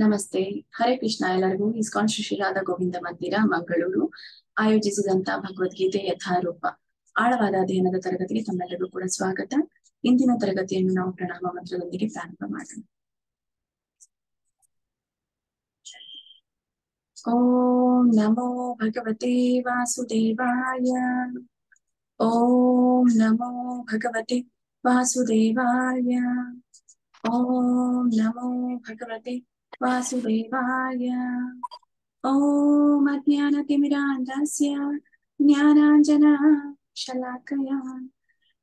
ನಮಸ್ತೆ. ಹರೇ ಕೃಷ್ಣ. ಎಲ್ಲರಿಗೂ ಇಸ್ಕಾನ್ ಶ್ರೀ ರಾಧಾ ಗೋವಿಂದ ಮಂದಿರ ಮಂಗಳೂರು ಆಯೋಜಿಸಿದಂತ ಭಗವದ್ಗೀತೆ ಯಥಾರೂಪ ಆಳವಾದ ಅಧ್ಯಯನದ ತರಗತಿಗೆ ತಮ್ಮೆಲ್ಲರಿಗೂ ಕೂಡ ಸ್ವಾಗತ. ಇಂದಿನ ತರಗತಿಯನ್ನು ನಾವು ಪ್ರಣಾಮ ಮಂತ್ರದೊಂದಿಗೆ ಪ್ರಾರಂಭ ಮಾಡೋಣ. ಓಂ ನಮೋ ಭಗವತೆ ವಾಸುದೇವಾಯ. ಓಂ ನಮೋ ಭಗವತೆ ವಾಸುದೇವಾಯ. ಓಂ ನಮೋ ಭಗವತೆ ವಾಸುದೇವಾಯ. ಓಂ ಅಜ್ಞಾನತಿಮಿರಾಂಧಸ್ಯ ಜ್ಞಾನಾಂಜನ ಶಲಾಕಯಾ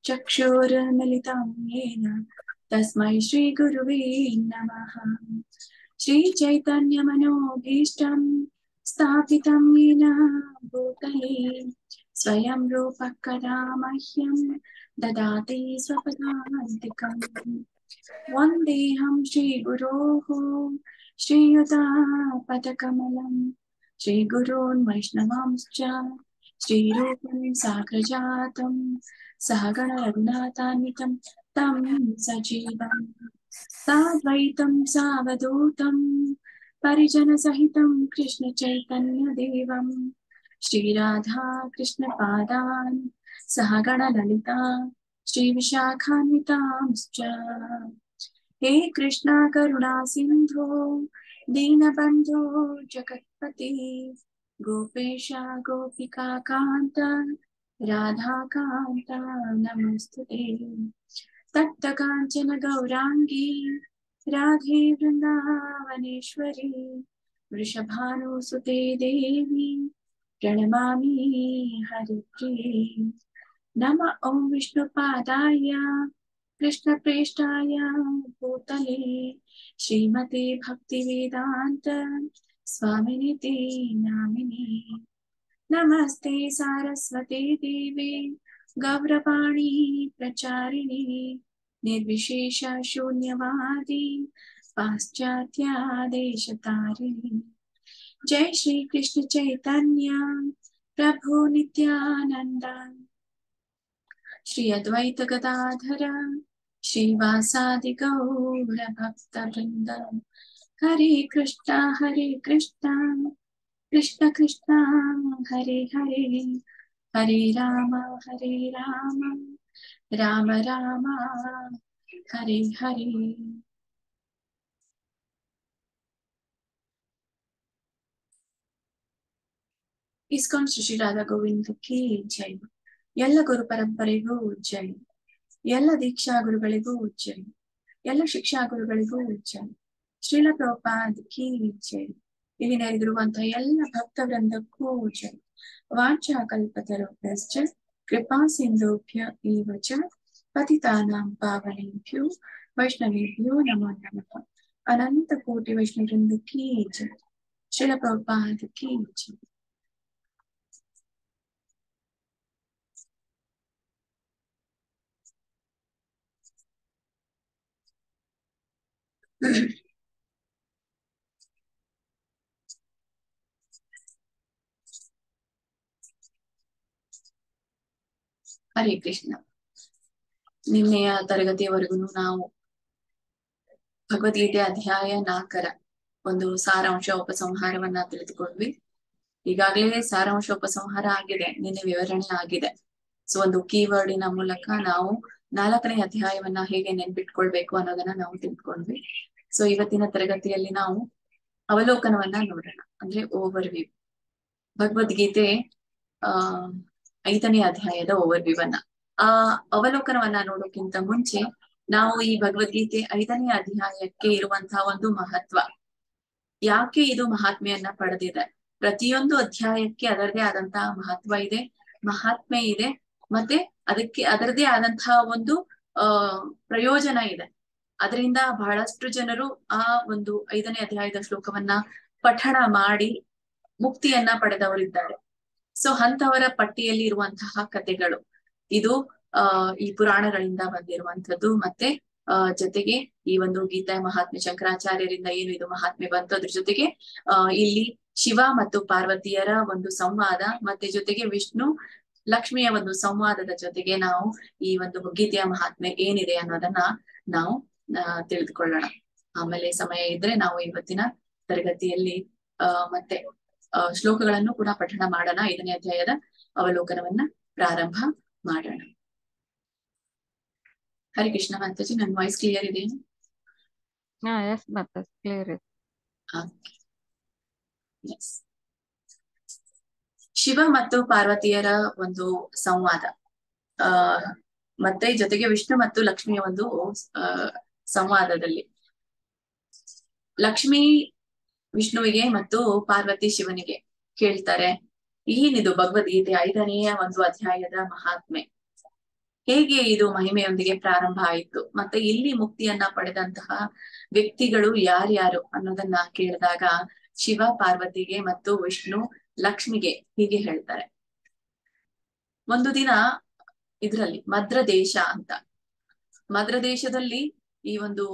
ಚಕ್ಷುರ್ಮಿಲಿತಂ ಯೇನ ತಸ್ಮೈ ಶ್ರೀ ಗುರುವೇ ನಮಃ. ಶ್ರೀ ಚೈತನ್ಯ ಮನೋಭೀಷ್ಟಂ ಸ್ಥಾಪಿತಂ ಯೇನ ಭೂತಲೇ ಸ್ವಯಂ ರೂಪ ಕದಾ ಮಹ್ಯಂ ದದಾತಿ ಸ್ವಪದಾಂತಿಕಂ. ವಂದೇಹಂ ಶ್ರೀ ಗುರೋಃ ಶ್ರೀಯುತಾಪದಕಮಲಂ ಶ್ರೀಗುರೋನ್ ವೈಷ್ಣವಾಂಶ್ಚ ಶ್ರೀರೂಪಂ ಸಾಗ್ರಜಾತಂ ಸಹಗಣ ರಘುನಾಥಾನ್ವಿತಂ ತಂ ಸಜೀವಂ ಸಾದ್ವೈತಂ ಸಾವಧೂತಂ ಪರಿಜನ ಸಹಿತಂ ಕೃಷ್ಣ ಚೈತನ್ಯ ದೇವಂ ಶ್ರೀರಾಧಾ ಕೃಷ್ಣ ಪಾದಾನ್ ಸಹಗಣ ಲಲಿತಾ ಶ್ರೀ ವಿಶಾಖಾನ್ವಿತಾಂಶ್ಚ. हे कृष्णा करुणा सिंधो दीनबंधो जगत्पते गोपेश गोपिका कांत राधा कांत नमस्तुते. तप्त कांचन गौरांगी राधे वृंदावनेश्वरी वृषभानुसुते देवी प्रणमामि हरिप्रिये. नमः ओं विष्णुपादाय कृष्ण प्रेष्ठाय भूतले श्रीमते भक्ति वेदांत स्वामिनिते नामिने. नमस्ते सारस्वते देवे गौरवाणी प्रचारिणे निर्विशेष शून्यवादी पाश्चात्य देशतारिणे. जय श्री कृष्ण चैतन्य प्रभु नित्यानंद श्री अद्वैत गदाधर श्रीवासादि गौर भक्त वृंद. हरे कृष्णा कृष्ण कृष्ण हरे हरे हरे राम राम राम हरे हरे. इस्कॉन श्री राधा गोविंद की जय. ಎಲ್ಲ ಗುರು ಪರಂಪರೆಗೂ ಜೈ. ಎಲ್ಲ ದೀಕ್ಷಾ ಗುರುಗಳಿಗೂ ಜೈ. ಎಲ್ಲ ಶಿಕ್ಷಾ ಗುರುಗಳಿಗೂ ಜೈ. ಶ್ರೀಲ ಪ್ರಭುಪಾದ್ ಕಿ ಜೈ. ಇಲ್ಲಿ ನೆರೆದಿರುವಂತಹ ಎಲ್ಲ ಭಕ್ತ ವೃಂದಕ್ಕೂ ಜೈ. ವಾಂಛಾ ಕಲ್ಪತರುಭ್ಯಶ್ಚ ಕೃಪಾ ಸಿಂಧುಭ್ಯ ಏವ ಚ ಪತಿತಾನಾಂ ಪಾವನೇಭ್ಯೋ ವೈಷ್ಣವೇಭ್ಯೋ ನಮೋ ನಮಃ. ಅನಂತ ಕೋಟಿ ವೈಷ್ಣವ ವೃಂದ ಕಿ ಜೈ. ಶ್ರೀಲ ಪ್ರಭುಪಾದ್ ಕಿ ಜೈ. ಹರೇ ಕೃಷ್ಣ. ನಿನ್ನೆಯ ತರಗತಿಯವರೆಗೂ ನಾವು ಭಗವದ್ಗೀತೆ ಅಧ್ಯಾಯ 4 ಒಂದು ಸಾರಾಂಶ ಉಪಸಂಹಾರವನ್ನ ತಿಳಿದುಕೊಂಡ್ವಿ. ಈಗಾಗಲೇ ಸಾರಾಂಶ ಉಪಸಂಹಾರ ಆಗಿದೆ, ನಿನ್ನೆ ವಿವರಣೆ ಆಗಿದೆ. ಸೊ ಒಂದು ಕೀವರ್ಡಿನ ಮೂಲಕ ನಾವು 4ನೇ ಅಧ್ಯಾಯವನ್ನ ಹೇಗೆ ನೆನ್ಪಿಟ್ಕೊಳ್ಬೇಕು ಅನ್ನೋದನ್ನ ನಾವು ತಿಳ್ಕೊಂಡ್ವಿ. ಸೊ ಇವತ್ತಿನ ತರಗತಿಯಲ್ಲಿ ನಾವು ಅವಲೋಕನವನ್ನ ನೋಡೋಣ, ಅಂದ್ರೆ ಓವರ್ ವ್ಯೂ. ಭಗವದ್ಗೀತೆ 5ನೇ ಅಧ್ಯಾಯದ ಓವರ್ ವ್ಯೂ ಅನ್ನ ಅವಲೋಕನವನ್ನ ನೋಡೋಕ್ಕಿಂತ ಮುಂಚೆ ನಾವು ಈ ಭಗವದ್ಗೀತೆ 5ನೇ ಅಧ್ಯಾಯಕ್ಕೆ ಇರುವಂತಹ ಒಂದು ಮಹತ್ವ, ಯಾಕೆ ಇದು ಮಹಾತ್ಮೆಯನ್ನ ಪಡೆದಿದೆ, ಪ್ರತಿಯೊಂದು ಅಧ್ಯಾಯಕ್ಕೆ ಅದರದೇ ಆದಂತಹ ಮಹತ್ವ ಇದೆ, ಮಹಾತ್ಮೆ ಇದೆ, ಮತ್ತೆ ಅದರದೇ ಆದಂತಹ ಒಂದು ಪ್ರಯೋಜನ ಇದೆ. ಅದರಿಂದ ಬಹಳಷ್ಟು ಜನರು ಆ ಒಂದು 5ನೇ ಅಧ್ಯಾಯದ ಶ್ಲೋಕವನ್ನ ಪಠಣ ಮಾಡಿ ಮುಕ್ತಿಯನ್ನ ಪಡೆದವರಿದ್ದಾರೆ. ಸೊ ಅಂತವರ ಪಟ್ಟಿಯಲ್ಲಿ ಇರುವಂತಹ ಕಥೆಗಳು ಇದು ಈ ಪುರಾಣಗಳಿಂದ ಬಂದಿರುವಂತದ್ದು. ಮತ್ತೆ ಜೊತೆಗೆ ಈ ಒಂದು ಗೀತಾ ಮಹಾತ್ಮೆ ಶಂಕರಾಚಾರ್ಯರಿಂದ ಏನು ಇದು ಮಹಾತ್ಮೆ ಬಂತು, ಅದ್ರ ಜೊತೆಗೆ ಇಲ್ಲಿ ಶಿವ ಮತ್ತು ಪಾರ್ವತಿಯರ ಒಂದು ಸಂವಾದ, ಮತ್ತೆ ಜೊತೆಗೆ ವಿಷ್ಣು ಲಕ್ಷ್ಮಿಯ ಒಂದು ಸಂವಾದದ ಜೊತೆಗೆ ನಾವು ಈ ಒಂದು ಗೀತೆಯ ಮಹಾತ್ಮೆ ಏನಿದೆ ಅನ್ನೋದನ್ನ ನಾವು ತಿಳಿದುಕೊಳ್ಳೋಣ. ಆಮೇಲೆ ಸಮಯ ಇದ್ರೆ ನಾವು ಇವತ್ತಿನ ತರಗತಿಯಲ್ಲಿ ಮತ್ತೆ ಶ್ಲೋಕಗಳನ್ನು ಕೂಡ ಪಠಣ ಮಾಡೋಣ. 5ನೇ ಅಧ್ಯಾಯದ ಅವಲೋಕನವನ್ನ ಪ್ರಾರಂಭ ಮಾಡೋಣ. ಹರಿ ಕೃಷ್ಣ ಮಾತಾಜಿ, ನನ್ನ ವಾಯ್ಸ್ ಕ್ಲಿಯರ್ ಇದೆ? ಎಸ್ ಮಾತಾಜಿ, ಕ್ಲಿಯರ್ ಇದೆ. ಶಿವ ಮತ್ತು ಪಾರ್ವತಿಯರ ಒಂದು ಸಂವಾದ, ಮತ್ತೆ ಜೊತೆಗೆ ವಿಷ್ಣು ಮತ್ತು ಲಕ್ಷ್ಮಿಯ ಒಂದು ಸಂವಾದದಲ್ಲಿ ಲಕ್ಷ್ಮಿ ವಿಷ್ಣುವಿಗೆ ಮತ್ತು ಪಾರ್ವತಿ ಶಿವನಿಗೆ ಕೇಳ್ತಾರೆ, ಏನಿದು ಭಗವದ್ಗೀತೆ 5ನೆಯ ಒಂದು ಅಧ್ಯಾಯದ ಮಹಾತ್ಮೆ, ಹೇಗೆ ಇದು ಮಹಿಮೆಯೊಂದಿಗೆ ಪ್ರಾರಂಭ ಆಯಿತು, ಮತ್ತೆ ಇಲ್ಲಿ ಮುಕ್ತಿಯನ್ನ ಪಡೆದಂತಹ ವ್ಯಕ್ತಿಗಳು ಯಾರ್ಯಾರು ಅನ್ನೋದನ್ನ ಕೇಳಿದಾಗ ಶಿವ ಪಾರ್ವತಿಗೆ ಮತ್ತು ವಿಷ್ಣು ಲಕ್ಷ್ಮಿಗೆ ಹೀಗೆ ಹೇಳ್ತಾರೆ. ಒಂದು ದಿನ ಇದ್ರಲ್ಲಿ ಮದ್ರ ದೇಶ ಅಂತ, ಮದ್ರ ದೇಶದಲ್ಲಿ ಈ ಒಂದು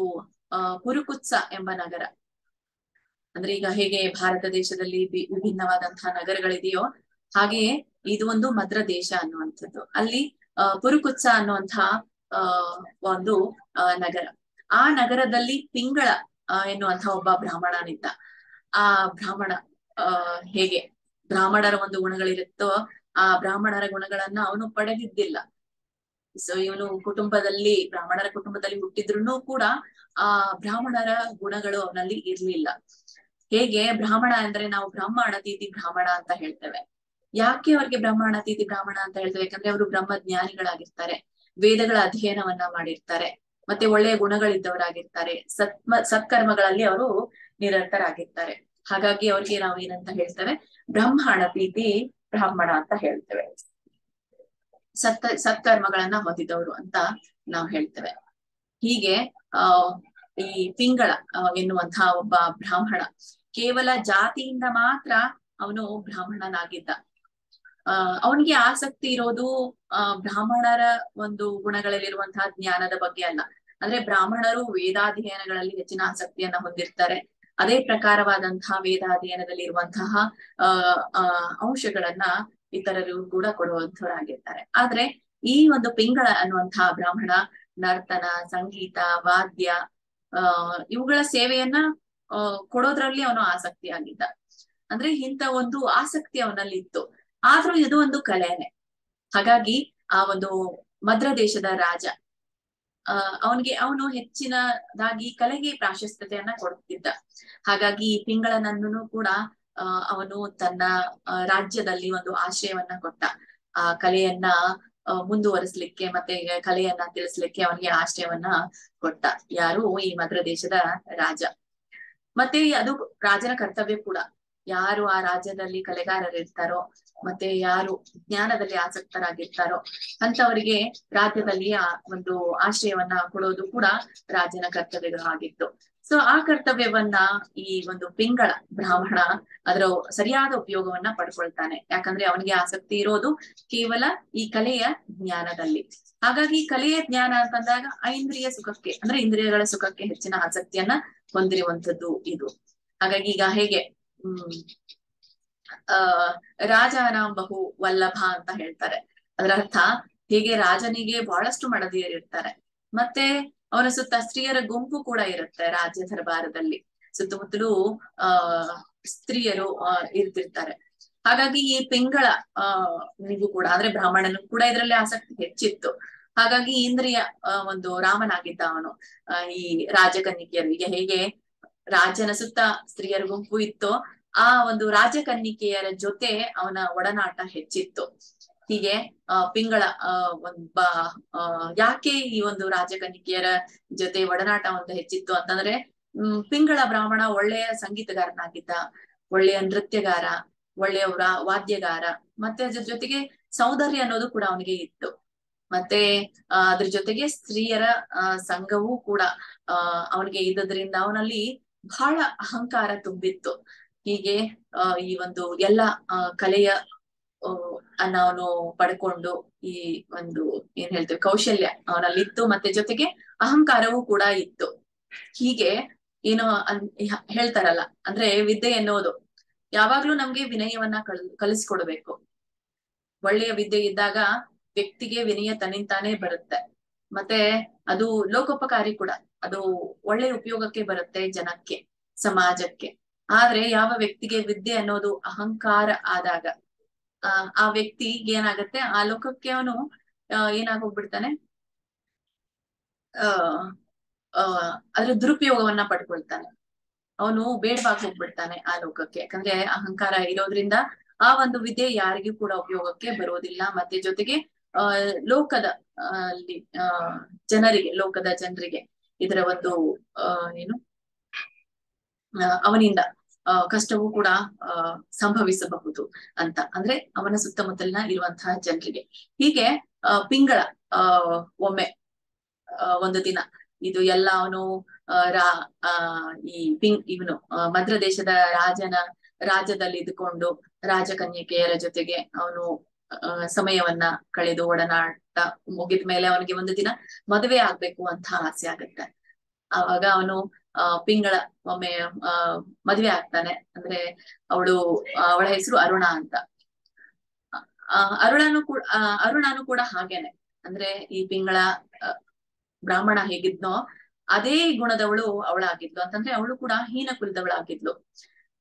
ಪುರುಕುತ್ಸ ಎಂಬ ನಗರ, ಅಂದ್ರೆ ಈಗ ಹೇಗೆ ಭಾರತ ದೇಶದಲ್ಲಿ ವಿಭಿನ್ನವಾದಂತಹ ನಗರಗಳಿದೆಯೋ ಹಾಗೆಯೇ ಇದು ಒಂದು ಮದ್ರ ದೇಶ ಅನ್ನುವಂಥದ್ದು. ಅಲ್ಲಿ ಪುರುಕುತ್ಸ ಅನ್ನುವಂತಹ ಒಂದು ನಗರ. ಆ ನಗರದಲ್ಲಿ ಪಿಂಗಳ ಎನ್ನುವಂತಹ ಒಬ್ಬ ಬ್ರಾಹ್ಮಣನಿದ್ದ. ಆ ಬ್ರಾಹ್ಮಣ ಹೇಗೆ ಬ್ರಾಹ್ಮಣರ ಒಂದು ಗುಣಗಳಿರುತ್ತೋ ಆ ಬ್ರಾಹ್ಮಣರ ಗುಣಗಳನ್ನ ಅವನು ಪಡೆದಿದ್ದಿಲ್ಲ. ಸೊ ಇವನು ಬ್ರಾಹ್ಮಣರ ಕುಟುಂಬದಲ್ಲಿ ಹುಟ್ಟಿದ್ರು ಕೂಡ ಆ ಬ್ರಾಹ್ಮಣರ ಗುಣಗಳು ಅವನಲ್ಲಿ ಇರ್ಲಿಲ್ಲ. ಹೇಗೆ ಬ್ರಾಹ್ಮಣ ಅಂದ್ರೆ ನಾವು ಬ್ರಹ್ಮಾಣತೀತಿ ಬ್ರಾಹ್ಮಣ ಅಂತ ಹೇಳ್ತೇವೆ. ಯಾಕೆ ಅವ್ರಿಗೆ ಬ್ರಹ್ಮಾಣತೀತಿ ಬ್ರಾಹ್ಮಣ ಅಂತ ಹೇಳ್ತೇವೆ? ಯಾಕಂದ್ರೆ ಅವರು ಬ್ರಹ್ಮಜ್ಞಾನಿಗಳಾಗಿರ್ತಾರೆ, ವೇದಗಳ ಅಧ್ಯಯನವನ್ನ ಮಾಡಿರ್ತಾರೆ, ಮತ್ತೆ ಒಳ್ಳೆಯ ಗುಣಗಳಿದ್ದವರಾಗಿರ್ತಾರೆ, ಸತ್ಕರ್ಮಗಳಲ್ಲಿ ಅವರು ನಿರತರಾಗಿರ್ತಾರೆ. ಹಾಗಾಗಿ ಅವ್ರಿಗೆ ನಾವು ಏನಂತ ಹೇಳ್ತೇವೆ? ಬ್ರಹ್ಮಾಣತೀತಿ ಬ್ರಾಹ್ಮಣ ಅಂತ ಹೇಳ್ತೇವೆ. ಸತ್ಕರ್ಮಗಳನ್ನ ಹೊಂದಿದವರು ಅಂತ ನಾವು ಹೇಳ್ತೇವೆ. ಹೀಗೆ ಈ ಪಿಂಗಳ ಎನ್ನುವಂತಹ ಒಬ್ಬ ಬ್ರಾಹ್ಮಣ ಕೇವಲ ಜಾತಿಯಿಂದ ಮಾತ್ರ ಅವನು ಬ್ರಾಹ್ಮಣನಾಗಿದ್ದ. ಅವನಿಗೆ ಆಸಕ್ತಿ ಇರೋದು ಬ್ರಾಹ್ಮಣರ ಒಂದು ಗುಣಗಳಲ್ಲಿರುವಂತಹ ಜ್ಞಾನದ ಬಗ್ಗೆ ಅಲ್ಲ. ಅಂದ್ರೆ ಬ್ರಾಹ್ಮಣರು ವೇದಾಧ್ಯಯನಗಳಲ್ಲಿ ಹೆಚ್ಚಿನ ಆಸಕ್ತಿಯನ್ನ ಹೊಂದಿರ್ತಾರೆ. ಅದೇ ಪ್ರಕಾರವಾದಂತಹ ವೇದಾಧ್ಯಯನದಲ್ಲಿ ಇರುವಂತಹ ಅಂಶಗಳನ್ನ ಇತರರು ಕೂಡ ಕೊಡುವಂತವರಾಗಿರ್ತಾರೆ. ಆದ್ರೆ ಈ ಒಂದು ಪಿಂಗಳ ಅನ್ನುವಂತಹ ಬ್ರಾಹ್ಮಣ ನರ್ತನ, ಸಂಗೀತ, ವಾದ್ಯ ಇವುಗಳ ಸೇವೆಯನ್ನ ಕೊಡೋದ್ರಲ್ಲಿ ಅವನು ಆಸಕ್ತಿ ಆಗಿದ್ದ. ಅಂದ್ರೆ ಇಂಥ ಒಂದು ಆಸಕ್ತಿ ಅವನಲ್ಲಿ ಇತ್ತು. ಆದ್ರೂ ಇದು ಒಂದು ಕಲೆನೆ. ಹಾಗಾಗಿ ಆ ಒಂದು ಮದ್ರ ದೇಶದ ರಾಜ ಅವನು ಹೆಚ್ಚಿನದಾಗಿ ಕಲೆಗೆ ಪ್ರಾಶಸ್ತ್ಯತೆಯನ್ನ ಕೊಡುತ್ತಿದ್ದ. ಹಾಗಾಗಿ ಈ ಪಿಂಗಳನನ್ನು ಕೂಡ ಅವನು ತನ್ನ ರಾಜ್ಯದಲ್ಲಿ ಒಂದು ಆಶ್ರಯವನ್ನ ಕೊಟ್ಟ. ಆ ಕಲೆಯನ್ನ ಮುಂದುವರಿಸ್ಲಿಕ್ಕೆ ಮತ್ತೆ ಕಲೆಯನ್ನ ತಿಳಿಸ್ಲಿಕ್ಕೆ ಅವನಿಗೆ ಆಶ್ರಯವನ್ನ ಕೊಟ್ಟ. ಯಾರು? ಈ ಮದ್ರ ದೇಶದ ರಾಜ. ಮತ್ತೆ ಅದು ರಾಜನ ಕರ್ತವ್ಯ ಕೂಡ. ಯಾರು ಆ ರಾಜ್ಯದಲ್ಲಿ ಕಲೆಗಾರರಿರ್ತಾರೋ ಮತ್ತೆ ಯಾರು ಜ್ಞಾನದಲ್ಲಿ ಆಸಕ್ತರಾಗಿರ್ತಾರೋ ಅಂತವರಿಗೆ ರಾಜ್ಯದಲ್ಲಿ ಒಂದು ಆಶ್ರಯವನ್ನ ಕೊಡೋದು ಕೂಡ ರಾಜನ ಕರ್ತವ್ಯವಾಗಿತ್ತು. ಸೊ ಆ ಕರ್ತವ್ಯವನ್ನ ಈ ಒಂದು ಪಿಂಗಳ ಬ್ರಾಹ್ಮಣ ಅದರ ಸರಿಯಾದ ಉಪಯೋಗವನ್ನ ಪಡ್ಕೊಳ್ತಾನೆ. ಯಾಕಂದ್ರೆ ಅವನಿಗೆ ಆಸಕ್ತಿ ಇರೋದು ಕೇವಲ ಈ ಕಲೆಯ ಜ್ಞಾನದಲ್ಲಿ. ಹಾಗಾಗಿ ಕಲೆಯ ಜ್ಞಾನ ಅಂತಂದಾಗ ಐಂದ್ರಿಯ ಸುಖಕ್ಕೆ ಅಂದ್ರೆ ಇಂದ್ರಿಯಗಳ ಸುಖಕ್ಕೆ ಹೆಚ್ಚಿನ ಆಸಕ್ತಿಯನ್ನ ಹೊಂದಿರುವಂತದ್ದು ಇದು. ಹಾಗಾಗಿ ಈಗ ಹೇಗೆ ರಾಜನ ಬಹು ವಲ್ಲಭ ಅಂತ ಹೇಳ್ತಾರೆ. ಅದರ ಅರ್ಥ ಹೇಗೆ ರಾಜನಿಗೆ ಬಹಳಷ್ಟು ಮಡದಿಯರಿರ್ತಾರೆ, ಮತ್ತೆ ಅವನ ಸುತ್ತ ಸ್ತ್ರೀಯರ ಗುಂಪು ಕೂಡ ಇರುತ್ತೆ. ರಾಜ್ಯ ದರ್ಬಾರದಲ್ಲಿ ಸುತ್ತಮುತ್ತಲೂ ಸ್ತ್ರೀಯರು ಇರ್ತಿರ್ತಾರೆ. ಹಾಗಾಗಿ ಈ ಪಿಂಗಳ ನಿಗೂ ಕೂಡ ಅಂದ್ರೆ ಬ್ರಾಹ್ಮಣನಿಗೂ ಕೂಡ ಇದರಲ್ಲಿ ಆಸಕ್ತಿ ಹೆಚ್ಚಿತ್ತು. ಹಾಗಾಗಿ ಇಂದ್ರಿಯ ಒಂದು ರಾಮನಾಗಿದ್ದ ಅವನು. ಈ ರಾಜಕನ್ನಿಕೆಯರಿಗೆ ಹೇಗೆ ರಾಜನ ಸುತ್ತ ಸ್ತ್ರೀಯರ ಗುಂಪು ಇತ್ತೋ ಆ ಒಂದು ರಾಜಕನ್ನಿಕೆಯರ ಜೊತೆ ಅವನ ಒಡನಾಟ ಹೆಚ್ಚಿತ್ತು. ಹೀಗೆ ಪಿಂಗಳ ಒಬ್ಬ ಯಾಕೆ ಈ ಒಂದು ರಾಜಕನ್ನಿಕೆಯರ ಜೊತೆ ಒಡನಾಟ ಒಂದು ಹೆಚ್ಚಿತ್ತು ಅಂತಂದ್ರೆ ಪಿಂಗಳ ಬ್ರಾಹ್ಮಣ ಒಳ್ಳೆಯ ಸಂಗೀತಗಾರನಾಗಿದ್ದ, ಒಳ್ಳೆಯ ನೃತ್ಯಗಾರ, ಒಳ್ಳೆಯ ವಾದ್ಯಗಾರ, ಮತ್ತೆ ಅದ್ರ ಜೊತೆಗೆ ಸೌಂದರ್ಯ ಅನ್ನೋದು ಕೂಡ ಅವನಿಗೆ ಇತ್ತು. ಮತ್ತೆ ಅದ್ರ ಜೊತೆಗೆ ಸ್ತ್ರೀಯರ ಸಂಘವೂ ಕೂಡ ಅವನಿಗೆ ಇದ್ದದ್ರಿಂದ ಅವನಲ್ಲಿ ಬಹಳ ಅಹಂಕಾರ ತುಂಬಿತ್ತು. ಹೀಗೆ ಈ ಒಂದು ಎಲ್ಲ ಕಲೆಯ ಅನ್ನ ಅವನು ಪಡ್ಕೊಂಡು ಈ ಒಂದು ಏನ್ ಹೇಳ್ತೇವೆ ಕೌಶಲ್ಯ ಅವನಲ್ಲಿತ್ತು, ಮತ್ತೆ ಜೊತೆಗೆ ಅಹಂಕಾರವೂ ಕೂಡ ಇತ್ತು. ಹೀಗೆ ಏನೋ ಹೇಳ್ತಾರಲ್ಲ, ಅಂದ್ರೆ ವಿದ್ಯೆ ಎನ್ನುವುದು ಯಾವಾಗ್ಲೂ ನಮ್ಗೆ ವಿನಯವನ್ನ ಕಲಿಸ್ಕೊಡ್ಬೇಕು. ಒಳ್ಳೆಯ ವಿದ್ಯೆ ಇದ್ದಾಗ ವ್ಯಕ್ತಿಗೆ ವಿನಯ ತನ್ನಿಂತಾನೇ ಬರುತ್ತೆ. ಮತ್ತೆ ಅದು ಲೋಕೋಪಕಾರಿ ಕೂಡ, ಅದು ಒಳ್ಳೆಯ ಉಪಯೋಗಕ್ಕೆ ಬರುತ್ತೆ ಜನಕ್ಕೆ, ಸಮಾಜಕ್ಕೆ. ಆದ್ರೆ ಯಾವ ವ್ಯಕ್ತಿಗೆ ವಿದ್ಯೆ ಅನ್ನೋದು ಅಹಂಕಾರ ಆದಾಗ ಆ ವ್ಯಕ್ತಿಗೆ ಏನಾಗತ್ತೆ, ಆ ಲೋಕಕ್ಕೆ ಅವನು ಏನಾಗೋಗ್ಬಿಡ್ತಾನೆ, ಆ ಅದ್ರ ದುರುಪಯೋಗವನ್ನ ಪಡ್ಕೊಳ್ತಾನೆ. ಅವನು ಬೇಡವಾಗಿ ಹೋಗ್ಬಿಡ್ತಾನೆ ಆ ಲೋಕಕ್ಕೆ. ಯಾಕಂದ್ರೆ ಅಹಂಕಾರ ಇರೋದ್ರಿಂದ ಆ ಒಂದು ವಿದ್ಯೆ ಯಾರಿಗೂ ಕೂಡ ಉಪಯೋಗಕ್ಕೆ ಬರೋದಿಲ್ಲ. ಮತ್ತೆ ಜೊತೆಗೆ ಲೋಕದ ಅಲ್ಲಿ ಲೋಕದ ಜನರಿಗೆ ಇದರ ಒಂದು ಏನು ಅವನಿಂದ ಕಷ್ಟವೂ ಕೂಡ ಸಂಭವಿಸಬಹುದು ಅಂತ. ಅಂದ್ರೆ ಅವನ ಸುತ್ತಮುತ್ತಲಿನ ಇರುವಂತಹ ಜನರಿಗೆ. ಹೀಗೆ ಪಿಂಗಳ ಒಮ್ಮೆ ಒಂದು ದಿನ ಇದು ಎಲ್ಲ ಅವನು ಇವನು ಮದ್ರ ದೇಶದ ರಾಜ್ಯದಲ್ಲಿ ಇದ್ದುಕೊಂಡು ರಾಜಕನ್ಯಕೆಯರ ಜೊತೆಗೆ ಅವನು ಸಮಯವನ್ನ ಕಳೆದು ಒಡನಾಟ ಮುಗಿದ ಮೇಲೆ ಅವನಿಗೆ ಒಂದು ದಿನ ಮದುವೆ ಆಗ್ಬೇಕು ಅಂತ ಆಸೆ ಆಗತ್ತೆ. ಆವಾಗ ಅವನು ಪಿಂಗಳ ಒಮ್ಮೆ ಮದುವೆ ಆಗ್ತಾನೆ. ಅಂದ್ರೆ ಅವಳ ಹೆಸರು ಅರುಣ ಅಂತ. ಅರುಣನು ಕೂಡ ಹಾಗೇನೆ. ಅಂದ್ರೆ ಈ ಪಿಂಗಳ ಬ್ರಾಹ್ಮಣ ಹೇಗಿದ್ನೋ ಅದೇ ಗುಣದವಳು ಅವಳಾಗಿದ್ಲು. ಅಂತಂದ್ರೆ ಅವಳು ಕೂಡ ಹೀನ ಕುಲದವಳಾಗಿದ್ಲು.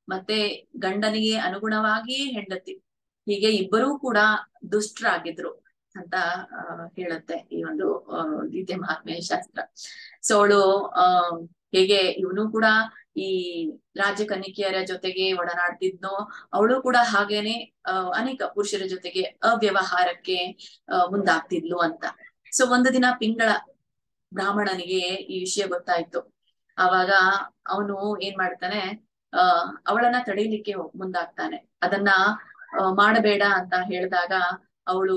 ಮತ್ತೆ ಗಂಡನಿಗೆ ಅನುಗುಣವಾಗಿಯೇ ಹೆಂಡತಿ. ಹೀಗೆ ಇಬ್ಬರೂ ಕೂಡ ದುಷ್ಟರಾಗಿದ್ರು ಅಂತ ಹೇಳುತ್ತೆ ಈ ಒಂದು ಗೀತೆ ಮಹಾತ್ಮೆಯ ಶಾಸ್ತ್ರ. ಸೊ ಅವಳು ಹೇಗೆ ಇವನು ಕೂಡ ಈ ರಾಜಕನ್ಯಕೆಯರ ಜೊತೆಗೆ ಒಡನಾಡ್ತಿದ್ನೋ ಅವಳು ಕೂಡ ಹಾಗೇನೆ ಅನೇಕ ಪುರುಷರ ಜೊತೆಗೆ ಅವ್ಯವಹಾರಕ್ಕೆ ಮುಂದಾಗ್ತಿದ್ಲು ಅಂತ. ಸೊ ಒಂದು ದಿನ ಪಿಂಗಳ ಬ್ರಾಹ್ಮಣನಿಗೆ ಈ ವಿಷಯ ಗೊತ್ತಾಯ್ತು. ಆವಾಗ ಅವನು ಏನ್ ಮಾಡ್ತಾನೆ, ಅವಳನ್ನ ತಡೀಲಿಕ್ಕೆ ಮುಂದಾಗ್ತಾನೆ. ಅದನ್ನ ಮಾಡಬೇಡ ಅಂತ ಹೇಳಿದಾಗ ಅವಳು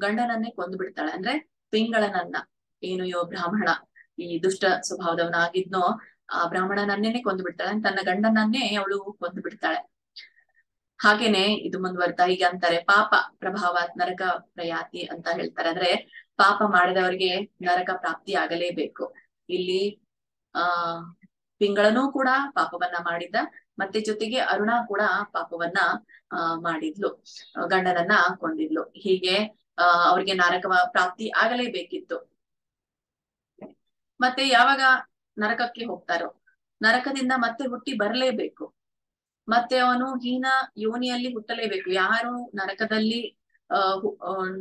ಗಂಡನನ್ನೇ ಕೊಂದು ಬಿಡ್ತಾಳೆ. ಅಂದ್ರೆ ಪಿಂಗಳನನ್ನ, ಏನು ಬ್ರಾಹ್ಮಣ ಈ ದುಷ್ಟ ಸ್ವಭಾವದವನಾಗಿದ್ನೋ ಆ ಬ್ರಾಹ್ಮಣನನ್ನೇನೆ ಕೊಂದು ಬಿಡ್ತಾಳೆ. ತನ್ನ ಗಂಡನನ್ನೇ ಅವಳು ಕೊಂದು ಬಿಡ್ತಾಳೆ. ಹಾಗೇನೆ ಇದು ಮುಂದುವರ್ತಾ ಈಗ ಅಂತಾರೆ, ಪಾಪ ಪ್ರಭಾವಾತ್ ನರಕ ಪ್ರಯಾತಿ ಅಂತ ಹೇಳ್ತಾರೆ. ಅಂದ್ರೆ ಪಾಪ ಮಾಡಿದವರಿಗೆ ನರಕ ಪ್ರಾಪ್ತಿ ಆಗಲೇಬೇಕು. ಇಲ್ಲಿ ಪಿಂಗಳನೂ ಕೂಡ ಪಾಪವನ್ನ ಮಾಡಿದ್ದ, ಮತ್ತೆ ಜೊತೆಗೆ ಅರುಣ ಕೂಡ ಪಾಪವನ್ನ ಮಾಡಿದ್ಲು, ಗಂಡನನ್ನ ಕೊಂದಿದ್ಲು. ಹೀಗೆ ಅವ್ರಿಗೆ ನರಕ ಪ್ರಾಪ್ತಿ ಆಗಲೇಬೇಕಿತ್ತು. ಮತ್ತೆ ಯಾವಾಗ ನರಕಕ್ಕೆ ಹೋಗ್ತಾರೋ ನರಕದಿಂದ ಮತ್ತೆ ಹುಟ್ಟಿ ಬರಲೇಬೇಕು. ಮತ್ತೆ ಅವನು ಹೀನ ಯೋನಿಯಲ್ಲಿ ಹುಟ್ಟಲೇಬೇಕು. ಯಾರು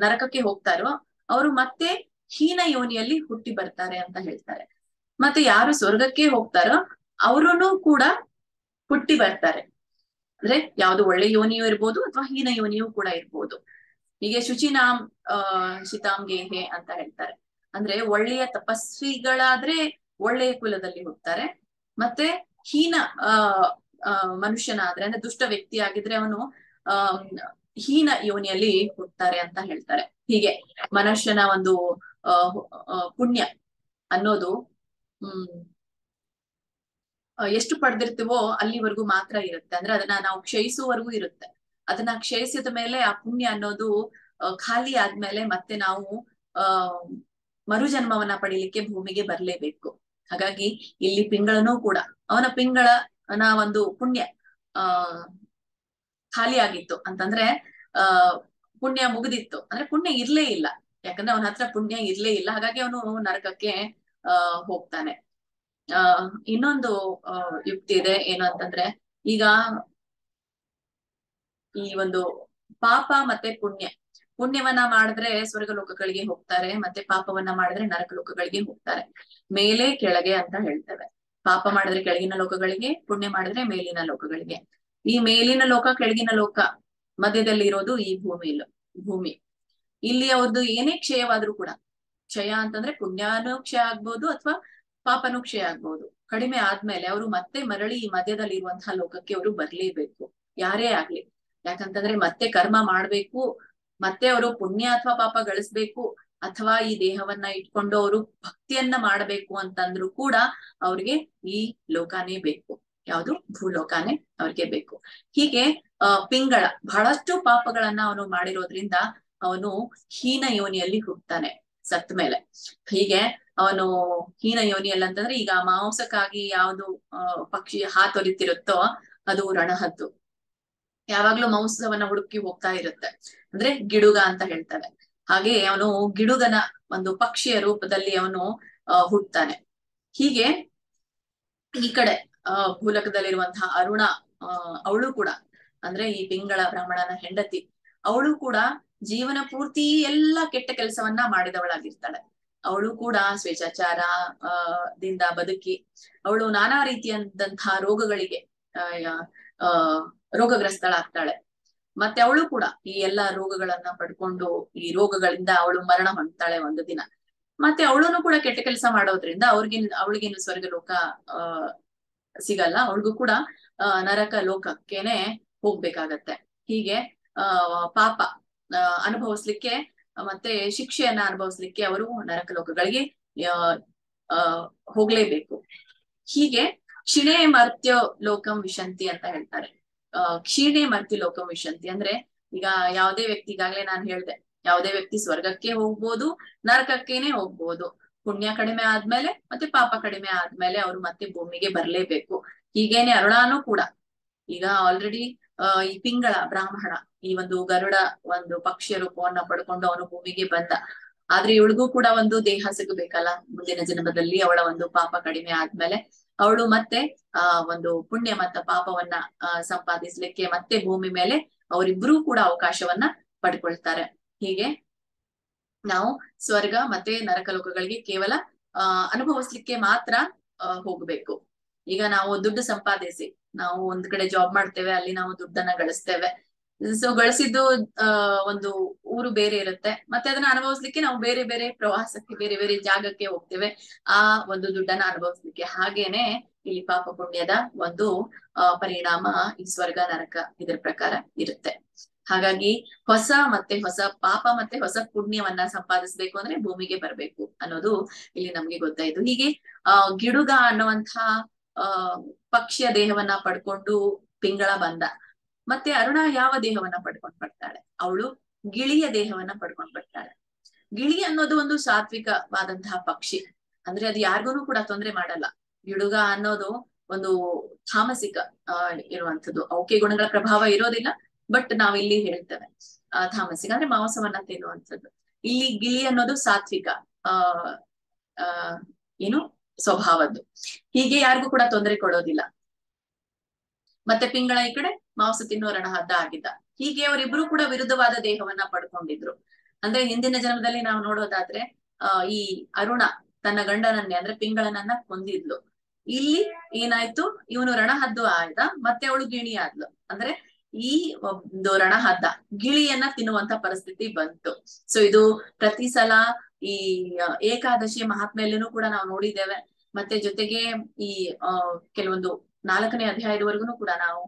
ನರಕಕ್ಕೆ ಹೋಗ್ತಾರೋ ಅವರು ಮತ್ತೆ ಹೀನ ಯೋನಿಯಲ್ಲಿ ಹುಟ್ಟಿ ಬರ್ತಾರೆ ಅಂತ ಹೇಳ್ತಾರೆ. ಮತ್ತೆ ಯಾರು ಸ್ವರ್ಗಕ್ಕೆ ಹೋಗ್ತಾರೋ ಅವರೂ ಕೂಡ ಹುಟ್ಟಿ ಬರ್ತಾರೆ. ಅಂದ್ರೆ ಯಾವ್ದು ಒಳ್ಳೆ ಯೋನಿಯೂ ಇರ್ಬೋದು ಅಥವಾ ಹೀನ ಯೋನಿಯೂ ಕೂಡ ಇರ್ಬೋದು. ಹೀಗೆ ಶುಚಿನಾಂ ಶಿತಾಂಗೇಹೆ ಅಂತ ಹೇಳ್ತಾರೆ. ಅಂದ್ರೆ ಒಳ್ಳೆಯ ತಪಸ್ವಿಗಳಾದ್ರೆ ಒಳ್ಳೆಯ ಕುಲದಲ್ಲಿ ಹುಟ್ಟುತ್ತಾರೆ. ಮತ್ತೆ ಹೀನ ಮನುಷ್ಯನಾದ್ರೆ, ಅಂದ್ರೆ ದುಷ್ಟ ವ್ಯಕ್ತಿ ಆಗಿದ್ರೆ ಅವನು ಹೀನ ಯೋನಿಯಲ್ಲಿ ಹುಟ್ಟುತ್ತಾರೆ ಅಂತ ಹೇಳ್ತಾರೆ. ಹೀಗೆ ಮನುಷ್ಯನ ಒಂದು ಪುಣ್ಯ ಅನ್ನೋದು ಎಷ್ಟು ಪಡೆದಿರ್ತೀವೋ ಅಲ್ಲಿವರೆಗೂ ಮಾತ್ರ ಇರುತ್ತೆ. ಅಂದ್ರೆ ಅದನ್ನ ನಾವು ಕ್ಷಯಿಸುವವರೆಗೂ ಇರುತ್ತೆ. ಅದನ್ನ ಕ್ಷಯಿಸಿದ ಮೇಲೆ ಆ ಪುಣ್ಯ ಅನ್ನೋದು ಖಾಲಿ ಆದ್ಮೇಲೆ ಮತ್ತೆ ನಾವು ಮರುಜನ್ಮವನ್ನ ಪಡಿಲಿಕ್ಕೆ ಭೂಮಿಗೆ ಬರ್ಲೇಬೇಕು. ಹಾಗಾಗಿ ಇಲ್ಲಿ ಪಿಂಗಳನೂ ಕೂಡ ಪಿಂಗಳನ ಒಂದು ಪುಣ್ಯ ಖಾಲಿ ಆಗಿತ್ತು ಅಂತಂದ್ರೆ ಪುಣ್ಯ ಮುಗಿದಿತ್ತು. ಅಂದ್ರೆ ಪುಣ್ಯ ಇರ್ಲೇ ಇಲ್ಲ, ಯಾಕಂದ್ರೆ ಅವನ ಹತ್ರ ಪುಣ್ಯ ಇರ್ಲೇ ಇಲ್ಲ. ಹಾಗಾಗಿ ಅವನು ನರಕಕ್ಕೆ ಹೋಗ್ತಾನೆ. ಇನ್ನೊಂದು ಯುಕ್ತಿ ಇದೆ. ಏನು ಅಂತಂದ್ರೆ, ಈಗ ಈ ಒಂದು ಪಾಪ ಮತ್ತೆ ಪುಣ್ಯವನ್ನ ಮಾಡಿದ್ರೆ ಸ್ವರ್ಗ ಲೋಕಗಳಿಗೆ ಹೋಗ್ತಾರೆ, ಮತ್ತೆ ಪಾಪವನ್ನ ಮಾಡಿದ್ರೆ ನರಕ ಲೋಕಗಳಿಗೆ ಹೋಗ್ತಾರೆ. ಮೇಲೆ ಕೆಳಗೆ ಅಂತ ಹೇಳ್ತೇವೆ. ಪಾಪ ಮಾಡಿದ್ರೆ ಕೆಳಗಿನ ಲೋಕಗಳಿಗೆ, ಪುಣ್ಯ ಮಾಡಿದ್ರೆ ಮೇಲಿನ ಲೋಕಗಳಿಗೆ. ಈ ಮೇಲಿನ ಲೋಕ ಕೆಳಗಿನ ಲೋಕ ಮಧ್ಯದಲ್ಲಿ ಇರೋದು ಈ ಭೂಮಿ. ಇಲ್ಲಿ ಅವ್ರದ್ದು ಏನೇ ಕ್ಷಯವಾದ್ರೂ ಕೂಡ, ಕ್ಷಯ ಅಂತಂದ್ರೆ ಪುಣ್ಯನೂ ಕ್ಷಯ ಆಗ್ಬೋದು ಅಥವಾ ಪಾಪನೂ ಕ್ಷಯ ಆಗ್ಬೋದು. ಕಡಿಮೆ ಆದ್ಮೇಲೆ ಅವರು ಮತ್ತೆ ಮರಳಿ ಈ ಮಧ್ಯದಲ್ಲಿ ಇರುವಂತಹ ಲೋಕಕ್ಕೆ ಅವರು ಬರ್ಲೇಬೇಕು, ಯಾರೇ ಆಗ್ಲಿ. ಯಾಕಂತಂದ್ರೆ ಮತ್ತೆ ಕರ್ಮ ಮಾಡ್ಬೇಕು, ಮತ್ತೆ ಅವರು ಪುಣ್ಯ ಅಥವಾ ಪಾಪ ಗಳಿಸ್ಬೇಕು, ಅಥವಾ ಈ ದೇಹವನ್ನ ಇಟ್ಕೊಂಡು ಅವರು ಭಕ್ತಿಯನ್ನ ಮಾಡ್ಬೇಕು ಅಂತಂದ್ರು ಕೂಡ ಅವ್ರಿಗೆ ಈ ಲೋಕಾನೇ ಬೇಕು. ಯಾವುದು? ಭೂಲೋಕಾನೇ ಅವ್ರಿಗೆ ಬೇಕು. ಹೀಗೆ ಪಿಂಗಳ ಬಹಳಷ್ಟು ಪಾಪಗಳನ್ನ ಅವನು ಮಾಡಿರೋದ್ರಿಂದ ಅವನು ಹೀನ ಯೋನಿಯಲ್ಲಿ ಹುಟ್ಟುತ್ತಾನೆ ಸತ್ತ ಮೇಲೆ. ಹೀಗೆ ಅವನು ಹೀನ ಯೋನಿಯಲ್ಲಿ ಅಂತಂದ್ರೆ, ಈಗ ಮಾಂಸಕ್ಕಾಗಿ ಯಾವುದು ಪಕ್ಷಿ ಹಾತೊರಿತಿರುತ್ತೋ ಅದು ರಣಹದ್ದು. ಯಾವಾಗ್ಲೂ ಮಾಂಸವನ್ನ ಹುಡುಕಿ ಹೋಗ್ತಾ ಇರುತ್ತೆ. ಅಂದ್ರೆ ಗಿಡುಗ ಅಂತ ಹೇಳ್ತಾರೆ. ಹಾಗೆ ಅವನು ಗಿಡುಗನ ಒಂದು ಪಕ್ಷಿಯ ರೂಪದಲ್ಲಿ ಅವನು ಹುಟ್ಟುತ್ತಾನೆ. ಹೀಗೆ ಈ ಕಡೆ ಭೂಲೋಕದಲ್ಲಿರುವಂತಹ ಅರುಣ ಅವಳು ಕೂಡ ಅಂದ್ರೆ ಈ ಪಿಂಗಳ ಬ್ರಾಹ್ಮಣನ ಹೆಂಡತಿ ಅವಳು ಕೂಡ ಜೀವನ ಪೂರ್ತಿ ಎಲ್ಲ ಕೆಟ್ಟ ಕೆಲಸವನ್ನ ಮಾಡಿದವಳಾಗಿರ್ತಾಳೆ. ಅವಳು ಕೂಡ ಸ್ವೇಚ್ಛಾಚಾರ ದಿಂದ ಬದುಕಿ ಅವಳು ನಾನಾ ರೀತಿಯಾದಂತಹ ರೋಗಗಳಿಗೆ ಆ ರೋಗಗ್ರಸ್ತಳಾಗ್ತಾಳೆ. ಮತ್ತೆ ಅವಳು ಕೂಡ ಈ ಎಲ್ಲಾ ರೋಗಗಳನ್ನ ಪಡ್ಕೊಂಡು ಈ ರೋಗಗಳಿಂದ ಅವಳು ಮರಣ ಹೊಂದ್ತಾಳೆ ಒಂದು ದಿನ. ಮತ್ತೆ ಅವಳುನು ಕೂಡ ಕೆಟ್ಟ ಕೆಲಸ ಮಾಡೋದ್ರಿಂದ ಅವಳಿಗೇನು ಸ್ವರ್ಗ ಲೋಕ ಸಿಗಲ್ಲ, ಅವಳಿಗೂ ಕೂಡ ನರಕ ಲೋಕಕ್ಕೇನೆ ಹೋಗ್ಬೇಕಾಗತ್ತೆ. ಹೀಗೆ ಪಾಪ ಅನುಭವಿಸ್ಲಿಕ್ಕೆ ಮತ್ತೆ ಶಿಕ್ಷೆಯನ್ನ ಅನುಭವಿಸ್ಲಿಕ್ಕೆ ಅವರು ನರಕ ಲೋಕಗಳಿಗೆ ಹೋಗ್ಲೇಬೇಕು. ಹೀಗೆ ಕ್ಷಿಣೆ ಮರ್ತ್ಯ ಲೋಕಂ ವಿಶಂತಿ ಅಂತ ಹೇಳ್ತಾರೆ. ಕ್ಷೀಣೆ ಮರ್ತ್ಯ ಲೋಕಂ ವಿಶಂತಿ ಅಂದ್ರೆ ಈಗ ಯಾವುದೇ ವ್ಯಕ್ತಿಗಾಗ್ಲೇ ನಾನು ಹೇಳ್ದೆ, ಯಾವುದೇ ವ್ಯಕ್ತಿ ಸ್ವರ್ಗಕ್ಕೆ ಹೋಗ್ಬೋದು, ನರಕಕ್ಕೇನೆ ಹೋಗ್ಬೋದು. ಪುಣ್ಯ ಕಡಿಮೆ ಆದ್ಮೇಲೆ ಮತ್ತೆ ಪಾಪ ಕಡಿಮೆ ಆದ್ಮೇಲೆ ಅವ್ರು ಮತ್ತೆ ಭೂಮಿಗೆ ಬರ್ಲೇಬೇಕು. ಹೀಗೇನೆ ಅರುಣಾನು ಕೂಡ ಈಗ ಆಲ್ರೆಡಿ ಈ ಪಿಂಗಳ ಬ್ರಾಹ್ಮಣ ಈ ಒಂದು ಗರುಡ ಒಂದು ಪಕ್ಷಿಯ ರೂಪವನ್ನ ಪಡ್ಕೊಂಡು ಅವನು ಭೂಮಿಗೆ ಬಂದ. ಆದ್ರೆ ಇವಳಿಗೂ ಕೂಡ ಒಂದು ದೇಹ ಸಿಗಬೇಕಲ್ಲ ಮುಂದಿನ ಜನ್ಮದಲ್ಲಿ. ಅವಳ ಒಂದು ಪಾಪ ಕಡಿಮೆ ಆದ್ಮೇಲೆ ಅವಳು ಮತ್ತೆ ಒಂದು ಪುಣ್ಯ ಮತ್ತ ಪಾಪವನ್ನ ಸಂಪಾದಿಸ್ಲಿಕ್ಕೆ ಮತ್ತೆ ಭೂಮಿ ಮೇಲೆ ಅವರಿಬ್ರು ಕೂಡ ಅವಕಾಶವನ್ನ ಪಡ್ಕೊಳ್ತಾರೆ. ಹೀಗೆ ನಾವು ಸ್ವರ್ಗ ಮತ್ತೆ ನರಕ ಲೋಕಗಳಿಗೆ ಕೇವಲ ಅನುಭವಿಸ್ಲಿಕ್ಕೆ ಮಾತ್ರ ಹೋಗ್ಬೇಕು. ಈಗ ನಾವು ದುಡ್ಡು ಸಂಪಾದಿಸಿ ನಾವು ಒಂದ್ ಕಡೆ ಜಾಬ್ ಮಾಡ್ತೇವೆ, ಅಲ್ಲಿ ನಾವು ದುಡ್ಡನ್ನ ಗಳಿಸ್ತೇವೆ. ಸೊ ಗಳಿಸಿದ್ದು ಒಂದು ಊರು ಬೇರೆ ಇರುತ್ತೆ, ಮತ್ತೆ ಅದನ್ನ ಅನುಭವಿಸ್ಲಿಕ್ಕೆ ನಾವು ಬೇರೆ ಬೇರೆ ಪ್ರವಾಸಕ್ಕೆ ಬೇರೆ ಬೇರೆ ಜಾಗಕ್ಕೆ ಹೋಗ್ತೇವೆ ಆ ಒಂದು ದುಡ್ಡನ್ನ ಅನುಭವಿಸ್ಲಿಕ್ಕೆ. ಹಾಗೇನೆ ಇಲ್ಲಿ ಪಾಪ ಪುಣ್ಯದ ಒಂದು ಪರಿಣಾಮ ಈ ಸ್ವರ್ಗ ನರಕ ಇದ್ರ ಪ್ರಕಾರ ಇರುತ್ತೆ. ಹಾಗಾಗಿ ಹೊಸ ಪಾಪ ಮತ್ತೆ ಹೊಸ ಪುಣ್ಯವನ್ನ ಸಂಪಾದಿಸ್ಬೇಕು ಅಂದ್ರೆ ಭೂಮಿಗೆ ಬರ್ಬೇಕು ಅನ್ನೋದು ಇಲ್ಲಿ ನಮ್ಗೆ ಗೊತ್ತಾಯ್ತು. ಹೀಗೆ ಗಿಡುಗ ಅನ್ನುವಂಥ ಪಕ್ಷಿಯ ದೇಹವನ್ನ ಪಡ್ಕೊಂಡು ಪಿಂಗಳ ಬಂದ. ಮತ್ತೆ ಅರುಣ ಯಾವ ದೇಹವನ್ನ ಪಡ್ಕೊಂಡ್ ಬರ್ತಾಳೆ? ಅವಳು ಗಿಳಿಯ ದೇಹವನ್ನ ಪಡ್ಕೊಂಡ್ ಬರ್ತಾಳೆ. ಗಿಳಿ ಅನ್ನೋದು ಒಂದು ಸಾತ್ವಿಕವಾದಂತಹ ಪಕ್ಷಿ, ಅಂದ್ರೆ ಅದು ಯಾರಿಗೂ ಕೂಡ ತೊಂದರೆ ಮಾಡಲ್ಲ. ಗಿಡುಗ ಅನ್ನೋದು ಒಂದು ತಾಮಸಿಕ ಇರುವಂತದ್ದು, ಅವಕ್ಕೆ ಗುಣಗಳ ಪ್ರಭಾವ ಇರೋದಿಲ್ಲ. ಬಟ್ ನಾವ್ ಇಲ್ಲಿ ಹೇಳ್ತೇವೆ ತಾಮಸಿಕ ಅಂದ್ರೆ ಮಾಂಸವನ್ನ ತಿನ್ನುವಂಥದ್ದು. ಇಲ್ಲಿ ಗಿಳಿ ಅನ್ನೋದು ಸಾತ್ವಿಕ ಏನು ಸ್ವಭಾವದ್ದು, ಹೀಗೆ ಯಾರಿಗೂ ಕೂಡ ತೊಂದರೆ ಕೊಡೋದಿಲ್ಲ. ಮತ್ತೆ ಪಿಂಗಳ ಈ ಕಡೆ ಮಾಂಸ ತಿನ್ನುವ ರಣಹದ್ದ ಆಗಿದ್ದ. ಹೀಗೆ ಅವರಿಬ್ರು ಕೂಡ ವಿರುದ್ಧವಾದ ದೇಹವನ್ನ ಪಡ್ಕೊಂಡಿದ್ರು. ಅಂದ್ರೆ ಹಿಂದಿನ ಜನ್ಮದಲ್ಲಿ ನಾವು ನೋಡೋದಾದ್ರೆ ಈ ಅರುಣ ತನ್ನ ಗಂಡನನ್ನೇ ಅಂದ್ರೆ ಪಿಂಗಳನನ್ನ ಕೊಂದಿದ್ಲು. ಇಲ್ಲಿ ಏನಾಯ್ತು, ಇವನು ರಣಹದ್ದು ಆಯ್ದ, ಮತ್ತೆ ಅವಳು ಗಿಣಿ ಆದ್ಲು. ಅಂದ್ರೆ ಈ ಒಂದು ರಣಹದ್ದ ಗಿಳಿಯನ್ನ ತಿನ್ನುವಂತ ಪರಿಸ್ಥಿತಿ ಬಂತು. ಸೊ ಇದು ಪ್ರತಿ ಸಲ ಈ ಏಕಾದಶಿಯ ಮಹಾತ್ಮೆಯಲ್ಲೂ ಕೂಡ ನಾವು ನೋಡಿದ್ದೇವೆ. ಮತ್ತೆ ಜೊತೆಗೆ ಈ ಕೆಲವೊಂದು 4ನೇ ಅಧ್ಯಾಯದವರೆಗೂ ಕೂಡ ನಾವು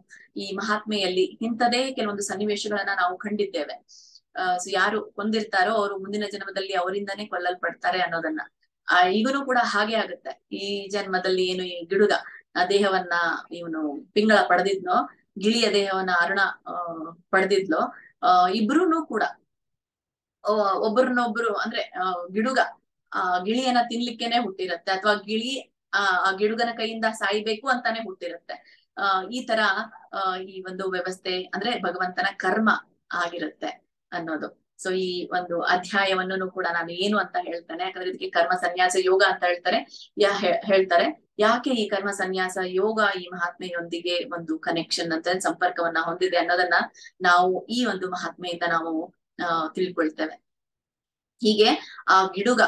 ಈ ಮಹಾತ್ಮೆಯಲ್ಲಿ ಇಂಥದೇ ಕೆಲವೊಂದು ಸನ್ನಿವೇಶಗಳನ್ನ ನಾವು ಕಂಡಿದ್ದೇವೆ. ಸೊ ಯಾರು ಕೊಂದಿರ್ತಾರೋ ಅವರು ಮುಂದಿನ ಜನ್ಮದಲ್ಲಿ ಅವರಿಂದಾನೇ ಕೊಲ್ಲಲ್ಪಡ್ತಾರೆ ಅನ್ನೋದನ್ನ. ಈಗನೂ ಕೂಡ ಹಾಗೆ ಆಗುತ್ತೆ. ಈ ಜನ್ಮದಲ್ಲಿ ಏನು ಈ ಗಿಡುಗ ದೇಹವನ್ನ ಇವನು ಪಿಂಗಳ ಪಡೆದಿದ್ನೋ, ಗಿಳಿಯ ದೇಹವನ್ನ ಅರುಣ ಪಡೆದಿದ್ಲೋ, ಇಬ್ರುನು ಕೂಡ ಒಬ್ಬರನ್ನೊಬ್ರು ಅಂದ್ರೆ ಗಿಡುಗ ಗಿಳಿಯನ್ನ ತಿನ್ಲಿಕ್ಕೇನೆ ಹುಟ್ಟಿರತ್ತೆ, ಅಥವಾ ಗಿಳಿ ಆ ಗಿಡುಗನ ಕೈಯಿಂದ ಸಾಯ್ಬೇಕು ಅಂತಾನೆ ಹುಟ್ಟಿರುತ್ತೆ. ಈ ತರ ಈ ಒಂದು ವ್ಯವಸ್ಥೆ ಅಂದ್ರೆ ಭಗವಂತನ ಕರ್ಮ ಆಗಿರುತ್ತೆ ಅನ್ನೋದು. ಸೊ ಈ ಒಂದು ಅಧ್ಯಾಯವನ್ನು ಕೂಡ ನಾನು ಏನು ಅಂತ ಹೇಳ್ತೇನೆ, ಯಾಕಂದ್ರೆ ಇದಕ್ಕೆ ಕರ್ಮ ಸನ್ಯಾಸ ಯೋಗ ಅಂತ ಹೇಳ್ತಾರೆ. ಯಾಕೆ ಈ ಕರ್ಮ ಸನ್ಯಾಸ ಯೋಗ ಈ ಮಹಾತ್ಮೆಯೊಂದಿಗೆ ಒಂದು ಕನೆಕ್ಷನ್ ಅಂತ ಸಂಪರ್ಕವನ್ನ ಹೊಂದಿದೆ ಅನ್ನೋದನ್ನ ನಾವು ಈ ಒಂದು ಮಹಾತ್ಮೆಯಿಂದ ನಾವು ತಿಳ್ಕೊಳ್ತೇವೆ. ಹೀಗೆ ಆ ಗಿಡುಗ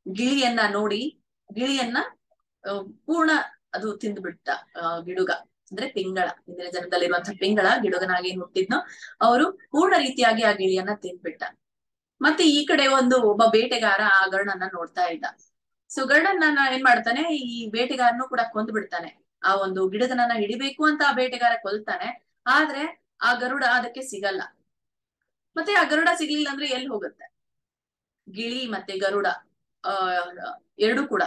ಗಿಳಿಯನ್ನ ನೋಡಿ ಗಿಳಿಯನ್ನ ಪೂರ್ಣ ಅದು ತಿಂದ್ಬಿಟ್ಟ. ಗಿಡುಗ ಅಂದ್ರೆ ಪಿಂಗಳ, ಹಿಂದಿನ ಜನ್ಮದಲ್ಲಿರುವಂತಹ ಪಿಂಗಳ ಗಿಡುಗನಾಗಿ ಹುಟ್ಟಿದ್ನೋ ಅವರು ಪೂರ್ಣ ರೀತಿಯಾಗಿ ಆ ಗಿಳಿಯನ್ನ ತಿಂದ್ಬಿಟ್ಟ. ಮತ್ತೆ ಈ ಕಡೆ ಒಬ್ಬ ಬೇಟೆಗಾರ ಆ ಗರುಡನ್ನ ನೋಡ್ತಾ ಇದ್ದ. ಸೊ ಗರುಡನ್ನ ಏನ್ ಮಾಡ್ತಾನೆ, ಈ ಬೇಟೆಗಾರನು ಕೂಡ ಕೊಂದು ಬಿಡ್ತಾನೆ. ಆ ಒಂದು ಗಿಡಗನನ್ನ ಹಿಡಿಬೇಕು ಅಂತ ಆ ಬೇಟೆಗಾರ ಕೊಲ್ತಾನೆ. ಆದ್ರೆ ಆ ಗರುಡ ಅದಕ್ಕೆ ಸಿಗಲ್ಲ. ಮತ್ತೆ ಆ ಗರುಡ ಸಿಗ್ಲಿಲ್ಲ ಅಂದ್ರೆ ಎಲ್ಲಿ ಹೋಗುತ್ತೆ? ಗಿಳಿ ಮತ್ತೆ ಗರುಡ ಎರಡೂ ಕೂಡ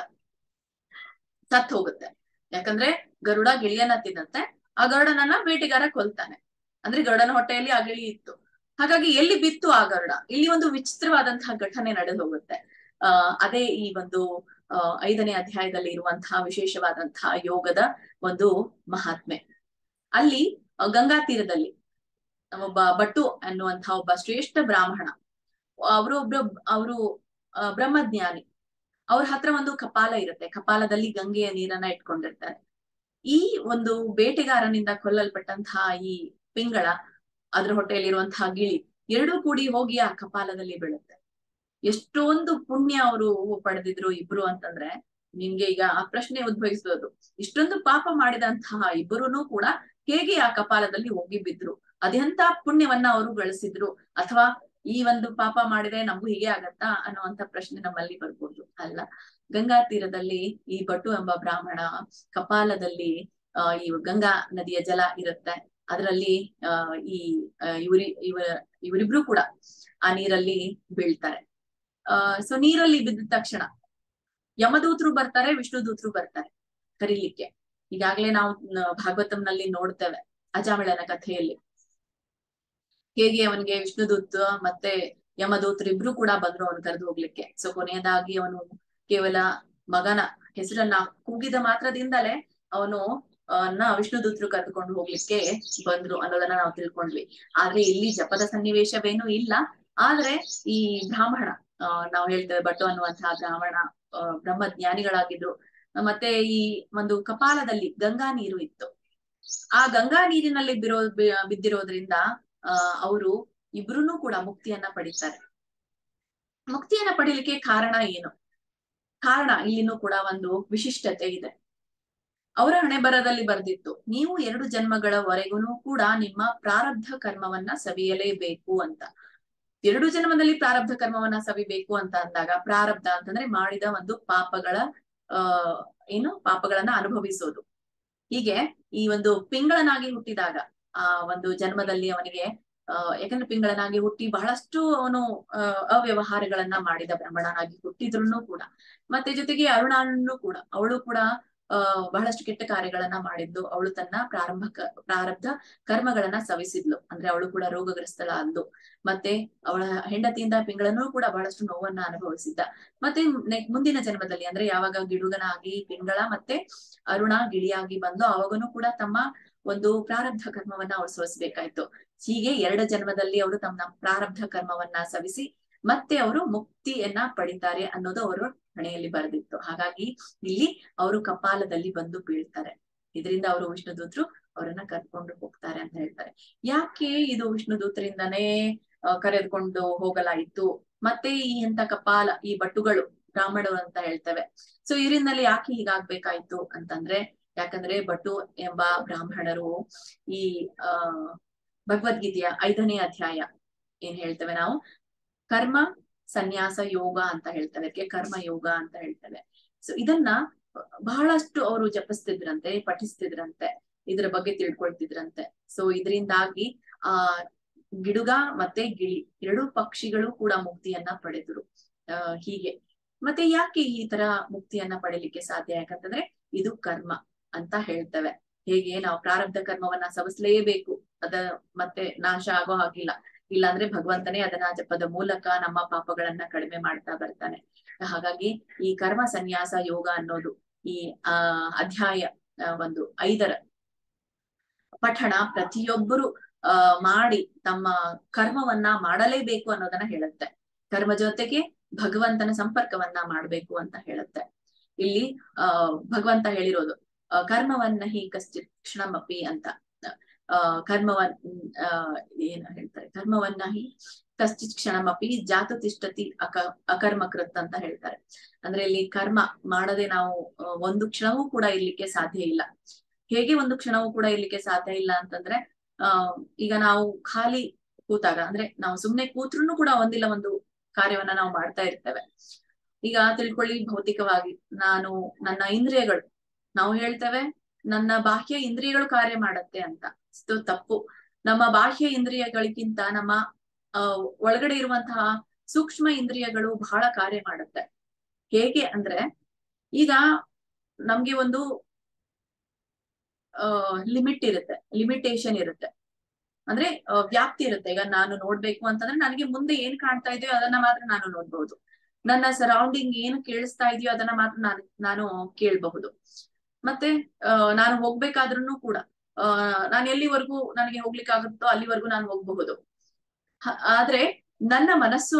ಸತ್ ಹೋಗುತ್ತೆ. ಯಾಕಂದ್ರೆ ಗರುಡ ಗಿಳಿಯನ್ನ ತಿನ್ನತ್ತೆ, ಆ ಗರುಡನನ್ನ ಬೇಟೆಗಾರ ಕೊಲ್ತಾನೆ. ಅಂದ್ರೆ ಗರುಡನ ಹೊಟ್ಟೆಯಲ್ಲಿ ಆ ಗಿಳಿ ಇತ್ತು. ಹಾಗಾಗಿ ಎಲ್ಲಿ ಬಿತ್ತು ಆ ಗರುಡ? ಇಲ್ಲಿ ಒಂದು ವಿಚಿತ್ರವಾದಂತಹ ಘಟನೆ ನಡೆದು ಹೋಗುತ್ತೆ. ಅದೇ ಈ ಒಂದು 5ನೇ ಅಧ್ಯಾಯದಲ್ಲಿ ಇರುವಂತಹ ವಿಶೇಷವಾದಂತಹ ಯೋಗದ ಒಂದು ಮಹಾತ್ಮೆ. ಅಲ್ಲಿ ಗಂಗಾ ತೀರದಲ್ಲಿ ಒಬ್ಬ ಭಟ್ಟು ಅನ್ನುವಂತಹ ಒಬ್ಬ ಶ್ರೇಷ್ಠ ಬ್ರಾಹ್ಮಣ, ಅವರು ಬ್ರಹ್ಮಜ್ಞಾನಿ. ಅವ್ರ ಹತ್ರ ಒಂದು ಕಪಾಲ ಇರುತ್ತೆ. ಕಪಾಲದಲ್ಲಿ ಗಂಗೆಯ ನೀರನ್ನ ಇಟ್ಕೊಂಡಿರ್ತಾರೆ. ಈ ಒಂದು ಬೇಟೆಗಾರನಿಂದ ಕೊಲ್ಲಲ್ಪಟ್ಟಂತಹ ಈ ಪಿಂಗಳ, ಅದ್ರ ಹೊಟ್ಟೆಯಲ್ಲಿರುವಂತಹ ಗಿಳಿ ಎರಡೂ ಕೂಡಿ ಹೋಗಿ ಆ ಕಪಾಲದಲ್ಲಿ ಬೀಳುತ್ತೆ. ಎಷ್ಟೊಂದು ಪುಣ್ಯ ಅವರು ಪಡೆದಿದ್ರು ಇಬ್ರು ಅಂತಂದ್ರೆ ನಿಮ್ಗೆ ಈಗ ಆ ಪ್ರಶ್ನೆ ಉದ್ಭವಿಸೋದು, ಇಷ್ಟೊಂದು ಪಾಪ ಮಾಡಿದಂತಹ ಇಬ್ಬರೂ ಕೂಡ ಹೇಗೆ ಆ ಕಪಾಲದಲ್ಲಿ ಹೋಗಿ ಬಿದ್ರು, ಅದೆಂತ ಪುಣ್ಯವನ್ನ ಅವರು ಗಳಿಸಿದ್ರು, ಅಥವಾ ಈ ಒಂದು ಪಾಪ ಮಾಡಿದ್ರೆ ನಮಗೂ ಹೀಗೆ ಆಗತ್ತಾ ಅನ್ನುವಂತ ಪ್ರಶ್ನೆ ನಮ್ಮಲ್ಲಿ ಬರ್ಬೋದು. ಅಲ್ಲ, ಗಂಗಾ ತೀರದಲ್ಲಿ ಈ ಬಟು ಎಂಬ ಬ್ರಾಹ್ಮಣ ಕಪಾಲದಲ್ಲಿ ಈ ಗಂಗಾ ನದಿಯ ಜಲ ಇರುತ್ತೆ, ಅದರಲ್ಲಿ ಈ ಇವರಿಬ್ರು ಕೂಡ ಆ ನೀರಲ್ಲಿ ಬೀಳ್ತಾರೆ. ಸೊ ನೀರಲ್ಲಿ ಬಿದ್ದ ತಕ್ಷಣ ಯಮದೂತರು ಬರ್ತಾರೆ, ವಿಷ್ಣು ದೂತರು ಬರ್ತಾರೆ ಕರೀಲಿಕ್ಕೆ. ಈಗಾಗ್ಲೇ ನಾವು ಭಾಗವತಂನಲ್ಲಿ ನೋಡ್ತೇವೆ ಅಜಾಮಿಳನ ಕಥೆಯಲ್ಲಿ ಹೇಗೆ ಅವನಿಗೆ ವಿಷ್ಣುದೂತ ಮತ್ತೆ ಯಮದೂತರು ಇಬ್ರು ಕೂಡ ಬಂದ್ರು ಅವನು ಕರೆದು ಹೋಗ್ಲಿಕ್ಕೆ. ಸೊ ಕೊನೆಯದಾಗಿ ಅವನು ಕೇವಲ ಮಗನ ಹೆಸರನ್ನ ಕೂಗಿದ ಮಾತ್ರದಿಂದಲೇ ಅವನು ವಿಷ್ಣುದೂತರು ಕರೆದುಕೊಂಡು ಹೋಗ್ಲಿಕ್ಕೆ ಬಂದ್ರು ಅನ್ನೋದನ್ನ ನಾವು ತಿಳ್ಕೊಂಡ್ವಿ. ಆದ್ರೆ ಇಲ್ಲಿ ಜಪದ ಸನ್ನಿವೇಶವೇನೂ ಇಲ್ಲ. ಆದ್ರೆ ಈ ಬ್ರಾಹ್ಮಣ, ನಾವು ಹೇಳ್ತೇವೆ ಬಟ್ಟು ಅನ್ನುವಂತಹ ಬ್ರಾಹ್ಮಣ ಬ್ರಹ್ಮಜ್ಞಾನಿಗಳಾಗಿದ್ರು. ಮತ್ತೆ ಈ ಒಂದು ಕಪಾಲದಲ್ಲಿ ಗಂಗಾ ನೀರು ಇತ್ತು. ಆ ಗಂಗಾ ನೀರಿನಲ್ಲಿ ಬಿದ್ದಿರೋದ್ರಿಂದ ಅವರು ಇಬ್ರು ಕೂಡ ಮುಕ್ತಿಯನ್ನ ಪಡಿತಾರೆ. ಮುಕ್ತಿಯನ್ನ ಪಡಿಲಿಕ್ಕೆ ಕಾರಣ ಏನು? ಕಾರಣ ಇಲ್ಲಿನೂ ಕೂಡ ಒಂದು ವಿಶಿಷ್ಟತೆ ಇದೆ. ಅವರ ಹಣೆ ಬರದಲ್ಲಿ ಬರ್ದಿತ್ತು, ನೀವು 2 ಜನ್ಮಗಳವರೆಗೂ ಕೂಡ ನಿಮ್ಮ ಪ್ರಾರಬ್ಧ ಕರ್ಮವನ್ನ ಸವಿಯಲೇಬೇಕು ಅಂತ. 2 ಜನ್ಮದಲ್ಲಿ ಪ್ರಾರಬ್ಧ ಕರ್ಮವನ್ನ ಸವಿಬೇಕು ಅಂತ ಅಂದಾಗ, ಪ್ರಾರಬ್ಧ ಅಂತಂದ್ರೆ ಮಾಡಿದ ಒಂದು ಪಾಪಗಳ ಪಾಪಗಳನ್ನ ಅನುಭವಿಸೋದು. ಹೀಗೆ ಈ ಒಂದು ಪಿಂಗಳನಾಗಿ ಹುಟ್ಟಿದಾಗ ಆ ಒಂದು ಜನ್ಮದಲ್ಲಿ ಅವನಿಗೆ ಯಾಕಂದ್ರೆ ಪಿಂಗಳನಾಗಿ ಹುಟ್ಟಿ ಬಹಳಷ್ಟು ಅವನು ಅವ್ಯವಹಾರಗಳನ್ನ ಮಾಡಿದ ಬ್ರಾಹ್ಮಣನಾಗಿ ಹುಟ್ಟಿದ್ರು ಕೂಡ, ಮತ್ತೆ ಜೊತೆಗೆ ಅರುಣಾನು ಕೂಡ, ಅವಳು ಕೂಡ ಬಹಳಷ್ಟು ಕೆಟ್ಟ ಕಾರ್ಯಗಳನ್ನ ಮಾಡಿದ್ದು. ಅವಳು ತನ್ನ ಪ್ರಾರಬ್ಧ ಕರ್ಮಗಳನ್ನ ಸವಿಸಿದ್ಲು. ಅಂದ್ರೆ ಅವಳು ಕೂಡ ರೋಗಗ್ರಸ್ತಳಾದ್ಲು. ಮತ್ತೆ ಅವಳ ಹೆಂಡತಿಯಿಂದ ಪಿಂಗಳನೂ ಕೂಡ ಬಹಳಷ್ಟು ನೋವನ್ನ ಅನುಭವಿಸಿದ್ದ. ಮತ್ತೆ ಮುಂದಿನ ಜನ್ಮದಲ್ಲಿ ಅಂದ್ರೆ ಯಾವಾಗ ಗಿಡುಗನಾಗಿ ಪಿಂಗಳ ಮತ್ತೆ ಅರುಣ ಗಿಳಿಯಾಗಿ ಬಂದು ಅವಾಗನು ಕೂಡ ತಮ್ಮ ಒಂದು ಪ್ರಾರಬ್ಧ ಕರ್ಮವನ್ನ ಅವ್ರು ಸವಿಸ್ಬೇಕಾಯ್ತು. ಹೀಗೆ 2 ಜನ್ಮದಲ್ಲಿ ಅವರು ತಮ್ಮ ಪ್ರಾರಬ್ಧ ಕರ್ಮವನ್ನ ಸವಿಸಿ ಮತ್ತೆ ಅವರು ಮುಕ್ತಿಯನ್ನ ಪಡಿತಾರೆ ಅನ್ನೋದು ಅವರು ಹಣೆಯಲ್ಲಿ ಬರೆದಿತ್ತು. ಹಾಗಾಗಿ ಇಲ್ಲಿ ಅವರು ಕಪಾಲದಲ್ಲಿ ಬಂದು ಬೀಳ್ತಾರೆ. ಇದರಿಂದ ಅವರು ವಿಷ್ಣುದೂತರು ಅವರನ್ನ ಕರ್ಕೊಂಡು ಹೋಗ್ತಾರೆ ಅಂತ ಹೇಳ್ತಾರೆ. ಯಾಕೆ ಇದು ವಿಷ್ಣುದೂತರಿಂದಾನೇ ಕರೆದುಕೊಂಡು ಹೋಗಲಾಯಿತು? ಮತ್ತೆ ಈ ಎಂತ ಕಪಾಲ, ಈ ಬಟ್ಟುಗಳು ಬ್ರಾಹ್ಮಣರು ಅಂತ ಹೇಳ್ತೇವೆ, ಸೊ ಇದರಿಂದಲೇ ಯಾಕೆ ಹೀಗಾಗ್ಬೇಕಾಯ್ತು ಅಂತಂದ್ರೆ, ಯಾಕಂದ್ರೆ ಬಟು ಎಂಬ ಬ್ರಾಹ್ಮಣರು ಈ ಭಗವದ್ಗೀತೆಯ 5ನೇ ಅಧ್ಯಾಯ ಏನ್ ಹೇಳ್ತೇವೆ ನಾವು, ಕರ್ಮ ಸನ್ಯಾಸ ಯೋಗ ಅಂತ ಹೇಳ್ತೇವೆ, ಅದಕ್ಕೆ ಕರ್ಮ ಯೋಗ ಅಂತ ಹೇಳ್ತೇವೆ. ಸೊ ಇದನ್ನ ಬಹಳಷ್ಟು ಅವರು ಜಪಿಸ್ತಿದ್ರಂತೆ, ಪಠಿಸ್ತಿದ್ರಂತೆ, ಇದ್ರ ಬಗ್ಗೆ ತಿಳ್ಕೊಳ್ತಿದ್ರಂತೆ. ಸೊ ಇದರಿಂದಾಗಿ ಗಿಡುಗ ಮತ್ತೆ ಗಿಳಿ 2 ಪಕ್ಷಿಗಳು ಕೂಡ ಮುಕ್ತಿಯನ್ನ ಪಡೆದ್ರು. ಹೀಗೆ ಮತ್ತೆ ಯಾಕೆ ಈ ತರ ಮುಕ್ತಿಯನ್ನ ಪಡಿಲಿಕ್ಕೆ ಸಾಧ್ಯ? ಯಾಕಂತಂದ್ರೆ ಇದು ಕರ್ಮ ಅಂತ ಹೇಳ್ತೇವೆ. ಹೇಗೆ ನಾವು ಪ್ರಾರಬ್ಧ ಕರ್ಮವನ್ನ ಸವಿಸ್ಲೇಬೇಕು, ಅದ ಮತ್ತೆ ನಾಶ ಆಗೋ ಹಾಗಿಲ್ಲ. ಇಲ್ಲಾಂದ್ರೆ ಭಗವಂತನೇ ಅದನ್ನ ಜಪದ ಮೂಲಕ ನಮ್ಮ ಪಾಪಗಳನ್ನ ಕಡಿಮೆ ಮಾಡ್ತಾ ಬರ್ತಾನೆ. ಹಾಗಾಗಿ ಈ ಕರ್ಮ ಸನ್ಯಾಸ ಯೋಗ ಅನ್ನೋದು ಈ ಅಧ್ಯಾಯ ಒಂದು 5ರ ಪಠಣ ಪ್ರತಿಯೊಬ್ಬರು ಮಾಡಿ ತಮ್ಮ ಕರ್ಮವನ್ನ ಮಾಡಲೇಬೇಕು ಅನ್ನೋದನ್ನ ಹೇಳುತ್ತೆ. ಕರ್ಮ ಜೊತೆಗೆ ಭಗವಂತನ ಸಂಪರ್ಕವನ್ನ ಮಾಡ್ಬೇಕು ಅಂತ ಹೇಳುತ್ತೆ. ಇಲ್ಲಿ ಭಗವಂತ ಹೇಳಿರೋದು ಕರ್ಮವನ್ನ ಹಿ ಕಶ್ಚಿತ್ ಕ್ಷಣಮಪಿ ಅಂತ. ಏನ್ ಹೇಳ್ತಾರೆ, ಕರ್ಮವನ್ನ ಹಿ ಕಶ್ಚಿತ್ ಕ್ಷಣಮಪಿ ಜಾತು ತಿಷ್ಠತಿ ಅಕರ್ಮಕೃತ್ ಅಂತ ಹೇಳ್ತಾರೆ. ಅಂದ್ರೆ ಇಲ್ಲಿ ಕರ್ಮ ಮಾಡದೆ ನಾವು ಒಂದು ಕ್ಷಣವೂ ಕೂಡ ಇರ್ಲಿಕ್ಕೆ ಸಾಧ್ಯ ಇಲ್ಲ. ಹೇಗೆ ಒಂದು ಕ್ಷಣವೂ ಕೂಡ ಇರ್ಲಿಕ್ಕೆ ಸಾಧ್ಯ ಇಲ್ಲ ಅಂತಂದ್ರೆ, ಈಗ ನಾವು ಖಾಲಿ ಕೂತಾಗ, ಅಂದ್ರೆ ನಾವು ಸುಮ್ನೆ ಕೂತ್ರು ಕೂಡ ಒಂದಿಲ್ಲ ಒಂದು ಕಾರ್ಯವನ್ನ ನಾವು ಮಾಡ್ತಾ ಇರ್ತೇವೆ. ಈಗ ತಿಳ್ಕೊಳ್ಳಿ, ಭೌತಿಕವಾಗಿ ನನ್ನ ಇಂದ್ರಿಯಗಳು, ನಾವು ಹೇಳ್ತೇವೆ ನನ್ನ ಬಾಹ್ಯ ಇಂದ್ರಿಯಗಳು ಕಾರ್ಯ ಮಾಡತ್ತೆ ಅಂತ. ತಪ್ಪು. ನಮ್ಮ ಬಾಹ್ಯ ಇಂದ್ರಿಯಗಳಿಗಿಂತ ನಮ್ಮ ಒಳಗಡೆ ಇರುವಂತಹ ಸೂಕ್ಷ್ಮ ಇಂದ್ರಿಯಗಳು ಬಹಳ ಕಾರ್ಯ ಮಾಡುತ್ತೆ. ಹೇಗೆ ಅಂದ್ರೆ, ಈಗ ನಮ್ಗೆ ಒಂದು ಲಿಮಿಟ್ ಇರುತ್ತೆ, ಲಿಮಿಟೇಷನ್ ಇರುತ್ತೆ, ಅಂದ್ರೆ ವ್ಯಾಪ್ತಿ ಇರುತ್ತೆ. ಈಗ ನಾನು ನೋಡ್ಬೇಕು ಅಂತಂದ್ರೆ ನನಗೆ ಮುಂದೆ ಏನ್ ಕಾಣ್ತಾ ಇದೆಯೋ ಅದನ್ನ ಮಾತ್ರ ನಾನು ನೋಡ್ಬಹುದು. ನನ್ನ ಸರೌಂಡಿಂಗ್ ಏನು ಕೇಳಿಸ್ತಾ ಇದೆಯೋ ಅದನ್ನ ಮಾತ್ರ ನಾನು ಕೇಳಬಹುದು. ಮತ್ತೆ ನಾನು ಹೋಗ್ಬೇಕಾದ್ರೂ ಕೂಡ ನಾನು ಎಲ್ಲಿವರೆಗೂ ನನಗೆ ಹೋಗ್ಲಿಕ್ಕಾಗುತ್ತೋ ಅಲ್ಲಿವರೆಗೂ ನಾನು ಹೋಗ್ಬಹುದು. ಆದ್ರೆ ನನ್ನ ಮನಸ್ಸು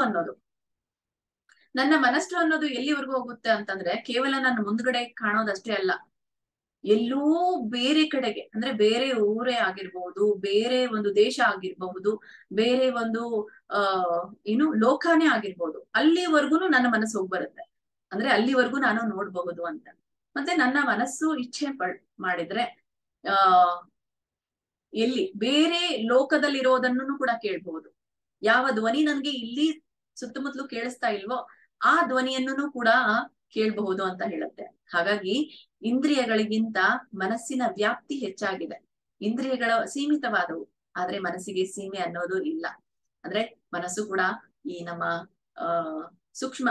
ಅನ್ನೋದು ಎಲ್ಲಿವರೆಗೂ ಹೋಗುತ್ತೆ ಅಂತಂದ್ರೆ, ಕೇವಲ ನನ್ನ ಮುಂದ್ಗಡೆ ಕಾಣೋದಷ್ಟೇ ಅಲ್ಲ, ಎಲ್ಲೋ ಬೇರೆ ಕಡೆಗೆ, ಅಂದ್ರೆ ಬೇರೆ ಊರೇ ಆಗಿರ್ಬಹುದು, ಬೇರೆ ಒಂದು ದೇಶ ಆಗಿರ್ಬಹುದು, ಬೇರೆ ಒಂದು ಏನು ಲೋಕನೇ ಆಗಿರ್ಬಹುದು, ಅಲ್ಲಿವರೆಗೂ ನನ್ನ ಮನಸ್ಸು ಹೋಗ್ ಬರುತ್ತೆ. ಅಂದ್ರೆ ಅಲ್ಲಿವರೆಗೂ ನಾನು ನೋಡ್ಬಹುದು ಅಂತ. ಮತ್ತೆ ನನ್ನ ಮನಸ್ಸು ಇಚ್ಛೆ ಮಾಡಿದ್ರೆ ಆ ಎಲ್ಲಿ ಬೇರೆ ಲೋಕದಲ್ಲಿರೋದನ್ನು ಕೂಡ ಕೇಳ್ಬಹುದು. ಯಾವ ಧ್ವನಿ ನನ್ಗೆ ಇಲ್ಲಿ ಸುತ್ತಮುತ್ತಲು ಕೇಳಿಸ್ತಾ ಇಲ್ವೋ ಆ ಧ್ವನಿಯನ್ನು ಕೂಡ ಕೇಳಬಹುದು ಅಂತ ಹೇಳುತ್ತೆ. ಹಾಗಾಗಿ ಇಂದ್ರಿಯಗಳಿಗಿಂತ ಮನಸ್ಸಿನ ವ್ಯಾಪ್ತಿ ಹೆಚ್ಚಾಗಿದೆ. ಇಂದ್ರಿಯಗಳ ಸೀಮಿತವಾದವು, ಆದ್ರೆ ಮನಸ್ಸಿಗೆ ಸೀಮೆ ಅನ್ನೋದು ಇಲ್ಲ. ಅಂದ್ರೆ ಮನಸ್ಸು ಕೂಡ ಈ ನಮ್ಮ ಸೂಕ್ಷ್ಮ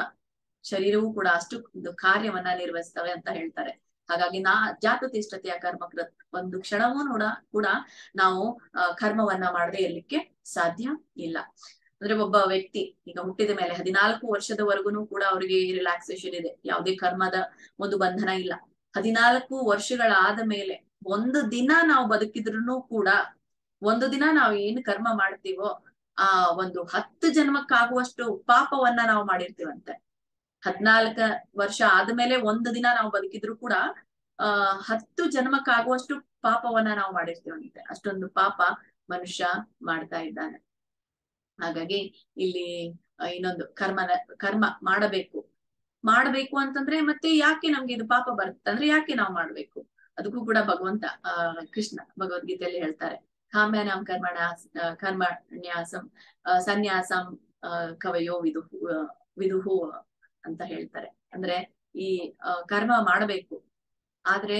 ಶರೀರವೂ ಕೂಡ ಅಷ್ಟು ಕಾರ್ಯವನ್ನ ನಿರ್ವಹಿಸ್ತವೆ ಅಂತ ಹೇಳ್ತಾರೆ. ಹಾಗಾಗಿ ಜಾತು ತಿಷ್ಠತೆಯ ಕರ್ಮಕೃತ್, ಒಂದು ಕ್ಷಣವೂ ಕೂಡ ನಾವು ಕರ್ಮವನ್ನ ಮಾಡದೆ ಇರ್ಲಿಕ್ಕೆ ಸಾಧ್ಯ ಇಲ್ಲ. ಅಂದ್ರೆ ಒಬ್ಬ ವ್ಯಕ್ತಿ ಈಗ ಹುಟ್ಟಿದ ಮೇಲೆ 14 ವರ್ಷದವರೆಗೂ ಕೂಡ ಅವರಿಗೆ ರಿಲ್ಯಾಕ್ಸೇಷನ್ ಇದೆ, ಯಾವುದೇ ಕರ್ಮದ ಒಂದು ಬಂಧನ ಇಲ್ಲ. 14 ವರ್ಷಗಳಾದ ಮೇಲೆ ಒಂದು ದಿನ ನಾವು ಬದುಕಿದ್ರು ಕೂಡ, ಒಂದು ದಿನ ನಾವು ಏನ್ ಕರ್ಮ ಮಾಡ್ತೀವೋ ಆ ಒಂದು 10 ಜನ್ಮಕ್ಕಾಗುವಷ್ಟು ಪಾಪವನ್ನ ನಾವು ಮಾಡಿರ್ತೀವಂತೆ. 14 ವರ್ಷ ಆದ್ಮೇಲೆ ಒಂದು ದಿನ ನಾವು ಬದುಕಿದ್ರು ಕೂಡ 10 ಜನ್ಮಕ್ಕಾಗುವಷ್ಟು ಪಾಪವನ್ನ ನಾವು ಮಾಡಿರ್ತೀವಂತೆ. ಅಷ್ಟೊಂದು ಪಾಪ ಮನುಷ್ಯ ಮಾಡ್ತಾ ಇದ್ದಾನೆ. ಹಾಗಾಗಿ ಇಲ್ಲಿ ಇನ್ನೊಂದು ಕರ್ಮ ಮಾಡಬೇಕು ಅಂತಂದ್ರೆ ಮತ್ತೆ ಯಾಕೆ ನಮ್ಗೆ ಇದು ಪಾಪ ಬರುತ್ತೆ ಅಂದ್ರೆ ಯಾಕೆ ನಾವು ಮಾಡ್ಬೇಕು? ಅದಕ್ಕೂ ಕೂಡ ಭಗವಂತ ಕೃಷ್ಣ ಭಗವದ್ಗೀತೆಯಲ್ಲಿ ಹೇಳ್ತಾರೆ, ಕಾಮ್ಯಾನಾಂ ಕರ್ಮಣ್ಯಾಸಂ ಸನ್ಯಾಸಂ ಕವಯೋ ವಿದುಹು ಅಂತ ಹೇಳ್ತಾರೆ. ಅಂದ್ರೆ ಈ ಕರ್ಮ ಮಾಡಬೇಕು, ಆದ್ರೆ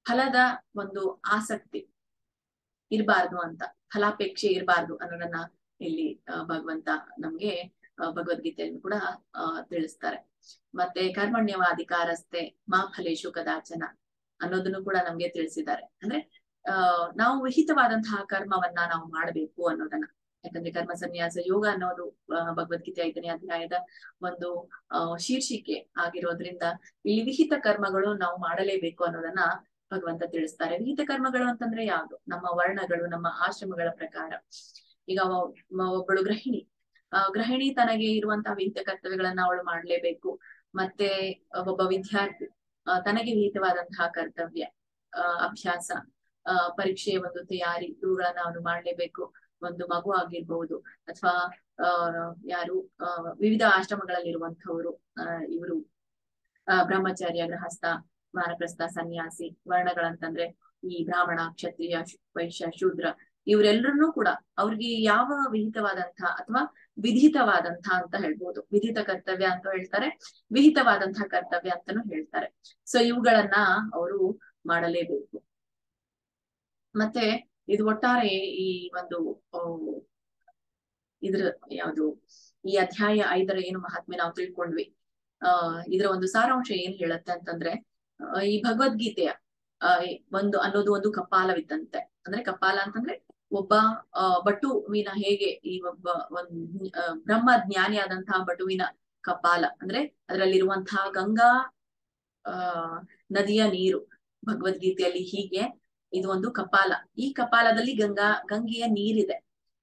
ಫಲದ ಒಂದು ಆಸಕ್ತಿ ಇರಬಾರ್ದು ಅಂತ, ಫಲಾಪೇಕ್ಷೆ ಇರಬಾರ್ದು ಅನ್ನೋದನ್ನ ಇಲ್ಲಿ ಭಗವಂತ ನಮ್ಗೆ ಭಗವದ್ಗೀತೆಯನ್ನು ಕೂಡ ತಿಳಿಸ್ತಾರೆ. ಮತ್ತೆ ಕರ್ಮಣ್ಯವಾಧಿಕಾರಸ್ಥೆ ಮಾ ಫಲೇಶು ಕದಾಚನ ಅನ್ನೋದನ್ನು ಕೂಡ ನಮ್ಗೆ ತಿಳಿಸಿದ್ದಾರೆ. ಅಂದ್ರೆ ನಾವು ವಿಹಿತವಾದಂತಹ ಕರ್ಮವನ್ನ ನಾವು ಮಾಡಬೇಕು ಅನ್ನೋದನ್ನ. ಯಾಕಂದ್ರೆ ಕರ್ಮ ಸನ್ಯಾಸ ಯೋಗ ಅನ್ನೋದು ಭಗವದ್ಗೀತೆ 5ನೇ ಅಧ್ಯಾಯದ ಒಂದು ಶೀರ್ಷಿಕೆ ಆಗಿರೋದ್ರಿಂದ ಇಲ್ಲಿ ವಿಹಿತ ಕರ್ಮಗಳು ನಾವು ಮಾಡಲೇಬೇಕು ಅನ್ನೋದನ್ನ ಭಗವಂತ ತಿಳಿಸ್ತಾರೆ. ವಿಹಿತ ಕರ್ಮಗಳು ಅಂತಂದ್ರೆ ಯಾವುದು? ನಮ್ಮ ವರ್ಣಗಳು, ನಮ್ಮ ಆಶ್ರಮಗಳ ಪ್ರಕಾರ. ಈಗ ಒಬ್ಬಳು ಗೃಹಿಣಿ ತನಗೆ ಇರುವಂತಹ ವಿಹಿತ ಕರ್ತವ್ಯಗಳನ್ನ ಅವಳು ಮಾಡ್ಲೇಬೇಕು. ಮತ್ತೆ ಒಬ್ಬ ವಿದ್ಯಾರ್ಥಿ ತನಗೆ ವಿಹಿತವಾದಂತಹ ಕರ್ತವ್ಯ, ಅಭ್ಯಾಸ, ಪರೀಕ್ಷೆಯ ಒಂದು ತಯಾರಿ, ಇವುಗಳನ್ನ ಅವನು ಮಾಡ್ಲೇಬೇಕು. ಒಂದು ಮಗು ಆಗಿರ್ಬಹುದು, ಅಥವಾ ಯಾರು ವಿವಿಧ ಆಶ್ರಮಗಳಲ್ಲಿರುವಂತಹವರು, ಇವರು ಬ್ರಹ್ಮಚಾರ್ಯ, ಗೃಹಸ್ಥ, ವಾನಪ್ರಸ್ಥ, ಸನ್ಯಾಸಿ. ವರ್ಣಗಳಂತಂದ್ರೆ ಈ ಬ್ರಾಹ್ಮಣ, ಕ್ಷತ್ರಿಯ, ವೈಶ್ಯ, ಶೂದ್ರ, ಇವರೆಲ್ಲರನ್ನೂ ಕೂಡ ಅವ್ರಿಗೆ ಯಾವ ವಿಹಿತವಾದಂತಹ ಅಥವಾ ವಿಧಿತವಾದಂತಹ ಅಂತ ಹೇಳ್ಬೋದು. ವಿಧಿತ ಕರ್ತವ್ಯ ಅಂತ ಹೇಳ್ತಾರೆ, ವಿಹಿತವಾದಂತಹ ಕರ್ತವ್ಯ ಅಂತಾನು ಹೇಳ್ತಾರೆ. ಸೊ ಇವುಗಳನ್ನ ಅವರು ಮಾಡಲೇಬೇಕು. ಮತ್ತೆ ಇದು ಒಟ್ಟಾರೆ ಈ ಒಂದು ಯಾವುದು ಈ ಅಧ್ಯಾಯ 5ರ ಏನು ಮಹಾತ್ಮೆ ನಾವು ತಿಳ್ಕೊಂಡ್ವಿ. ಇದರ ಒಂದು ಸಾರಾಂಶ ಏನ್ ಹೇಳುತ್ತೆ ಅಂತಂದ್ರೆ, ಈ ಭಗವದ್ಗೀತೆಯ ಅನ್ನೋದು ಒಂದು ಕಪಾಲವಿದ್ದಂತೆ. ಅಂದ್ರೆ ಕಪಾಲ ಅಂತಂದ್ರೆ ಒಬ್ಬ ಬಟುವಿನ ಹೇಗೆ ಈ ಒಬ್ಬ ಬ್ರಹ್ಮ ಜ್ಞಾನಿಯಾದಂತಹ ಬಟುವಿನ ಕಪಾಲ, ಅಂದ್ರೆ ಅದರಲ್ಲಿರುವಂತಹ ಗಂಗಾ ನದಿಯ ನೀರು ಭಗವದ್ಗೀತೆಯಲ್ಲಿ ಹೀಗೆ ಇದು ಒಂದು ಕಪಾಲ. ಈ ಕಪಾಲದಲ್ಲಿ ಗಂಗೆಯ ನೀರಿದೆ.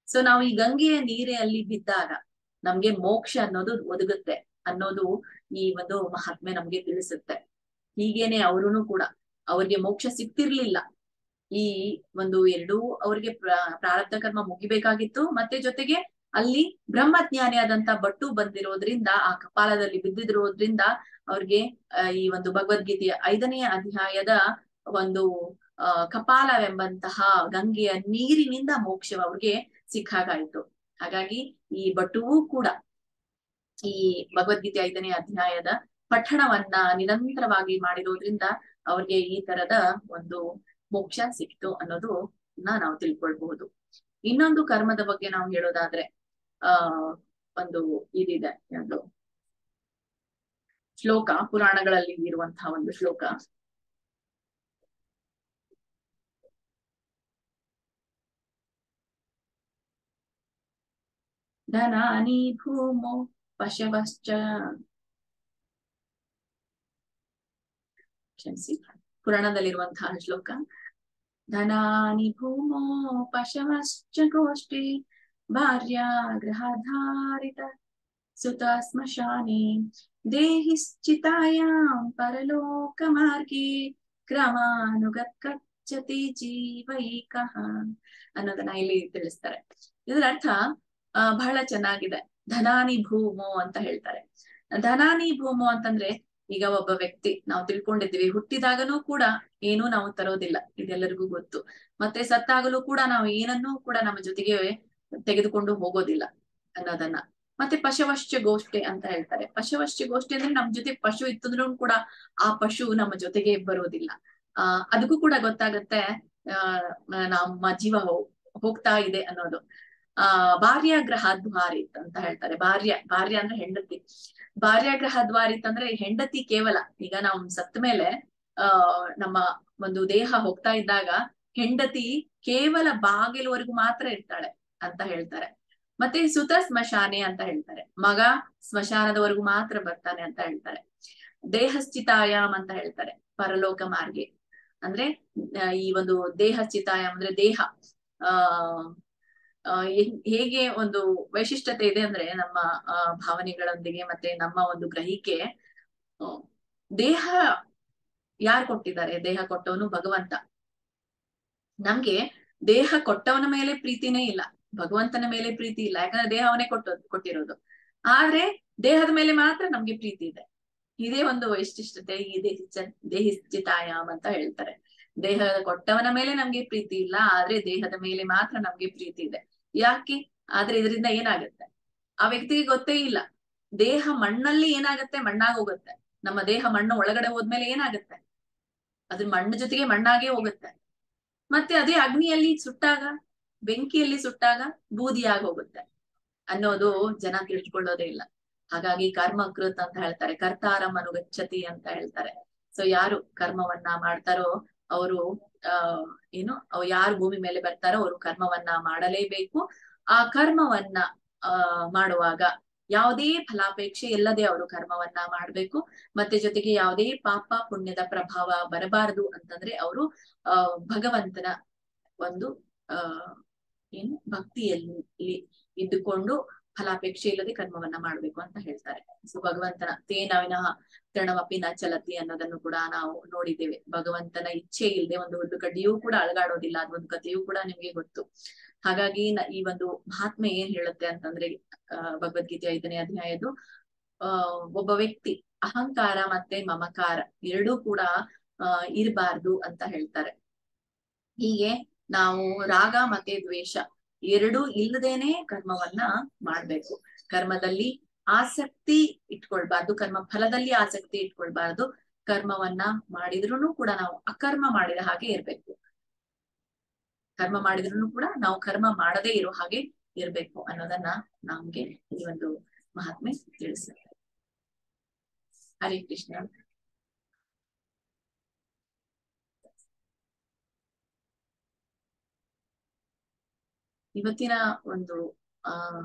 ಸೊ ನಾವು ಈ ಗಂಗೆಯ ನೀರಲ್ಲಿ ಬಿದ್ದಾಗ ನಮ್ಗೆ ಮೋಕ್ಷ ಅನ್ನೋದು ಒದಗುತ್ತೆ ಅನ್ನೋದು ಈ ಒಂದು ಮಹಾತ್ಮೆ ನಮ್ಗೆ ತಿಳಿಸುತ್ತೆ. ಹೀಗೇನೆ ಅವರೂ ಕೂಡ ಅವ್ರಿಗೆ ಮೋಕ್ಷ ಸಿಕ್ತಿರ್ಲಿಲ್ಲ. ಈ ಒಂದು ಅವ್ರಿಗೆ ಪ್ರಾರಬ್ಧ ಕರ್ಮ ಮುಗಿಬೇಕಾಗಿತ್ತು, ಮತ್ತೆ ಜೊತೆಗೆ ಅಲ್ಲಿ ಬ್ರಹ್ಮಜ್ಞಾನಿಯಾದಂತ ಬಟ್ಟು ಬಂದಿರೋದ್ರಿಂದ, ಆ ಕಪಾಲದಲ್ಲಿ ಬಿದ್ದಿರೋದ್ರಿಂದ ಅವ್ರಿಗೆ ಈ ಒಂದು ಭಗವದ್ಗೀತೆಯ 5ನೇ ಅಧ್ಯಾಯದ ಒಂದು ಕಪಾಲವೆಂಬಂತಹ ಗಂಗೆಯ ನೀರಿನಿಂದ ಮೋಕ್ಷ ಅವ್ರಿಗೆ ಸಿಕ್ಕಾಗಾಯ್ತು. ಹಾಗಾಗಿ ಈ ಬಟ್ಟುವೂ ಕೂಡ ಈ ಭಗವದ್ಗೀತೆ 5ನೇ ಅಧ್ಯಾಯದ ಪಠಣವನ್ನ ನಿರಂತರವಾಗಿ ಮಾಡಿರೋದ್ರಿಂದ ಅವ್ರಿಗೆ ಈ ತರದ ಒಂದು ಮೋಕ್ಷ ಸಿಕ್ತು ಅನ್ನೋದು ನಾವು ತಿಳ್ಕೊಳ್ಬಹುದು. ಇನ್ನೊಂದು ಕರ್ಮದ ಬಗ್ಗೆ ನಾವು ಹೇಳೋದಾದ್ರೆ ಒಂದು ಇದಿದೆ, ಒಂದು ಶ್ಲೋಕ, ಪುರಾಣಗಳಲ್ಲಿ ಇರುವಂತಹ ಒಂದು ಶ್ಲೋಕ. ಧನಾನಿ ಭೂಮೋ ಪಶವಶ್ಚ, ಕ್ಷಮಿಸಿ, ಪುರಾಣದಲ್ಲಿರುವಂತಹ ಶ್ಲೋಕ. ಧನಾನಿ ಭೂಮೋ ಪಶವಶ್ಚ ಗೋಷ್ಠಿ ಭಾರ್ಯ ಗೃಹಧಾರಿತ ಸುತ ಸ್ಮಶಾನೆ ದೇಹಿಶ್ಚಿತಾಯಾಂ ಪರಲೋಕ ಮಾರ್ಗೆ ಕ್ರಮಾನುಗಚ್ಚತಿ ಜೀವೈಕಃ ಅನ್ನೋದನ್ನ ಇಲ್ಲಿ ತಿಳಿಸ್ತಾರೆ. ಇದರ ಅರ್ಥ ಬಹಳ ಚೆನ್ನಾಗಿದೆ. ಧನಾನಿ ಭೂಮೋ ಅಂತ ಹೇಳ್ತಾರೆ. ಧನಾನಿ ಭೂಮೋ ಅಂತಂದ್ರೆ ಈಗ ಒಬ್ಬ ವ್ಯಕ್ತಿ ನಾವು ತಿಳ್ಕೊಂಡಿದ್ದೀವಿ, ಹುಟ್ಟಿದಾಗನೂ ಕೂಡ ಏನೂ ನಾವು ತರೋದಿಲ್ಲ, ಇದೆಲ್ಲರಿಗೂ ಗೊತ್ತು. ಮತ್ತೆ ಸತ್ತಾಗಲೂ ಕೂಡ ನಾವು ಏನನ್ನೂ ಕೂಡ ನಮ್ಮ ಜೊತೆಗೆ ತೆಗೆದುಕೊಂಡು ಹೋಗೋದಿಲ್ಲ ಅನ್ನೋದನ್ನ. ಮತ್ತೆ ಪಶವಶ್ಚ ಗೋಷ್ಠಿ ಅಂತ ಹೇಳ್ತಾರೆ. ಪಶವಶ್ಚ ಗೋಷ್ಠಿ ಅಂದ್ರೆ ನಮ್ ಜೊತೆ ಪಶು ಇತ್ತಂದ್ರೂ ಕೂಡ ಆ ಪಶು ನಮ್ಮ ಜೊತೆಗೆ ಬರೋದಿಲ್ಲ. ಅದಕ್ಕೂ ಕೂಡ ಗೊತ್ತಾಗತ್ತೆ ನಮ್ಮ ಜೀವ ಹೋಗ್ತಾ ಇದೆ ಅನ್ನೋದು. ಭಾರ್ಯಾಗ್ರಹದ್ವಾರಿತ್ ಅಂತ ಹೇಳ್ತಾರೆ. ಭಾರ್ಯ ಅಂದ್ರೆ ಹೆಂಡತಿ. ಭಾರ್ಯಾಗ್ರಹದ್ವಾರಿತ್ ಅಂದ್ರೆ ಹೆಂಡತಿ ಕೇವಲ ಈಗ ನಾವು ಸತ್ತ ಮೇಲೆ ನಮ್ಮ ಒಂದು ದೇಹ ಹೋಗ್ತಾ ಇದ್ದಾಗ ಹೆಂಡತಿ ಕೇವಲ ಬಾಗಿಲುವರೆಗೂ ಮಾತ್ರ ಇರ್ತಾಳೆ ಅಂತ ಹೇಳ್ತಾರೆ. ಮತ್ತೆ ಸುತ ಸ್ಮಶಾನೆ ಅಂತ ಹೇಳ್ತಾರೆ. ಮಗ ಸ್ಮಶಾನದವರೆಗೂ ಮಾತ್ರ ಬರ್ತಾನೆ ಅಂತ ಹೇಳ್ತಾರೆ. ದೇಹಸ್ಥಿತಾಯಾಮ್ ಅಂತ ಹೇಳ್ತಾರೆ. ಪರಲೋಕ ಮಾರ್ಗೆ ಅಂದ್ರೆ ಈ ಒಂದು ದೇಹಸ್ಥಿತಾಯಾಮ್ ಅಂದ್ರೆ ದೇಹ ಹೇಗೆ ಒಂದು ವೈಶಿಷ್ಟ್ಯತೆ ಇದೆ ಅಂದ್ರೆ ನಮ್ಮ ಭಾವನೆಗಳೊಂದಿಗೆ ಮತ್ತೆ ನಮ್ಮ ಒಂದು ಗ್ರಹಿಕೆ. ದೇಹ ಯಾರು ಕೊಟ್ಟಿದ್ದಾರೆ? ದೇಹ ಕೊಟ್ಟವನು ಭಗವಂತ. ನಮ್ಗೆ ದೇಹ ಕೊಟ್ಟವನ ಮೇಲೆ ಪ್ರೀತಿನೇ ಇಲ್ಲ, ಭಗವಂತನ ಮೇಲೆ ಪ್ರೀತಿ ಇಲ್ಲ. ಯಾಕಂದ್ರೆ ದೇಹ ಅವನೇ ಕೊಟ್ಟಿರೋದು. ಆದ್ರೆ ದೇಹದ ಮೇಲೆ ಮಾತ್ರ ನಮ್ಗೆ ಪ್ರೀತಿ ಇದೆ. ಇದೇ ಒಂದು ವೈಶಿಷ್ಟ್ಯತೆ ಈ ದೇಹಿಸ್ಥಿತಾಯಾಮ್ ಅಂತ ಹೇಳ್ತಾರೆ. ದೇಹ ಕೊಟ್ಟವನ ಮೇಲೆ ನಮ್ಗೆ ಪ್ರೀತಿ ಇಲ್ಲ, ಆದ್ರೆ ದೇಹದ ಮೇಲೆ ಮಾತ್ರ ನಮ್ಗೆ ಪ್ರೀತಿ ಇದೆ. ಯಾಕೆ? ಆದ್ರೆ ಇದರಿಂದ ಏನಾಗುತ್ತೆ ಆ ವ್ಯಕ್ತಿಗೆ ಗೊತ್ತೇ ಇಲ್ಲ. ದೇಹ ಮಣ್ಣಲ್ಲಿ ಏನಾಗತ್ತೆ, ಮಣ್ಣಾಗಿ ಹೋಗುತ್ತೆ. ನಮ್ಮ ದೇಹ ಮಣ್ಣು ಒಳಗಡೆ ಹೋದ್ಮೇಲೆ ಏನಾಗತ್ತೆ, ಅದ್ರ ಮಣ್ಣು ಜೊತೆಗೆ ಮಣ್ಣಾಗೆ ಹೋಗುತ್ತೆ. ಮತ್ತೆ ಅದೇ ಅಗ್ನಿಯಲ್ಲಿ ಸುಟ್ಟಾಗ, ಬೆಂಕಿಯಲ್ಲಿ ಸುಟ್ಟಾಗ ಬೂದಿಯಾಗಿ ಹೋಗುತ್ತೆ ಅನ್ನೋದು ಜನ ತಿಳ್ಕೊಳ್ಳೋದೇ ಇಲ್ಲ. ಹಾಗಾಗಿ ಕರ್ಮಕೃತ್ ಅಂತ ಹೇಳ್ತಾರೆ. ಕರ್ತಾರಂ ಅನುಗಚ್ಚತಿ ಅಂತ ಹೇಳ್ತಾರೆ. ಸೊ ಯಾರು ಕರ್ಮವನ್ನ ಮಾಡ್ತಾರೋ ಅವರು ಯಾರು ಭೂಮಿ ಮೇಲೆ ಬರ್ತಾರೋ ಅವರು ಕರ್ಮವನ್ನ ಮಾಡಲೇಬೇಕು. ಆ ಕರ್ಮವನ್ನ ಮಾಡುವಾಗ ಯಾವುದೇ ಫಲಾಪೇಕ್ಷೆ ಇಲ್ಲದೆ ಅವರು ಕರ್ಮವನ್ನ ಮಾಡ್ಬೇಕು. ಮತ್ತೆ ಜೊತೆಗೆ ಯಾವುದೇ ಪಾಪ ಪುಣ್ಯದ ಪ್ರಭಾವ ಬರಬಾರದು ಅಂತಂದ್ರೆ ಅವರು ಭಗವಂತನ ಒಂದು ಭಕ್ತಿಯಲ್ಲಿ ಇದ್ದುಕೊಂಡು ಫಲಾಪೇಕ್ಷೆ ಇಲ್ಲದೆ ಕರ್ಮವನ್ನ ಮಾಡ್ಬೇಕು ಅಂತ ಹೇಳ್ತಾರೆ. ಸೊ ಭಗವಂತನ ತೇನ ವಿನಃ ತೃಣಮಪಿ ನ ಚಲತಿ ಅನ್ನೋದನ್ನು ಕೂಡ ನಾವು ನೋಡಿದ್ದೇವೆ. ಭಗವಂತನ ಇಚ್ಛೆ ಇಲ್ಲದೆ ಒಂದು ಹುಲ್ಲು ಕಡ್ಡಿಯೂ ಕೂಡ ಅಳಗಾಡೋದಿಲ್ಲ. ಅದೊಂದು ಕಥೆಯೂ ಕೂಡ ನಿಮ್ಗೆ ಗೊತ್ತು. ಹಾಗಾಗಿ ಈ ಒಂದು ಮಹಾತ್ಮೆ ಏನ್ ಹೇಳುತ್ತೆ ಅಂತಂದ್ರೆ ಭಗವದ್ಗೀತೆ 5ನೇ ಅಧ್ಯಾಯದ್ದು ಒಬ್ಬ ವ್ಯಕ್ತಿ ಅಹಂಕಾರ ಮತ್ತೆ ಮಮಕಾರ ಎರಡೂ ಕೂಡ ಇರಬಾರ್ದು ಅಂತ ಹೇಳ್ತಾರೆ. ಹೀಗೆ ನಾವು ರಾಗ ಮತ್ತೆ ದ್ವೇಷ ಎರಡೂ ಇಲ್ಲದೇನೆ ಕರ್ಮವನ್ನ ಮಾಡ್ಬೇಕು. ಕರ್ಮದಲ್ಲಿ ಆಸಕ್ತಿ ಇಟ್ಕೊಳ್ಬಾರ್ದು, ಕರ್ಮ ಫಲದಲ್ಲಿ ಆಸಕ್ತಿ ಇಟ್ಕೊಳ್ಬಾರ್ದು. ಕರ್ಮವನ್ನ ಮಾಡಿದ್ರೂ ಕೂಡ ನಾವು ಅಕರ್ಮ ಮಾಡಿದ ಹಾಗೆ ಇರ್ಬೇಕು. ಕರ್ಮ ಮಾಡಿದ್ರೂ ಕೂಡ ನಾವು ಕರ್ಮ ಮಾಡದೇ ಇರೋ ಹಾಗೆ ಇರ್ಬೇಕು ಅನ್ನೋದನ್ನ ನಮ್ಗೆ ಈ ಒಂದು ಮಹಾತ್ಮೆ ತಿಳಿಸುತ್ತೆ. ಹರೇ ಕೃಷ್ಣ. ಇವತ್ತಿನ ಒಂದು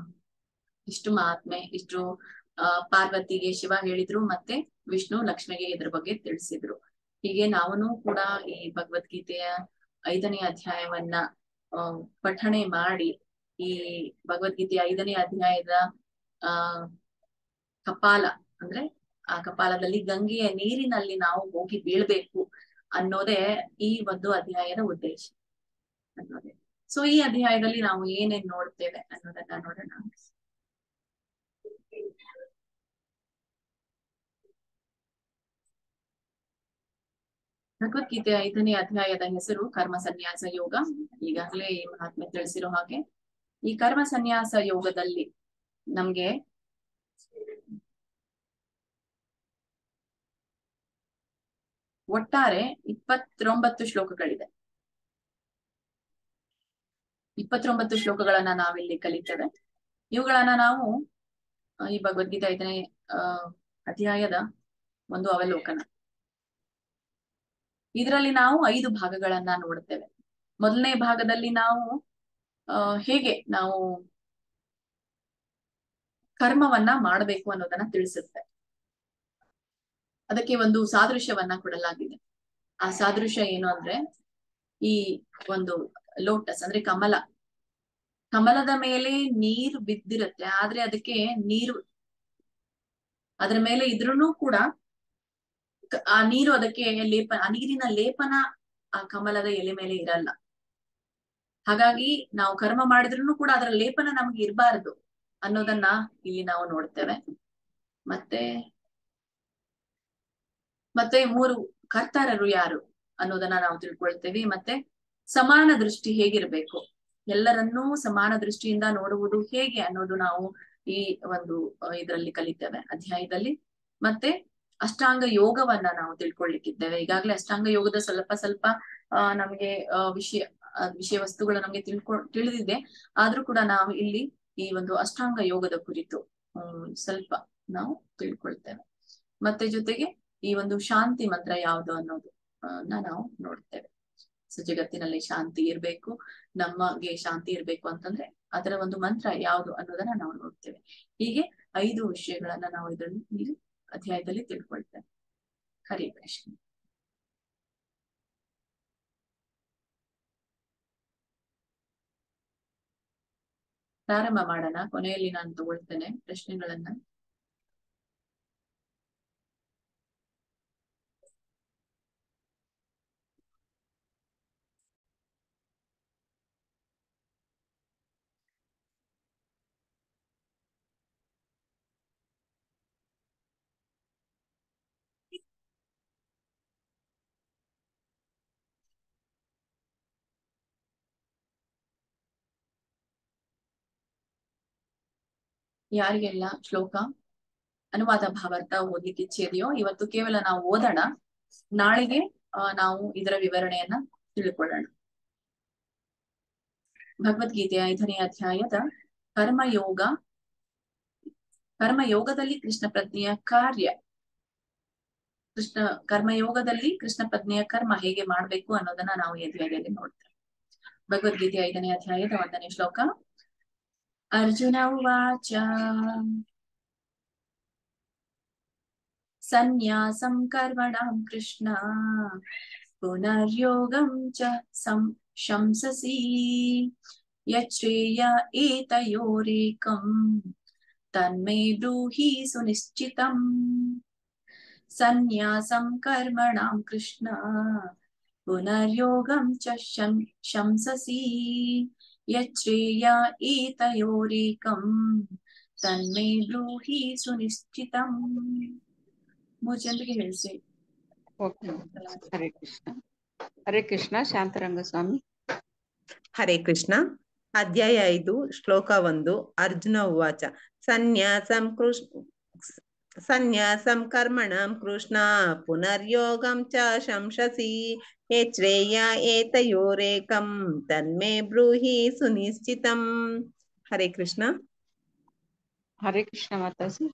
ಇಷ್ಟು ಮಹಾತ್ಮೆ, ಇಷ್ಟು ಪಾರ್ವತಿಗೆ ಶಿವ ಹೇಳಿದ್ರು, ಮತ್ತೆ ವಿಷ್ಣು ಲಕ್ಷ್ಮಿಗೆ ಇದ್ರ ಬಗ್ಗೆ ತಿಳಿಸಿದ್ರು. ಹೀಗೆ ನಾವೂ ಕೂಡ ಈ ಭಗವದ್ಗೀತೆಯ 5ನೇ ಅಧ್ಯಾಯವನ್ನ ಪಠಣೆ ಮಾಡಿ ಈ ಭಗವದ್ಗೀತೆಯ 5ನೇ ಅಧ್ಯಾಯದ ಕಪಾಲ ಅಂದ್ರೆ ಆ ಕಪಾಲದಲ್ಲಿ ಗಂಗೆಯ ನೀರಿನಲ್ಲಿ ನಾವು ಹೋಗಿ ಬೀಳ್ಬೇಕು ಅನ್ನೋದೇ ಈ ಒಂದು ಅಧ್ಯಾಯದ ಉದ್ದೇಶ ಅನ್ನೋದೇ. ಸೊ ಈ ಅಧ್ಯಾಯದಲ್ಲಿ ನಾವು ಏನೇನ್ ನೋಡ್ತೇವೆ ಅನ್ನೋದನ್ನ ನೋಡೋಣ. ಭಗವದ್ಗೀತೆಯ 5ನೇ ಅಧ್ಯಾಯದ ಹೆಸರು ಕರ್ಮ ಸನ್ಯಾಸ ಯೋಗ. ಈಗಾಗಲೇ ಈ ಮಹಾತ್ಮೆ ತಿಳಿಸಿರೋ ಹಾಗೆ ಈ ಕರ್ಮ ಸನ್ಯಾಸ ಯೋಗದಲ್ಲಿ ನಮ್ಗೆ ಒಟ್ಟಾರೆ 29 ಶ್ಲೋಕಗಳಿದೆ. 29 ಶ್ಲೋಕಗಳನ್ನ ನಾವಿಲ್ಲಿ ಕಲಿತೇವೆ. ಇವುಗಳನ್ನ ನಾವು ಈ ಭಗವದ್ಗೀತೆ 5ನೇ ಅಧ್ಯಾಯದ ಒಂದು ಅವಲೋಕನ. ಇದರಲ್ಲಿ ನಾವು 5 ಭಾಗಗಳನ್ನ ನೋಡ್ತೇವೆ. ಮೊದಲನೇ ಭಾಗದಲ್ಲಿ ನಾವು ಹೇಗೆ ನಾವು ಕರ್ಮವನ್ನ ಮಾಡಬೇಕು ಅನ್ನೋದನ್ನ ತಿಳಿಸುತ್ತೆ. ಅದಕ್ಕೆ ಒಂದು ಸಾದೃಶ್ಯವನ್ನ ಕೊಡಲಾಗಿದೆ. ಆ ಸಾದೃಶ್ಯ ಏನು ಅಂದ್ರೆ ಈ ಒಂದು ಲೋಟಸ್ ಅಂದ್ರೆ ಕಮಲದ ಮೇಲೆ ನೀರು ಬಿದ್ದಿರುತ್ತೆ, ಆದ್ರೆ ಅದಕ್ಕೆ ನೀರು ಅದ್ರ ಮೇಲೆ ಇದ್ರೂ ಕೂಡ ಆ ನೀರು ಅದಕ್ಕೆ ಲೇಪನ, ಆ ನೀರಿನ ಲೇಪನ ಆ ಕಮಲದ ಎಲೆ ಮೇಲೆ ಇರಲ್ಲ. ಹಾಗಾಗಿ ನಾವು ಕರ್ಮ ಮಾಡಿದ್ರು ಕೂಡ ಅದರ ಲೇಪನ ನಮ್ಗೆ ಇರಬಾರದು ಅನ್ನೋದನ್ನ ಇಲ್ಲಿ ನಾವು ನೋಡ್ತೇವೆ. ಮತ್ತೆ 3 ಕರ್ತಾರರು ಯಾರು ಅನ್ನೋದನ್ನ ನಾವು ತಿಳ್ಕೊಳ್ತೇವೆ. ಮತ್ತೆ ಸಮಾನ ದೃಷ್ಟಿ ಹೇಗಿರ್ಬೇಕು, ಎಲ್ಲರನ್ನೂ ಸಮಾನ ದೃಷ್ಟಿಯಿಂದ ನೋಡುವುದು ಹೇಗೆ ಅನ್ನೋದು ನಾವು ಈ ಒಂದು ಇದರಲ್ಲಿ ಕಲಿತೇವೆ ಅಧ್ಯಾಯದಲ್ಲಿ. ಮತ್ತೆ ಅಷ್ಟಾಂಗ ಯೋಗವನ್ನ ನಾವು ತಿಳ್ಕೊಳ್ಳಿಕ್ಕಿದ್ದೇವೆ. ಈಗಾಗಲೇ ಅಷ್ಟಾಂಗ ಯೋಗದ ಸ್ವಲ್ಪ ನಮಗೆ ವಿಷಯ ವಸ್ತುಗಳು ನಮ್ಗೆ ತಿಳಿದಿದೆ. ಆದ್ರೂ ಕೂಡ ನಾವು ಇಲ್ಲಿ ಈ ಒಂದು ಅಷ್ಟಾಂಗ ಯೋಗದ ಕುರಿತು ಸ್ವಲ್ಪ ನಾವು ತಿಳ್ಕೊಳ್ತೇವೆ. ಮತ್ತೆ ಜೊತೆಗೆ ಈ ಒಂದು ಶಾಂತಿ ಮಂತ್ರ ಯಾವುದು ಅನ್ನೋದು ನಾವು ನೋಡ್ತೇವೆ. ಸೊ ಜಗತ್ತಿನಲ್ಲಿ ಶಾಂತಿ ಇರ್ಬೇಕು, ನಮಗೆ ಶಾಂತಿ ಇರ್ಬೇಕು ಅಂತಂದ್ರೆ ಅದರ ಒಂದು ಮಂತ್ರ ಯಾವುದು ಅನ್ನೋದನ್ನ ನಾವು ನೋಡ್ತೇವೆ. ಹೀಗೆ 5 ವಿಷಯಗಳನ್ನ ನಾವು ಇದರಲ್ಲಿ ಅಧ್ಯಾಯದಲ್ಲಿ ತಿಳ್ಕೊಳ್ತೇವೆ. ಹರೇ ಕೃಷ್ಣ. ಪ್ರಾರಂಭ ಮಾಡೋಣ. ಕೊನೆಯಲ್ಲಿ ನಾನು ತಗೊಳ್ತೇನೆ ಪ್ರಶ್ನೆಗಳನ್ನ. ಯಾರಿಗೆಲ್ಲ ಶ್ಲೋಕ ಅನುವಾದ ಭಾವಾರ್ಥ ಓದ್ಲಿಕ್ಕೆ ಇಚ್ಛೆ ಇದೆಯೋ ಇವತ್ತು ಕೇವಲ ನಾವು ಓದೋಣ, ನಾಳೆಗೆ ನಾವು ಇದರ ವಿವರಣೆಯನ್ನ ತಿಳ್ಕೊಳ್ಳೋಣ. ಭಗವದ್ಗೀತೆಯ 5ನೇ ಅಧ್ಯಾಯದ ಕರ್ಮಯೋಗದಲ್ಲಿ ಕೃಷ್ಣ ಪ್ರಜ್ಞೆಯ ಕಾರ್ಯ, ಕರ್ಮಯೋಗದಲ್ಲಿ ಕೃಷ್ಣ ಪ್ರಜ್ಞೆಯ ಕರ್ಮ ಹೇಗೆ ಮಾಡ್ಬೇಕು ಅನ್ನೋದನ್ನ ನಾವು ಈ ಅಧ್ಯಾಯದಲ್ಲಿ ನೋಡ್ತೇವೆ. ಭಗವದ್ಗೀತೆಯ 5ನೇ ಅಧ್ಯಾಯದ 1ನೇ ಶ್ಲೋಕ. ಅರ್ಜುನ ಉವಾಚ ಸನ್ಯಾಸಂ ಕರ್ಮಣಾಂ ಕೃಷ್ಣ ಪುನರ್ಯೋಗಂ ಚ ಶಂಸಸಿ ಯಚ್ಛ್ರೇಯ ಏತಯೋರೇಕಂ ತನ್ಮೇ ಬ್ರೂಹಿ ಸುನಿಶ್ಚಿತಂ. ಸನ್ಯಾಸಂ ಕರ್ಮಣಾಂ ಕೃಷ್ಣ ಪುನರ್ಯೋಗಂ ಚ ಶಂಸಸಿ ಯಚ್ಛ್ರೇಯ ಏತಯೋರೇಕಂ ತನ್ಮೇ ಬ್ರೂಹಿ ಸುನಿಶ್ಚಿತಂ. 3 ಜನರಿಗೆ ಹೇಳಿಸಿ. ಹರೇ ಕೃಷ್ಣ. ಹರೇ ಕೃಷ್ಣ. ಶಾಂತರಂಗ ಸ್ವಾಮಿ. ಹರೇ ಕೃಷ್ಣ. ಅಧ್ಯಾಯ 5 ಶ್ಲೋಕ 1. ಅರ್ಜುನ ಉವಾಚ ಸನ್ಯಾಸಂ ಕರ್ಮಣಾಂ ಕೃಷ್ಣ ಪುನರ್ಯೋಗಂ ಚ ಶಂಸಸಿ ಯಚ್ಛ್ರೇಯ ಏತಯೋರೇಕಂ ತನ್ಮೇ ಬ್ರೂಹಿ ಸುನಿಶ್ಚಿತಂ. ಹರೇ ಕೃಷ್ಣ. ಹರೇ ಕೃಷ್ಣ ಮಾತಾಜಿ.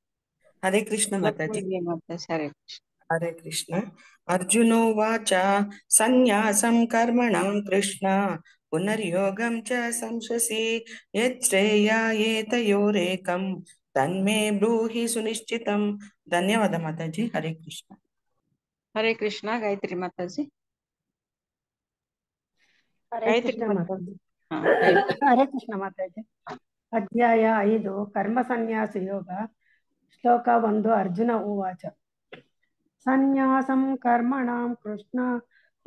ಹರೇ ಕೃಷ್ಣ ಮಾತಾಜಿ. ಹರೇ ಕೃಷ್ಣ. ಹರೇ ಕೃಷ್ಣ. ಅರ್ಜುನೋವಾಚ ಸನ್ಯಾಸಂ ಕರ್ಮಣಾಂ ಕೃಷ್ಣ ಪುನರ್ಯೋಗಂ ಚ ಸಂಶಸಿ ಯಚ್ಛ್ರೇಯ ಏತಯೋರೇಕಂ ತನ್ಮೇ ಬ್ರೂಹಿ ಸುನಿಶ್ಚಿತಂ. ಧನ್ಯವಾದ ಮಾತಾಜಿ. ಹರೇ ಕೃಷ್ಣ. ಹರೇ ಕೃಷ್ಣ. ಗಾಯತ್ರಿ ಮಾತಾಜಿ. ಹರೇ ಕೃಷ್ಣ ಮಾತಾಜಿ. ಅಧ್ಯಾಯ 5 ಕರ್ಮ ಸನ್ಯಾಸ ಯೋಗ. ಶ್ಲೋಕ 1. ಅರ್ಜುನ ಉವಾಚ ಸನ್ಯಾಸಂ ಕರ್ಮಣಾಂ ಕೃಷ್ಣ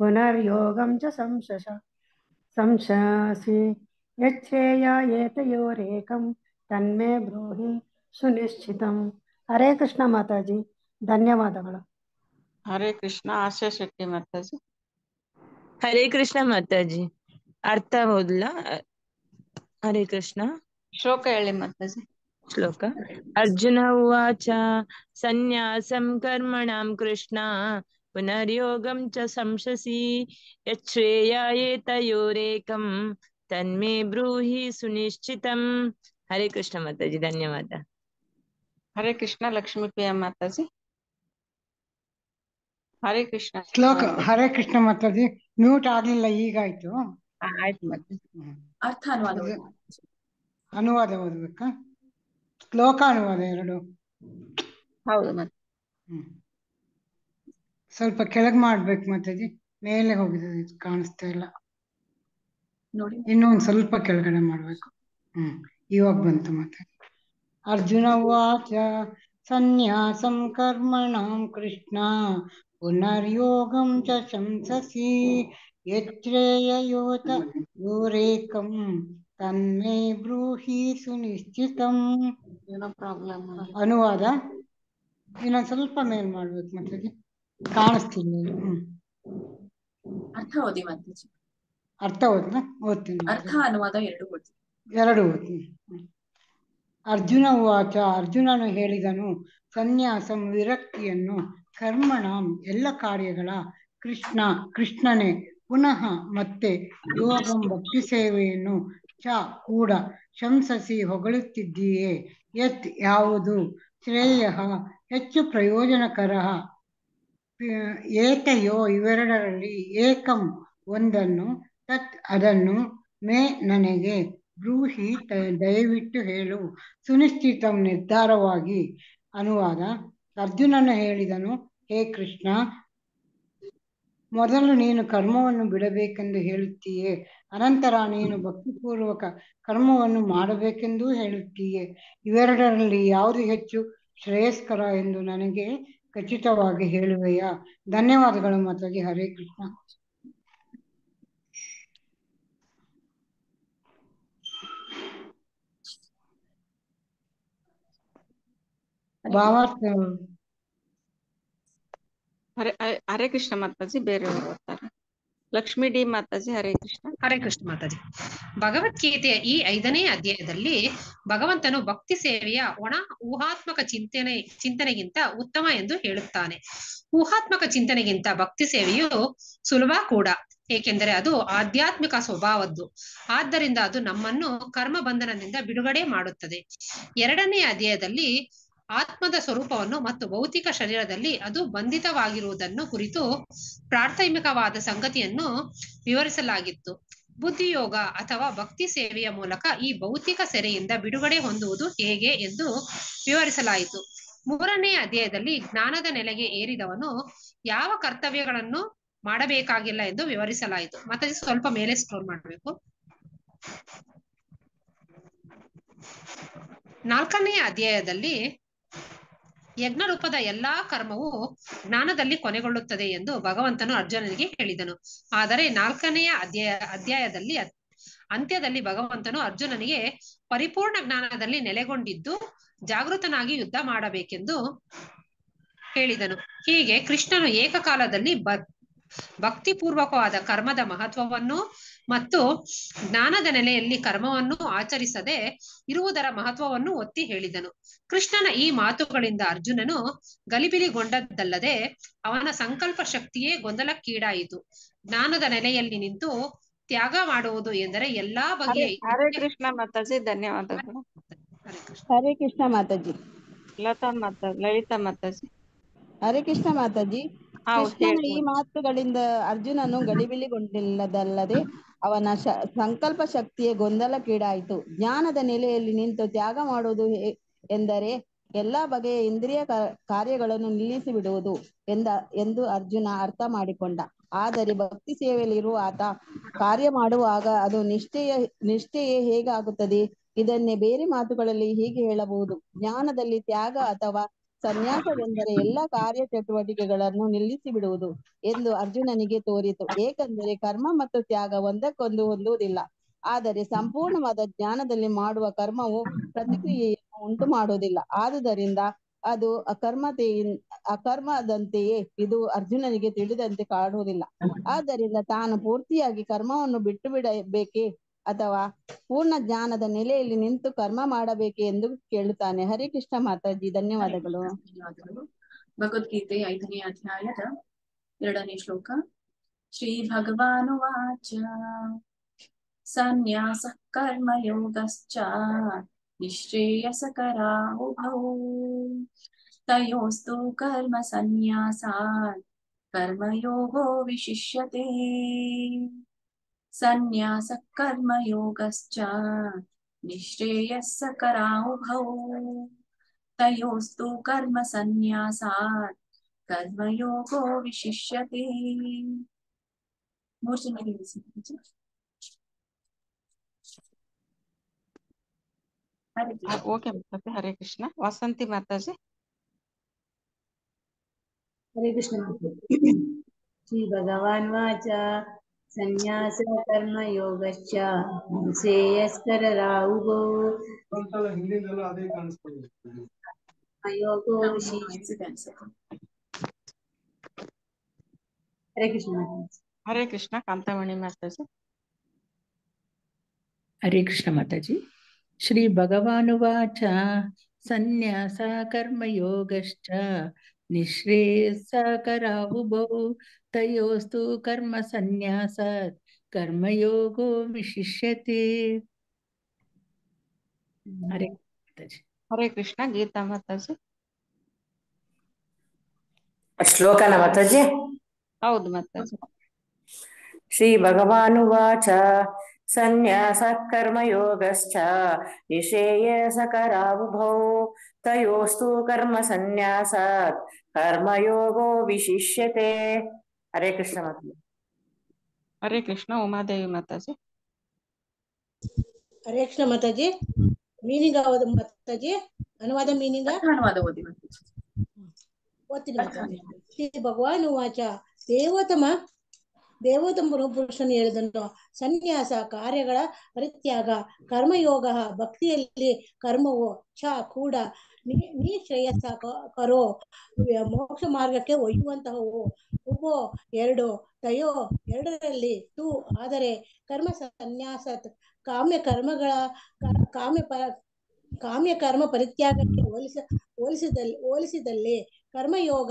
ಪುನರ್ಯೋಗಂ ಚ ಸಂಶಸಿ ಯಚ್ಛ್ರೇಯ ಏತಯೋರೇಕಂ ತನ್ಮೇ ಬ್ರೂಹಿ ಸುನಿಶ್ಚಿತಂ. ಹರೇ ಕೃಷ್ಣ ಮಾತಾಜಿ. ಧನ್ಯವಾದಗಳು. ಹರೇ ಕೃಷ್ಣ. ಆಶಾ ಶೆಟ್ಟಿ ಮಾತಾಜಿ. ಹರೇ ಕೃಷ್ಣ ಮಾತಾಜಿ. ಅರ್ಥ ಹೋದ್ಲ? ಹರೇ ಕೃಷ್ಣ. ಶ್ಲೋಕ ಹೇಳಿ ಮಾತಾಜಿ. ಶ್ಲೋಕ. ಅರ್ಜುನ ಉವಾಚ ಸನ್ಯಾಸಂ ಕರ್ಮಣಾಂ ಕೃಷ್ಣ ಪುನರ್ಯೋಗಂ ಚ ಸಂಶಸಿ ಯಚ್ಛ್ರೇಯ ಏತಯೋರೇಕಂ ತನ್ಮೇ ಬ್ರೂಹಿ ಸುನಿಶ್ಚಿತಂ. ಹರೇ ಕೃಷ್ಣ ಮಾತಾಜಿ. ಧನ್ಯವಾದ. ಹರೇ ಕೃಷ್ಣ. ಲಕ್ಷ್ಮೀ ಪ್ರಿಯ ಮಾತಾಜಿ. ಹರೇ ಕೃಷ್ಣ. ಶ್ಲೋಕ. ಹರೇ ಕೃಷ್ಣ ಮಾತಾಜಿ. ಮ್ಯೂಟ್ ಆಗ್ಲಿಲ್ಲ, ಈಗಾಯ್ತು. ಆಯ್ತು ಮಾತಾಜಿ. ಅರ್ಥ ಅನುವಾದ ಓದ್ಬೇಕಾ? ಶ್ಲೋಕ ಅನುವಾದ 2. ಹೌದು ಮತ್ತೆ. ಸ್ವಲ್ಪ ಕೆಳಗ್ ಮಾಡ್ಬೇಕು ಮಾತಾಜಿ. ಮೇಲೆ ಹೋಗಿದೆ, ಕಾಣಿಸ್ತಾ ಇಲ್ಲ. ಇನ್ನೊಂದ್ ಸ್ವಲ್ಪ ಕೆಳಗಡೆ ಮಾಡ್ಬೇಕು. ಇವಾಗ ಬಂತು ಮಾತಾಜಿ. ಅರ್ಜುನ ಉವಾಚ सन्न्यासं कर्मणां कृष्ण पुनर्योगं च शंससि यच्छ्रेययोत योरेकं तन्मे ब्रूहि सुनिश्चितम्. ಏನೋ ಪ್ರಾಬ್ಲಮ್ ಅನುವಾದ ಇನ್ನೊಂದ್ ಸ್ವಲ್ಪ ಮೇಲ್ ಮಾಡ್ಬೇಕು ಮಾತಾಜಿ, ಕಾಣಿಸ್ತಿಲ್ಲ. ಅರ್ಥ ಓದಿ ಮಾತಾಜಿ. ಅರ್ಥ ಓದ್ನಾ? ಓದ್ತೀನಿ ಅರ್ಥ ಅನುವಾದ ಎರಡು ಓದಿ. ಎರಡು ಓದ್ತೀನಿ. ಅರ್ಜುನ ಉವಾಚ, ಅರ್ಜುನನು ಹೇಳಿದನು, ಸನ್ಯಾಸಂ ವಿರಕ್ತಿಯನ್ನು, ಕರ್ಮಣಂ ಎಲ್ಲ ಕಾರ್ಯಗಳ, ಕೃಷ್ಣನೇ ಪುನಃ ಮತ್ತೆ, ಯೋಗಂ ಭಕ್ತಿ ಸೇವೆಯನ್ನು, ಚ ಕೂಡ, ಶಂಸಸಿ ಹೊಗಳುತ್ತಿದ್ದೀಯೇ, ಯತ್ ಯಾವುದು, ಶ್ರೇಯ ಹೆಚ್ಚು ಪ್ರಯೋಜನಕರ, ಏತಯೋ ಇವೆರಡರಲ್ಲಿ, ಏಕಂ ಒಂದನ್ನು, ತತ್ ಅದನ್ನು, ಮೇ ನನಗೆ, ಬ್ರೂಹಿ ದಯವಿಟ್ಟು ಹೇಳು, ಸುನಿಶ್ಚಿತಂ ನಿರ್ಧಾರವಾಗಿ. ಅನುವಾದ. ಅರ್ಜುನನು ಹೇಳಿದನು, ಹೇ ಕೃಷ್ಣ, ಮೊದಲು ನೀನು ಕರ್ಮವನ್ನು ಬಿಡಬೇಕೆಂದು ಹೇಳುತ್ತೀಯೇ, ಅನಂತರ ನೀನು ಭಕ್ತಿಪೂರ್ವಕ ಕರ್ಮವನ್ನು ಮಾಡಬೇಕೆಂದೂ ಹೇಳುತ್ತೀಯೇ, ಇವೆರಡರಲ್ಲಿ ಯಾವುದು ಹೆಚ್ಚು ಶ್ರೇಯಸ್ಕರ ಎಂದು ನನಗೆ ಖಚಿತವಾಗಿ ಹೇಳುವೆಯಾ? ಧನ್ಯವಾದಗಳು ಮಾತಾಜಿ. ಹರೇ ಕೃಷ್ಣ. ಭಾವಾರ್ಥ ಹರೇ ಕೃಷ್ಣ ಮಾತಾಜಿ. ಬೇರೆಯವರು ಓದ್ತಾರೆ. ಲಕ್ಷ್ಮೀ ಡಿ ಮಾತಾಜಿ. ಹರೇ ಕೃಷ್ಣ. ಹರೇ ಕೃಷ್ಣ ಮಾತಾಜಿ. ಭಗವದ್ಗೀತೆಯ ಈ 5ನೇ ಅಧ್ಯಾಯದಲ್ಲಿ ಭಗವಂತನು ಭಕ್ತಿ ಸೇವೆಯ ಒಣ ಊಹಾತ್ಮಕ ಚಿಂತನೆಗಿಂತ ಉತ್ತಮ ಎಂದು ಹೇಳುತ್ತಾನೆ. ಊಹಾತ್ಮಕ ಚಿಂತನೆಗಿಂತ ಭಕ್ತಿ ಸೇವೆಯು ಸುಲಭ ಕೂಡ, ಏಕೆಂದರೆ ಅದು ಆಧ್ಯಾತ್ಮಿಕ ಸ್ವಭಾವದ್ದು. ಆದ್ದರಿಂದ ಅದು ನಮ್ಮನ್ನು ಕರ್ಮ ಬಂಧನದಿಂದ ಬಿಡುಗಡೆ ಮಾಡುತ್ತದೆ. 2ನೇ ಅಧ್ಯಾಯದಲ್ಲಿ ಆತ್ಮದ ಸ್ವರೂಪವನ್ನು ಮತ್ತು ಭೌತಿಕ ಶರೀರದಲ್ಲಿ ಅದು ಬಂಧಿತವಾಗಿರುವುದನ್ನು ಕುರಿತು ಪ್ರಾಥಮಿಕವಾದ ಸಂಗತಿಯನ್ನು ವಿವರಿಸಲಾಗಿತ್ತು. ಬುದ್ಧಿಯೋಗ ಅಥವಾ ಭಕ್ತಿ ಸೇವೆಯ ಮೂಲಕ ಈ ಭೌತಿಕ ಸೆರೆಯಿಂದ ಬಿಡುಗಡೆ ಹೊಂದುವುದು ಹೇಗೆ ಎಂದು ವಿವರಿಸಲಾಯಿತು. 3ನೇ ಅಧ್ಯಾಯದಲ್ಲಿ ಜ್ಞಾನದ ನೆಲೆಗೆ ಏರಿದವನು ಯಾವ ಕರ್ತವ್ಯಗಳನ್ನು ಮಾಡಬೇಕಾಗಿಲ್ಲ ಎಂದು ವಿವರಿಸಲಾಯಿತು. ಮತ್ತೆ ಸ್ವಲ್ಪ ಮೇಲೆ ಸ್ಕ್ರೋಲ್ ಮಾಡಬೇಕು. 4ನೇ ಅಧ್ಯಾಯದಲ್ಲಿ ಯಜ್ಞರೂಪದ ಎಲ್ಲಾ ಕರ್ಮವು ಜ್ಞಾನದಲ್ಲಿ ಕೊನೆಗೊಳ್ಳುತ್ತದೆ ಎಂದು ಭಗವಂತನು ಅರ್ಜುನನಿಗೆ ಹೇಳಿದನು. ಆದರೆ 4ನೇ ಅಧ್ಯಾಯದಲ್ಲಿ ಅಂತ್ಯದಲ್ಲಿ ಭಗವಂತನು ಅರ್ಜುನನಿಗೆ ಪರಿಪೂರ್ಣ ಜ್ಞಾನದಲ್ಲಿ ನೆಲೆಗೊಂಡಿದ್ದು ಜಾಗೃತನಾಗಿ ಯುದ್ಧ ಮಾಡಬೇಕೆಂದು ಹೇಳಿದನು. ಹೀಗೆ ಕೃಷ್ಣನು ಏಕಕಾಲದಲ್ಲಿ ಭಕ್ತಿಪೂರ್ವಕವಾದ ಕರ್ಮದ ಮಹತ್ವವನ್ನು ಮತ್ತು ಜ್ಞಾನದ ನೆಲೆಯಲ್ಲಿ ಕರ್ಮವನ್ನು ಆಚರಿಸದೆ ಇರುವುದರ ಮಹತ್ವವನ್ನು ಒತ್ತಿ ಹೇಳಿದನು. ಕೃಷ್ಣನ ಈ ಮಾತುಗಳಿಂದ ಅರ್ಜುನನು ಗಲಿಬಿಲಿಗೊಂಡದ್ದಲ್ಲದೆ ಅವನ ಸಂಕಲ್ಪ ಶಕ್ತಿಯೇ ಗೊಂದಲಕ್ಕೀಡಾಯಿತು. ಜ್ಞಾನದ ನೆಲೆಯಲ್ಲಿ ನಿಂತು ತ್ಯಾಗ ಮಾಡುವುದು ಎಂದರೆ ಎಲ್ಲಾ ಬಗೆಯ ಹರೇ ಕೃಷ್ಣ ಮಾತಾಜಿ. ಧನ್ಯವಾದಗಳು. ಹರೇ ಕೃಷ್ಣ. ಹರೇ ಕೃಷ್ಣ ಮಾತಾಜಿ. ಲಲಿತಾ ಮಾತಾಜಿ. ಹರೇ ಕೃಷ್ಣ ಮಾತಾಜಿ. ಕೃಷ್ಣನ ಈ ಮಾತುಗಳಿಂದ ಅರ್ಜುನನು ಗಡಿಬಿಲಿಗೊಂಡಿಲ್ಲದಲ್ಲದೆ ಅವನ ಸಂಕಲ್ಪ ಶಕ್ತಿಯೇ ಗೊಂದಲಕ್ಕೀಡಾಯಿತು. ಜ್ಞಾನದ ನೆಲೆಯಲ್ಲಿ ನಿಂತು ತ್ಯಾಗ ಮಾಡುವುದು ಎಂದರೆ ಎಲ್ಲಾ ಬಗೆಯ ಇಂದ್ರಿಯ ಕಾರ್ಯಗಳನ್ನು ನಿಲ್ಲಿಸಿ ಬಿಡುವುದು ಎಂದು ಅರ್ಜುನ ಅರ್ಥ ಮಾಡಿಕೊಂಡ. ಆದರೆ ಭಕ್ತಿ ಸೇವೆಯಲ್ಲಿರುವ ಆತ ಕಾರ್ಯ ಮಾಡುವಾಗ ಅದು ನಿಷ್ಠೆಯೇ ಹೇಗಾಗುತ್ತದೆ? ಇದನ್ನೇ ಬೇರೆ ಮಾತುಗಳಲ್ಲಿ ಹೀಗೆ ಹೇಳಬಹುದು. ಜ್ಞಾನದಲ್ಲಿ ತ್ಯಾಗ ಅಥವಾ ಸನ್ಯಾಸವೆಂದರೆ ಎಲ್ಲ ಕಾರ್ಯ ಚಟುವಟಿಕೆಗಳನ್ನು ನಿಲ್ಲಿಸಿ ಬಿಡುವುದು ಎಂದು ಅರ್ಜುನನಿಗೆ ತೋರಿತು. ಏಕೆಂದರೆ ಕರ್ಮ ಮತ್ತು ತ್ಯಾಗ ಒಂದಕ್ಕೊಂದು ಹೊಂದುವುದಿಲ್ಲ. ಆದರೆ ಸಂಪೂರ್ಣವಾದ ಜ್ಞಾನದಲ್ಲಿ ಮಾಡುವ ಕರ್ಮವು ಪ್ರತಿಕ್ರಿಯೆಯನ್ನು ಉಂಟು ಮಾಡುವುದಿಲ್ಲ. ಆದುದರಿಂದ ಅದು ಅಕರ್ಮದಂತೆಯೇ ಇದು ಅರ್ಜುನನಿಗೆ ತಿಳಿದಂತೆ ಕಾಣುವುದಿಲ್ಲ. ಆದ್ದರಿಂದ ತಾನು ಪೂರ್ತಿಯಾಗಿ ಕರ್ಮವನ್ನು ಬಿಟ್ಟು ಬಿಡಬೇಕೇ ಅಥವಾ ಪೂರ್ಣ ಜ್ಞಾನದ ನೆಲೆಯಲ್ಲಿ ನಿಂತು ಕರ್ಮ ಮಾಡಬೇಕೆ ಎಂದು ಕೇಳುತ್ತಾನೆ. ಹರೇ ಕೃಷ್ಣ ಮಾತಾಜಿ. ಧನ್ಯವಾದಗಳು. ಭಗವದ್ಗೀತೆ 5ನೇ ಅಧ್ಯಾಯದ 2ನೇ ಶ್ಲೋಕ. ಶ್ರೀ ಭಗವಾನುವಾಚ ಸನ್ಯಾಸ ಕರ್ಮ ಯೋಗಶ್ಚ ನಿಶ್ರೇಯಸಕರಾ ಉಭೌ ತಯೋಸ್ತು ಕರ್ಮ ಸನ್ಯಾಸಾತ್ ಕರ್ಮಯೋಗೋ ವಿಶಿಷ್ಯತೆ. ಸನ್ಯಾಸ ಕರ್ಮ ಯೋಗಶ್ಚ ನಿಶ್ರೇಯಸ್ಕರಾ ಉಭೌ ತಯೋಸ್ತು ಕರ್ಮ ಸನ್ಯಾಸಾತ್ ಕರ್ಮಯೋಗೋ ವಿಶಿಷ್ಯತೆ. 3 ಜನರಿಗೆ ಓಕೆ ಮಾತಾಜಿ. ಹರೇ ಕೃಷ್ಣ. ವಸಂತಿ ಮಾತಾಜಿ. हरे कृष्ण श्री भगवान वाच संन्यास कर्म योगश्च श्रेयस्कर राहुगो योगो विशेष हरे कृष्ण ಹರೇ ಕೃಷ್ಣ ಕಾಂತಮಣಿ ಮಾತಾಜಿ. ಹರೇ ಕೃಷ್ಣ ಮಾತಾಜಿ. ಶ್ರೀ ಭಗವಾನುವಾಚ ಸನ್ಯಾಸ ಕರ್ಮಯೋಗಶ್ಚ ನಿಶ್ರೇಯಸ್ಕರಾವುಭೌ ತಯೋಸ್ತು ಕರ್ಮ ಸನ್ಯಾಸಾತ್ ಕರ್ಮಯೋಗೋ ವಿಶಿಷ್ಯತೆ. ಹರೇ ಮಾತಾಜಿ. ಹರೇ ಕೃಷ್ಣ ಗೀತಾ ಮಾತಾಜಿ. ಶ್ಲೋಕನ ಮಾತಾಜಿ. ಹೌದು ಮಾತಾಜಿ. ಶ್ರೀ ಭಗವಾನುವಾಚ ಸನ್ಯಾಸ ಕರ್ಮಯೋಗಶ್ಚ ನಿಶ್ರೇಯಸ್ಕರಾವುಭೌ ತಯೋಸ್ತು ಕರ್ಮ ಸನ್ಯಾಸಾತ್ ಕರ್ಮಯೋಗೋ ವಿಶಿಷ್ಯತೆ. ಹರೇ ಕೃಷ್ಣ ಮಾತಾಜಿ. ಹರೇ ಕೃಷ್ಣ ಉಮಾದೇವಿ ಮಾತಾಜಿ. ಹರೇ ಕೃಷ್ಣ ಮಾತಾಜಿ. ಮೀನಿಂಗ್ ಯಾವುದು ಮಾತಾಜಿ? ಅನುವಾದ ಮೀನಿಂಗ್ ಅನುವಾದ ಓದಿ ಓದ್ತೀನಿ ಮಾತಾಜಿ. ಶ್ರೀ ಭಗವಾನ್ ವಾಚ ದೇವೋತ್ತಮ ಪುರುಷನು ಹೇಳಿದನು, ಸನ್ಯಾಸ ಕಾರ್ಯಗಳ ಪರಿತ್ಯಾಗ, ಕರ್ಮಯೋಗ ಭಕ್ತಿಯಲ್ಲಿ ಕರ್ಮವು, ಚ ಕೂಡ ನೀ ಶ್ರೇಯಸ್ಸ ಕರೋ ಮೋಕ್ಷ ಮಾರ್ಗಕ್ಕೆ ಒಯ್ಯುವಂತಹವು, ಉಪೋ ಎರಡು, ತಯೋ ಎರಡರಲ್ಲಿ, ತು ಆದರೆ, ಕರ್ಮ ಸನ್ಯಾಸ ಕಾಮ್ಯ ಕರ್ಮ ಪರಿತ್ಯಾಗಕ್ಕೆ ಹೋಲಿಸಿದಲ್ಲಿ ಕರ್ಮಯೋಗ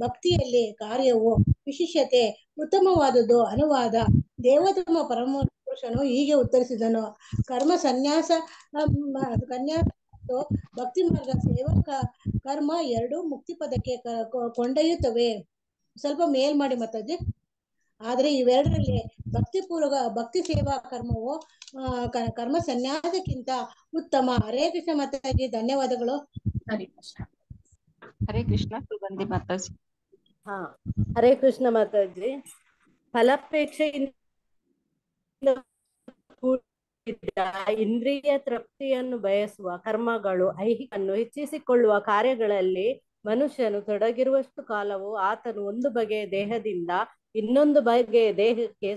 ಭಕ್ತಿಯಲ್ಲಿ ಕಾರ್ಯವು ವಿಶಿಷ್ಯತೆ ಉತ್ತಮವಾದುದು. ಅನುವಾದ. ದೇವೋತ್ತಮ ಪರಮ ಪುರುಷನು ಹೀಗೆ ಉತ್ತರಿಸಿದನು, ಕರ್ಮ ಸನ್ಯಾಸ ಭಕ್ತಿ ಮಾರ್ಗ ಸೇವಕ ಕರ್ಮ ಎರಡು ಮುಕ್ತಿ ಪದಕ್ಕೆ ಕೊಂಡೊಯ್ಯುತ್ತವೆ. ಸ್ವಲ್ಪ ಮೇಲ್ ಮಾಡಿ ಮಾತಾಜಿ. ಆದ್ರೆ ಇವೆರಡರಲ್ಲಿ ಭಕ್ತಿ ಸೇವಾ ಕರ್ಮವು ಕರ್ಮ ಸನ್ಯಾಸಕ್ಕಿಂತ ಉತ್ತಮ. ಹರೇ ಕೃಷ್ಣ ಮಾತಾಜಿ. ಧನ್ಯವಾದಗಳು. ಹರೇ ಕೃಷ್ಣ. ಹರೇ ಕೃಷ್ಣ ಸುಗಂಧಿ ಮಾತಾಜಿ. ಹರೇ ಕೃಷ್ಣ ಮಾತಾಜಿ. ಫಲಾಪೇಕ್ಷೆಯಿಂದ ಇಂದ್ರಿಯ ತೃಪ್ತಿಯನ್ನು ಬಯಸುವ ಕರ್ಮಗಳು ಐಹಿಕನ್ನು ಹೆಚ್ಚಿಸಿಕೊಳ್ಳುವ ಕಾರ್ಯಗಳಲ್ಲಿ ಮನುಷ್ಯನು ತೊಡಗಿರುವಷ್ಟು ಕಾಲವು ಆತನು ಒಂದು ಬಗೆಯ ದೇಹದಿಂದ ಇನ್ನೊಂದು ಬಗೆಯ ದೇಹಕ್ಕೆ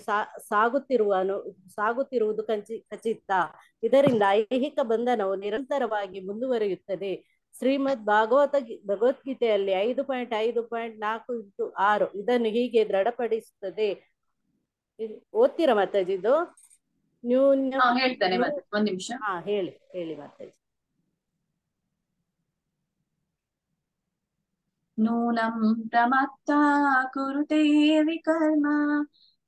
ಸಾಗುತ್ತಿರುವುದು ಖಚಿತ. ಇದರಿಂದ ಐಹಿಕ ಬಂಧನವು ನಿರಂತರವಾಗಿ ಮುಂದುವರಿಯುತ್ತದೆ. ಶ್ರೀಮದ್ ಭಗವದ್ಗೀತೆಯಲ್ಲಿ 5.5.4-6 ಇದನ್ನು ಹೀಗೆ ದೃಢಪಡಿಸುತ್ತದೆ. ಓದ್ತೀರಾ ಮಾತಾಜಿ ಇದು? ಹೇಳ್ತಾನೆ ಒಂದ್ ನಿಮಿಷ. ಹೇಳಿ ಮಾತಾಜಿ. ನೂನಂ ಪ್ರಮತ್ತಾ ಕುರುತೆ ವಿಕರ್ಮ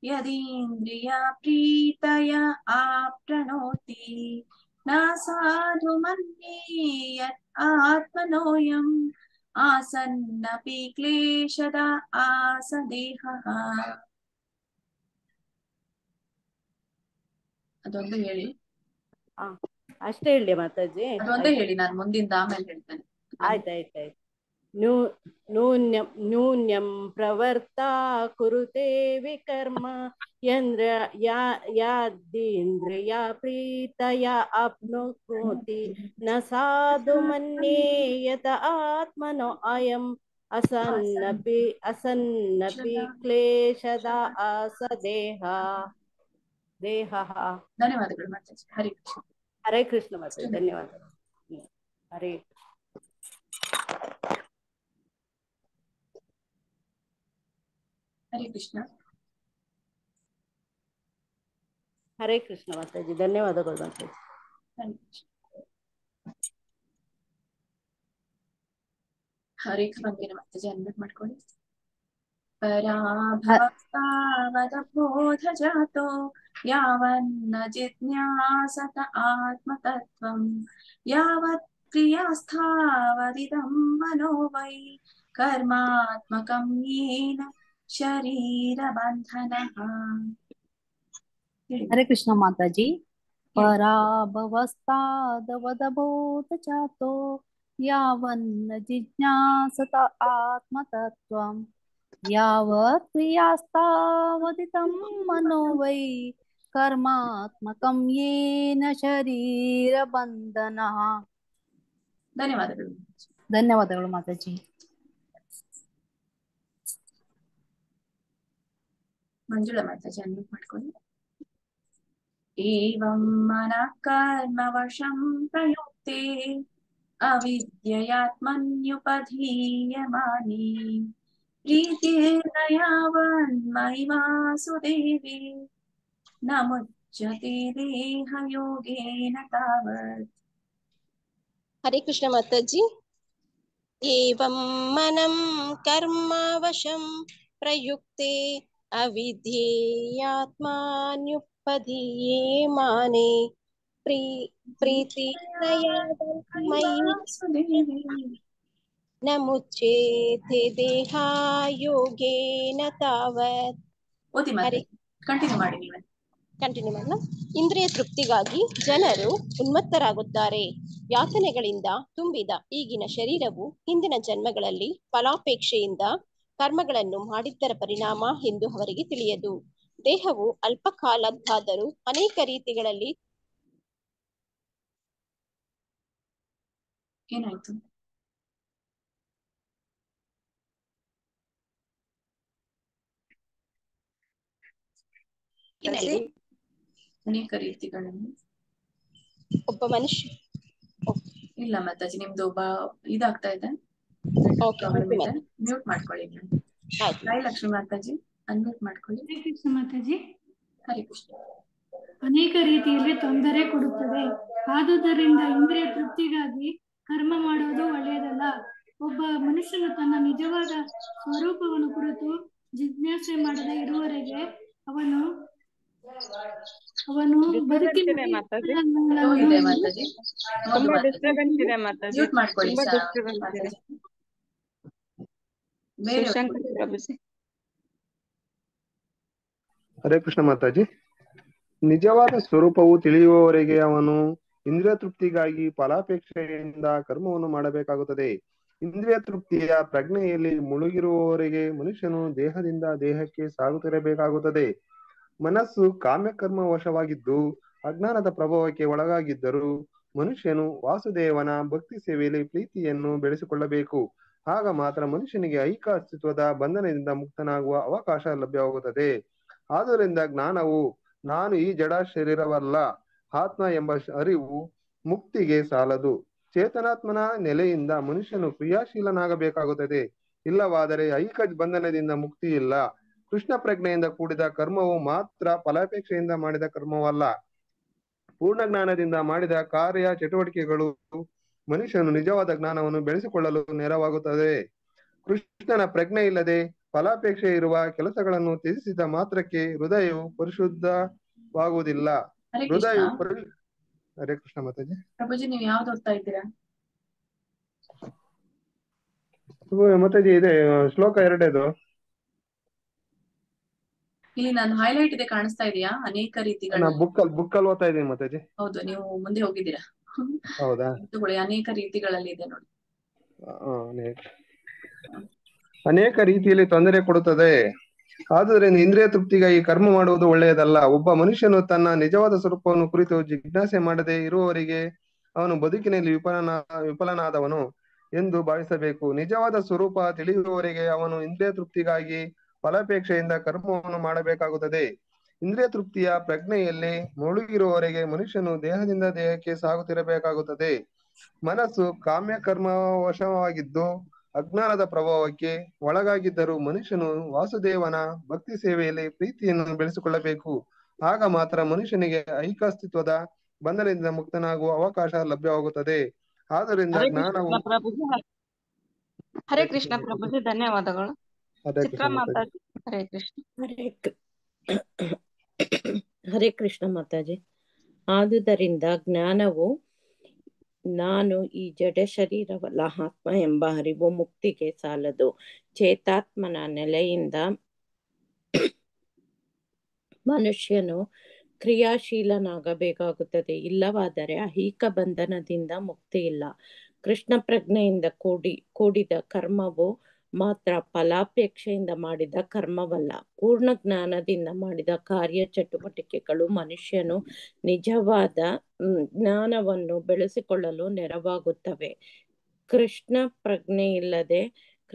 ಯದೀಂದ್ರಿಯ ಪ್ರೀತಯ ಆಪ್ನೋತಿ ನ ಸಾಧು ಮನ್ಯೇ ಯತ್ ಆತ್ಮನೋಯಂ ಆಸನ್ನಪಿ ಕ್ಲೇಶದ ಆಸದೇಹಃ. ಅದೊಂದು ಹೇಳಿ. ಅಷ್ಟೇ ಹೇಳಿ ಮಾತಾಜಿ. ಅದೊಂದೇ ಹೇಳಿ, ನಾನು ಮುಂದಿಂದ ಆಮೇಲೆ ಹೇಳ್ತೇನೆ. ಆಯ್ತಾಯ್ತಾಯ್ತು. ನ್ಯೂನ್ಯಂ ಪ್ರವರ್ತಾ ಕುರುತೆ ವಿಕರ್ಮ ಯಾದೀಂದ್ರಿಯ ಪ್ರೀತಯ ಆಪ್ನೋತಿ ನ ಸಾಧು ಮನ್ಯೇ ಯತ ಆತ್ಮನೋ ಅಯಂ ಅಸನ್ನಪಿ ಕ್ಲೇಶದ ಆಸದೇಹ. ಧನ್ಯವಾದಗಳು ಮಾತಾಜಿ. ಹರೇ ಕೃಷ್ಣ. ಹರೇ ಕೃಷ್ಣ ಮಾತಾಜಿ. ಧನ್ಯವಾದಗಳು. ಹರೇ ಹರೇ ಕೃಷ್ಣ. ಹರೇ ಕೃಷ್ಣ ಮಾತಾಜಿ. ಧನ್ಯವಾದಗಳು ಮಾತಾಜಿ. ಹರೇ ಕೃಷ್ಣ ಮಾತಾಜಿ. ಅನ್ಮ್ಯೂಟ್ ಮಾಡ್ಕೊಳ್ಳಿ. ಪರಾಭವಸ್ತಾವದಬೋಧ ಜಾತೋ ಯಾವನ್ನ ಜಿಜ್ಞಾಸತ ಆತ್ಮತತ್ವಂ ಯಾವತ್ ಕ್ರಿಯಾಸ್ಥಾವದಿದಂ ಮನೋ ವೈ ಕರ್ಮಾತ್ಮಕಂ ಯೇನ ಶರೀರ ಬಂಧನಃ. ಹರೇ ಕೃಷ್ಣ ಮಾತಾಜಿ. ಪರಾಭವಸ್ತಾದವದಬೋಧ ಜಾತೋ ಯಾವನ್ನ ಜಿಜ್ಞಾಸತ ಆತ್ಮತತ್ವಂ ಯಾವತ್ ಕ್ರಿಯಾಸ್ತಾವದಿತಂ ಮನೋ ವೈ ಕರ್ಮಾತ್ಮಕಂ ಯೇನ ಶರೀರ ಬಂಧನಃ. ಧನ್ಯವಾದಗಳು. ಧನ್ಯವಾದಗಳು ಮಾತಾಜಿ. ಮಂಜುಳಾ ಮಾತಾಜಿ ಅನ್ಮ್ಯೂಟ್ ಮಾಡ್ಕೊಳ್ಳಿ. ಏವಂ ಮನಃ ಕರ್ಮವಶಂ ಪ್ರಯುಕ್ತೆ ಅವಿದ್ಯಯಾತ್ಮನ್ಯುಪಧೀಯಮಾನೆ ಪ್ರೀತಿರ್ನ ಯಾವನ್ಮಯಿ ವಾಸುದೇವಿ ನ ಮುಚ್ಯತೆ ದೇಹಯೋಗೇನ ತಾವತ್. ಹರೇ ಕೃಷ್ಣ ಮಾತಾಜಿ. ಏವಂ ಮನಂ ಕರ್ಮವಶಂ ಪ್ರಯುಕ್ತೆ ಅವಿಧೇಯಾತ್ಮಾನ್ಯುಪಧೀಯಮಾನೆ ಪ್ರೀತಿರ್ನಯಾವನ್ಮಯಿ ನ ಮುಚ್ಯತೆ ದೇಹಯೋಗೇನ ತಾವತ್. ಓದಿ ಮತ್ತೆ ಕಂಟಿನ್ಯೂ ಮಾಡಿ ನೀವೇ. ಕಂಟಿನ್ಯೂ ಮಾಡೋಣ. ಇಂದ್ರಿಯ ತೃಪ್ತಿಗಾಗಿ ಜನರು ಉನ್ಮತ್ತರಾಗುತ್ತಾರೆ. ಯಾತನೆಗಳಿಂದ ತುಂಬಿದ ಈಗಿನ ಶರೀರವು ಹಿಂದಿನ ಜನ್ಮಗಳಲ್ಲಿ ಫಲಾಪೇಕ್ಷೆಯಿಂದ ಕರ್ಮಗಳನ್ನು ಮಾಡಿದ್ದರ ಪರಿಣಾಮ ಎಂದು ಅವರಿಗೆ ತಿಳಿಯದು. ದೇಹವು ಅಲ್ಪಕಾಲದ್ದಾದರೂ ಅನೇಕ ರೀತಿಗಳಲ್ಲಿ ಏನಾಯ್ತು? ಅನೇಕ ರೀತಿಗಳಲ್ಲಿ ಒಬ್ಬ ಮನುಷ್ಯ ಇಲ್ಲ ಮಾತಾಜಿ, ನಿಮ್ದು ಇದಾಗ್ತಾ ಇದೆ, ಪ್ರಾಬ್ಲಮ್ ಇದೆ. ಮ್ಯೂಟ್ ಮಾಡ್ಕೊಳ್ಳಿ. ಹಾಯ್ ಲಕ್ಷ್ಮಿ ಮಾತಾಜಿ, ಅನ್ಮ್ಯೂಟ್ ಮಾಡ್ಕೊಳ್ಳಿ. ಹರೇ ಕೃಷ್ಣ ಮಾತಾಜಿ. ಹರೇ ಕೃಷ್ಣ. ಅನೇಕ ರೀತಿಯಲ್ಲಿ ತೊಂದರೆ ಕೊಡುತ್ತದೆ. ಆದುದರಿಂದ ಇಂದ್ರಿಯ ತೃಪ್ತಿಗಾಗಿ ಕರ್ಮ ಮಾಡುವುದು ಒಳ್ಳೆಯದಲ್ಲ. ಒಬ್ಬ ಮನುಷ್ಯನು ತನ್ನ ನಿಜವಾದ ಸ್ವರೂಪವನ್ನು ಕುರಿತು ಜಿಜ್ಞಾಸೆ ಮಾಡದೆ ಇರುವವರೆಗೆ ಅವನು ಬದುಕಿನಲ್ಲಿ ತುಂಬಾ ಡಿಸ್ಟರ್ಬೆನ್ಸ್ ಇದೆ ಮಾತಾಜಿ. ಮಾಡ್ಕೊಳ್ಳಿ. ತುಂಬಾ ಡಿಸ್ಟರ್ಬೆನ್ಸ್ ಇದೆ. ಶಿವಶಂಕರ್ ಪ್ರಭುಜಿ. ಹರೇ ಕೃಷ್ಣ ಮಾತಾಜಿ. ನಿಜವಾದ ಸ್ವರೂಪವು ತಿಳಿಯುವವರೆಗೆ ಅವನು ಇಂದ್ರಿಯ ತೃಪ್ತಿಗಾಗಿ ಫಲಾಪೇಕ್ಷೆಯಿಂದ ಕರ್ಮವನ್ನು ಮಾಡಬೇಕಾಗುತ್ತದೆ. ಇಂದ್ರಿಯ ತೃಪ್ತಿಯ ಪ್ರಜ್ಞೆಯಲ್ಲಿ ಮುಳುಗಿರುವವರೆಗೆ ಮನುಷ್ಯನು ದೇಹದಿಂದ ದೇಹಕ್ಕೆ ಸಾಗುತ್ತಿರಬೇಕಾಗುತ್ತದೆ. ಮನಸ್ಸು ಕಾಮ್ಯಕರ್ಮ ವಶವಾಗಿದ್ದು ಅಜ್ಞಾನದ ಪ್ರಭಾವಕ್ಕೆ ಒಳಗಾಗಿದ್ದರೂ ಮನುಷ್ಯನು ವಾಸುದೇವನ ಭಕ್ತಿ ಸೇವೆಯಲ್ಲಿ ಪ್ರೀತಿಯನ್ನು ಬೆಳೆಸಿಕೊಳ್ಳಬೇಕು. ಆಗ ಮಾತ್ರ ಮನುಷ್ಯನಿಗೆ ಐಕ ಅಸ್ತಿತ್ವದ ಬಂಧನದಿಂದ ಮುಕ್ತನಾಗುವ ಅವಕಾಶ ಲಭ್ಯವಾಗುತ್ತದೆ. ಆದ್ದರಿಂದ ಜ್ಞಾನವು ನಾನು ಈ ಜಡ ಶರೀರವಲ್ಲ, ಆತ್ಮ ಎಂಬ ಅರಿವು ಮುಕ್ತಿಗೆ ಸಾಲದು. ಚೇತನಾತ್ಮನ ನೆಲೆಯಿಂದ ಮನುಷ್ಯನು ಕ್ರಿಯಾಶೀಲನಾಗಬೇಕಾಗುತ್ತದೆ. ಇಲ್ಲವಾದರೆ ಐಕ ಬಂಧನದಿಂದ ಮುಕ್ತಿ ಇಲ್ಲ. ಕೃಷ್ಣ ಪ್ರಜ್ಞೆಯಿಂದ ಕೂಡಿದ ಕರ್ಮವು ಮಾತ್ರ ಫಲಾಪೇಕ್ಷೆಯಿಂದ ಮಾಡಿದ ಕರ್ಮವಲ್ಲ. ಪೂರ್ಣ ಜ್ಞಾನದಿಂದ ಮಾಡಿದ ಕಾರ್ಯ ಚಟುವಟಿಕೆಗಳು ಮನುಷ್ಯನು ನಿಜವಾದ ಜ್ಞಾನವನ್ನು ಬೆಳೆಸಿಕೊಳ್ಳಲು ನೆರವಾಗುತ್ತದೆ. ಕೃಷ್ಣನ ಪ್ರಜ್ಞೆ ಇಲ್ಲದೆ ಫಲಾಪೇಕ್ಷೆ ಇರುವ ಕೆಲಸಗಳನ್ನು ತ್ಯಜಿಸಿದ ಮಾತ್ರಕ್ಕೆ ಹೃದಯವು ಪರಿಶುದ್ಧವಾಗುವುದಿಲ್ಲ. ಹೃದಯವು ಹರೇ ಕೃಷ್ಣ ಮಾತಾಜಿ. ಪ್ರಭುಜಿ, ನೀವು ಯಾವ್ದು ಓದ್ತಾ ಇದ್ದೀರಾ? ಮಾತಾಜಿ ಇದೆ ಶ್ಲೋಕ 2. ಇಲ್ಲಿ ನಾನು ಹೈಲೈಟ್ ಇದೆ, ಕಾಣಿಸ್ತಾ ಇದೆಯಾ? ಅನೇಕ ರೀತಿಗಳು. ಬುಕ್ಕಲ್ಲಿ ಓದ್ತಾ ಇದ್ದೀನಿ ಮಾತಾಜಿ. ಹೌದು, ನೀವು ಮುಂದೆ ಹೋಗಿದ್ದೀರಾ. ಹೌದಾ? ಅನೇಕ ರೀತಿಗಳಲ್ಲಿ ಇದೆ ನೋಡಿ. ಅನೇಕ ರೀತಿಯಲ್ಲಿ ತೊಂದರೆ ಕೊಡುತ್ತದೆ. ಆದುದರಿಂದ ಇಂದ್ರಿಯ ತೃಪ್ತಿಗಾಗಿ ಕರ್ಮ ಮಾಡುವುದು ಒಳ್ಳೆಯದಲ್ಲ. ಒಬ್ಬ ಮನುಷ್ಯನು ತನ್ನ ನಿಜವಾದ ಸ್ವರೂಪವನ್ನು ಕುರಿತು ಜಿಜ್ಞಾಸೆ ಮಾಡದೆ ಇರುವವರೆಗೆ ಅವನು ಬದುಕಿನಲ್ಲಿ ವಿಫಲನಾದವನು ಎಂದು ಭಾವಿಸಬೇಕು. ನಿಜವಾದ ಸ್ವರೂಪ ತಿಳಿಯುವವರೆಗೆ ಅವನು ಇಂದ್ರಿಯ ತೃಪ್ತಿಗಾಗಿ ಫಲಾಪೇಕ್ಷೆಯಿಂದ ಕರ್ಮವನ್ನು ಮಾಡಬೇಕಾಗುತ್ತದೆ. ಇಂದ್ರಿಯ ತೃಪ್ತಿಯ ಪ್ರಜ್ಞೆಯಲ್ಲಿ ಮುಳುಗಿರುವವರೆಗೆ ಮನುಷ್ಯನು ದೇಹದಿಂದ ದೇಹಕ್ಕೆ ಸಾಗುತ್ತಿರಬೇಕಾಗುತ್ತದೆ. ಮನಸ್ಸು ಕಾಮ್ಯಕರ್ಮ ವಶವಾಗಿದ್ದು ಅಜ್ಞಾನದ ಪ್ರಭಾವಕ್ಕೆ ಒಳಗಾಗಿದ್ದರೂ ಮನುಷ್ಯನು ವಾಸುದೇವನ ಭಕ್ತಿ ಸೇವೆಯಲ್ಲಿ ಪ್ರೀತಿಯನ್ನು ಬೆಳೆಸಿಕೊಳ್ಳಬೇಕು. ಆಗ ಮಾತ್ರ ಮನುಷ್ಯನಿಗೆ ಐಕಾಸ್ತಿತ್ವದ ಬಂಧನದಿಂದ ಮುಕ್ತನಾಗುವ ಅವಕಾಶ ಲಭ್ಯವಾಗುತ್ತದೆ. ಆದ್ದರಿಂದ ಜ್ಞಾನವು ಹರೇ ಕೃಷ್ಣ ಪ್ರಭುಜಿ, ಧನ್ಯವಾದಗಳು. ಚಿತ್ರ ಮಾತಾಜಿ. ಹರೇ ಕೃಷ್ಣ. ಹರೇ ಕೃಷ್ಣ ಮಾತಾಜಿ. ಆದುದರಿಂದ ಜ್ಞಾನವು ನಾನು ಈ ಜಡ ಶರೀರವಲ್ಲ, ಆತ್ಮ ಎಂಬ ಅರಿವು ಮುಕ್ತಿಗೆ ಸಾಲದು. ಚೇತಾತ್ಮನ ನೆಲೆಯಿಂದ ಮನುಷ್ಯನು ಕ್ರಿಯಾಶೀಲನಾಗಬೇಕಾಗುತ್ತದೆ. ಇಲ್ಲವಾದರೆ ಐಹಿಕ ಬಂಧನದಿಂದ ಮುಕ್ತಿ ಇಲ್ಲ. ಕೃಷ್ಣ ಪ್ರಜ್ಞೆಯಿಂದ ಕೂಡಿದ ಕರ್ಮವು ಮಾತ್ರ ಫಲಾಪೇಕ್ಷೆಯಿಂದ ಮಾಡಿದ ಕರ್ಮವಲ್ಲ. ಪೂರ್ಣ ಜ್ಞಾನದಿಂದ ಮಾಡಿದ ಕಾರ್ಯ ಚಟುವಟಿಕೆಗಳು ಮನುಷ್ಯನು ನಿಜವಾದ ಜ್ಞಾನವನ್ನು ಬೆಳೆಸಿಕೊಳ್ಳಲು ನೆರವಾಗುತ್ತವೆ. ಕೃಷ್ಣ ಪ್ರಜ್ಞೆ ಇಲ್ಲದೆ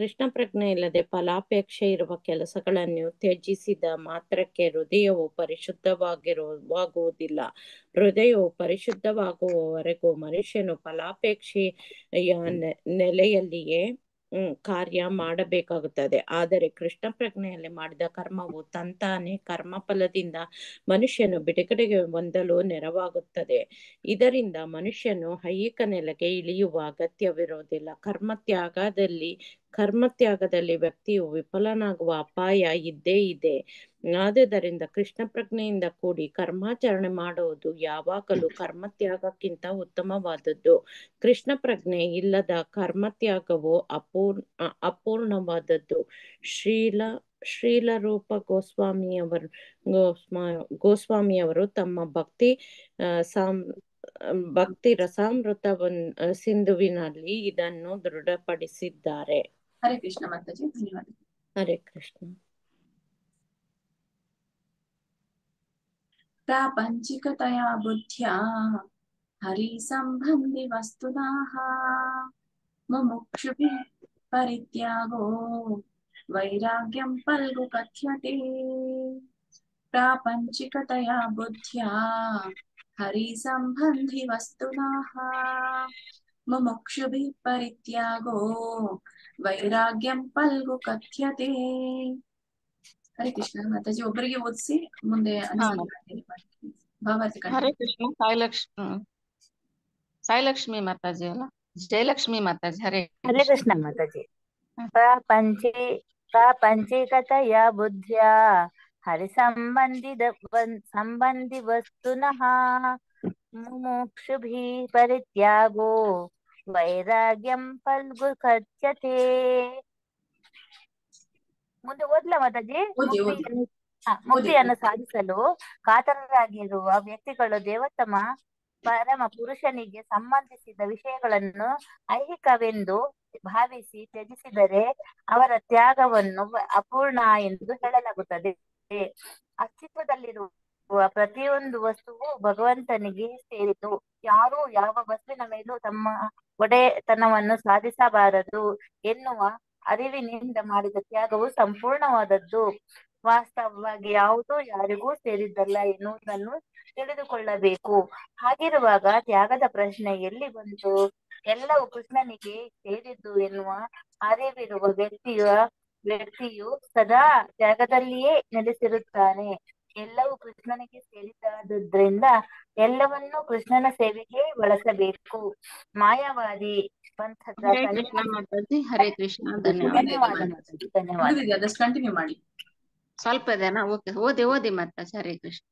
ಕೃಷ್ಣ ಪ್ರಜ್ಞೆ ಇಲ್ಲದೆ ಫಲಾಪೇಕ್ಷೆ ಇರುವ ಕೆಲಸಗಳನ್ನು ತ್ಯಜಿಸಿದ ಮಾತ್ರಕ್ಕೆ ಹೃದಯವು ಪರಿಶುದ್ಧವಾಗುವುದಿಲ್ಲ. ಹೃದಯವು ಪರಿಶುದ್ಧವಾಗುವವರೆಗೂ ಮನುಷ್ಯನು ಫಲಾಪೇಕ್ಷೆಯ ನೆಲೆಯಲ್ಲಿಯೇ ಕಾರ್ಯ ಮಾಡಬೇಕಾಗುತ್ತದೆ. ಆದರೆ ಕೃಷ್ಣ ಪ್ರಜ್ಞೆಯಲ್ಲಿ ಮಾಡಿದ ಕರ್ಮವು ತಂತಾನೆ ಕರ್ಮಫಲದಿಂದ ಮನುಷ್ಯನು ಬಿಡುಗಡೆಗೆ ಹೊಂದಲು ನೆರವಾಗುತ್ತದೆ. ಇದರಿಂದ ಮನುಷ್ಯನು ಐಹಿಕ ನೆಲೆಗೆ ಇಳಿಯುವ ಅಗತ್ಯವಿರುವುದಿಲ್ಲ. ಕರ್ಮತ್ಯಾಗದಲ್ಲಿ ವ್ಯಕ್ತಿಯು ವಿಫಲನಾಗುವ ಅಪಾಯ ಇದ್ದೇ ಇದೆ. ಆದುದರಿಂದ ಕೃಷ್ಣ ಪ್ರಜ್ಞೆಯಿಂದ ಕೂಡಿ ಕರ್ಮಾಚರಣೆ ಮಾಡುವುದು ಯಾವಾಗಲೂ ಕರ್ಮತ್ಯಾಗಕ್ಕಿಂತ ಉತ್ತಮವಾದದ್ದು. ಕೃಷ್ಣ ಪ್ರಜ್ಞೆ ಇಲ್ಲದ ಕರ್ಮತ್ಯಾಗವು ಅಪೂರ್ಣವಾದದ್ದು. ಶ್ರೀಲ ರೂಪ ಗೋಸ್ವಾಮಿಯವರು ತಮ್ಮ ಭಕ್ತಿ ರಸಾಮೃತ ಸಿಂಧುವಿನಲ್ಲಿ ಇದನ್ನು ದೃಢಪಡಿಸಿದ್ದಾರೆ. ಹರೇ ಕೃಷ್ಣ ಮಾತಾಜಿ, ಧನ್ಯವಾದ. ಹರೇ ಕೃಷ್ಣ. ಪ್ರಾಪಂಚಿಕತಯಾ ಬುದ್ಧ್ಯಾ ಹರಿ ಸಂಬಂಧಿ ವಸ್ತುನಃ ಮುಮುಕ್ಷುಭಿಃ ಪರಿತ್ಯಾಗೋ ವೈರಾಗ್ಯಂ ಫಲ್ಗು ಕಥ್ಯತೆ. ಪ್ರಾಪಂಚಿಕತಯಾ ಬುದ್ಧ್ಯಾ ಹರಿ ಸಂಬಂಧಿ ವಸ್ತುನಃ ಮುಮುಕ್ಷುಭಿಃ ಪರಿತ್ಯಾಗೋ ವೈರಾಗ್ಯಂ ಫಲ್ಗು ಕಥ್ಯತೆ. ಹರೇ ಕೃಷ್ಣ ಮಾತಾಜಿ, ಒಬ್ಬರಿಗೆ ಓದಿಸಿ ಮುಂದೆ ಭಾವಾರ್ಥ. ಹರೇ ಕೃಷ್ಣ. ಸಾಯಿಲಕ್ಷ್ಮಿ ಮಾತಾಜಿ ಅಲ್ಲ, ಜಯಲಕ್ಷ್ಮಿ ಮಾತಾಜಿ. ಹರೇ ಕೃಷ್ಣ ಮಾತಾಜಿ. ಪ್ರಾಪಂಚಿಕತಯಾ ಬುದ್ಧ್ಯಾ ಹರಿ ಸಂಬಂಧಿ ವಸ್ತುನಃ ಮುಮುಕ್ಷುಭಿಃ ಪರಿತ್ಯಾಗೋ ವೈರಾಗ್ಯಂ ಫಲ್ಗು ಕಥ್ಯತೆ. ಮುಂದೆ ಓದ್ಲಾ ಮಾತಾಜಿ? ಮುಕ್ತಿಯನ್ನು ಸಾಧಿಸಲು ಕಾತರರಾಗಿರುವ ವ್ಯಕ್ತಿಗಳು ದೇವೋತ್ತಮ ಪರಮ ಪುರುಷನಿಗೆ ಸಂಬಂಧಿಸಿದ ವಿಷಯಗಳನ್ನು ಐಹಿಕವೆಂದು ಭಾವಿಸಿ ತ್ಯಜಿಸಿದರೆ ಅವರ ತ್ಯಾಗವನ್ನು ಅಪೂರ್ಣ ಎಂದು ಹೇಳಲಾಗುತ್ತದೆ. ಅಸ್ತಿತ್ವದಲ್ಲಿರುವ ಪ್ರತಿಯೊಂದು ವಸ್ತುವು ಭಗವಂತನಿಗೆ ಸೇರಿತು. ಯಾರೂ ಯಾವ ವಸ್ತುವಿನ ಮೇಲೂ ತಮ್ಮ ಒಡೆತನವನ್ನು ಸಾಧಿಸಬಾರದು ಎನ್ನುವ ಅರಿವಿನಿಂದ ಮಾಡಿದ ತ್ಯಾಗವು ಸಂಪೂರ್ಣವಾದದ್ದು. ವಾಸ್ತವವಾಗಿ ಯಾವುದೂ ಯಾರಿಗೂ ಸೇರಿದ್ದಲ್ಲ ಎನ್ನುವುದನ್ನು ತಿಳಿದುಕೊಳ್ಳಬೇಕು. ಹಾಗಿರುವಾಗ ತ್ಯಾಗದ ಪ್ರಶ್ನೆ ಎಲ್ಲಿ ಬಂತು? ಎಲ್ಲವೂ ಕೃಷ್ಣನಿಗೆ ಸೇರಿದ್ದು ಎನ್ನುವ ಅರಿವಿರುವ ವ್ಯಕ್ತಿಯು ಸದಾ ತ್ಯಾಗದಲ್ಲಿಯೇ ನೆಲೆಸಿರುತ್ತಾನೆ. ಎಲ್ಲವೂ ಕೃಷ್ಣನಿಗೆ ಸೇರಿದ್ದಾದ್ರಿಂದ ಎಲ್ಲವನ್ನೂ ಕೃಷ್ಣನ ಸೇವೆಗೆ ಬಳಸಬೇಕು. ಮಾಯಾವಾದಿ ಪಂಥದ ಹರೇ ಕೃಷ್ಣ ಮಾತಾಜಿ. ಹರೇ ಕೃಷ್ಣ. ಧನ್ಯವಾದ. ಅದಷ್ಟು ಕಂಟಿನ್ಯೂ ಮಾಡಿ. ಸ್ವಲ್ಪ ಇದೆನಾ? ಓಕೆ, ಓದಿ ಮಾತಾಜಿ. ಹರೇ ಕೃಷ್ಣ.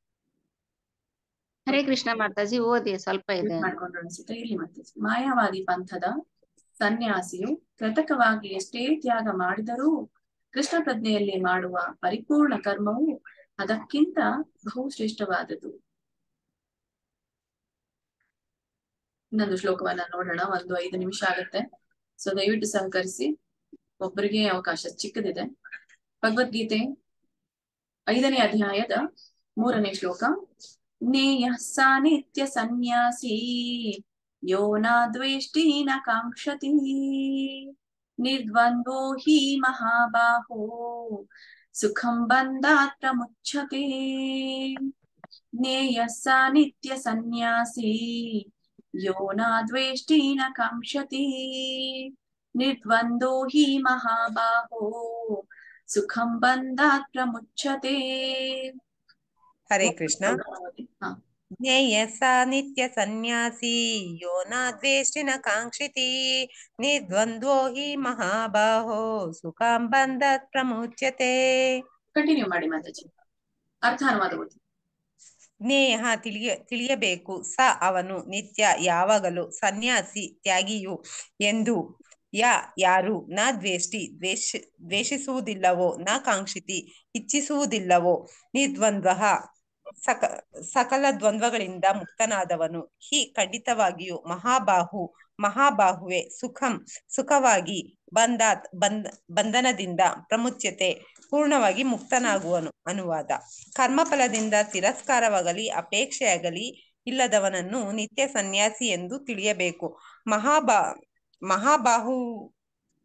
ಹರೇ ಕೃಷ್ಣ ಮಾತಾಜಿ, ಓದಿ. ಸ್ವಲ್ಪ ಇದೆ ಮಾಡ್ಕೊಂಡ್ರು ಅನ್ಸುತ್ತೆ. ಇಲ್ಲಿ ಮಾತಾಜಿ, ಮಾಯಾವಾದಿ ಪಂಥದ ಸನ್ಯಾಸಿಯು ಕೃತಕವಾಗಿ ಎಷ್ಟೇ ತ್ಯಾಗ ಮಾಡಿದರೂ ಕೃಷ್ಣ ಪ್ರಜ್ಞೆಯಲ್ಲಿ ಮಾಡುವ ಪರಿಪೂರ್ಣ ಕರ್ಮವು ಅದಕ್ಕಿಂತ ಬಹುಶ್ರೇಷ್ಠವಾದದ್ದು. ಇನ್ನೊಂದು ಶ್ಲೋಕವನ್ನ ನೋಡೋಣ. 5 ನಿಮಿಷ ಆಗುತ್ತೆ, ಸೊ ದಯವಿಟ್ಟು ಸಹಕರಿಸಿ. ಒಬ್ಬರಿಗೆ ಅವಕಾಶ ಚಿಕ್ಕದಿದೆ. ಭಗವದ್ಗೀತೆ 5ನೇ ಅಧ್ಯಾಯದ 3ನೇ ಶ್ಲೋಕ. ಜ್ಞೇಯ ಸಾ ನಿತ್ಯ ಸನ್ಯಾಸಿ ಯೋ ನ ದ್ವೇಷ್ಟಿ ನ ಕಾಂಕ್ಷತಿ ನಿರ್ದ್ವಂದ್ವೋ ಹಿ ಮಹಾಬಾಹೋ ಸುಖಂ ಬಂಧಾತ್ ಪ್ರಮುಚ್ಯತೆ. ಜ್ಞೇಯ ಸಾ ನಿತ್ಯ ಸನ್ಯಾಸಿ ಯೋ ನ ದ್ವೇಷ್ಟಿ ನ ಕಾಂಕ್ಷತಿ ನಿರ್ದ್ವಂದ್ವೋ ಹಿ ಮಹಾಬಾಹೋ ಸುಖಂ ಬಂಧಾತ್ ಪ್ರಮುಚ್ಯತೆ. ಹರೇ ಕೃಷ್ಣ. ಜ್ಞೇಯ ಸಾ ನಿತ್ಯ ಸನ್ಯಾಸಿ ಯೋ ನ ದ್ವೇಷ್ಟಿ ನ ಕಾಂಕ್ಷಿತಿ ನಿರ್ದ್ವಂದ್ವೋ ಹಿ ಮಹಾಬಾಹೋ ಸುಖಂ ಬಂಧಾತ್ ಪ್ರಮುಚ್ಯತೆ. ಕಂಟಿನ್ಯೂ ಮಾಡಿ ಮಾತಾಜಿ. ಅರ್ಥ ಅನುವಾದ ಓದಿ. ಜ್ಞೇಯ ತಿಳಿಯಬೇಕು, ಸ ಅವನು, ನಿತ್ಯ ಯಾವಾಗಲೂ, ಸನ್ಯಾಸಿ ತ್ಯಾಗಿಯು, ಎಂದು, ಯಾರು, ನ ದ್ವೇಷ್ಟಿ ದ್ವೇಷಿಸುವುದಿಲ್ಲವೋ, ನ ಕಾಂಕ್ಷಿತಿ ಇಚ್ಛಿಸುವುದಿಲ್ಲವೋ, ನಿರ್ದ್ವಂದ್ವ ಸಕಲ ದ್ವಂದ್ವಗಳಿಂದ ಮುಕ್ತನಾದವನು, ಹಿ ಖಂಡಿತವಾಗಿಯೂ, ಮಹಾಬಾಹುವೆ ಸುಖಂ ಸುಖವಾಗಿ, ಬಂಧನದಿಂದ ಪ್ರಮುಚ್ಯತೆ ಪೂರ್ಣವಾಗಿ ಮುಕ್ತನಾಗುವನು. ಅನುವಾದ: ಕರ್ಮಫಲದಿಂದ ತಿರಸ್ಕಾರವಾಗಲಿ ಅಪೇಕ್ಷೆಯಾಗಲಿ ಇಲ್ಲದವನನ್ನು ನಿತ್ಯ ಸನ್ಯಾಸಿ ಎಂದು ತಿಳಿಯಬೇಕು.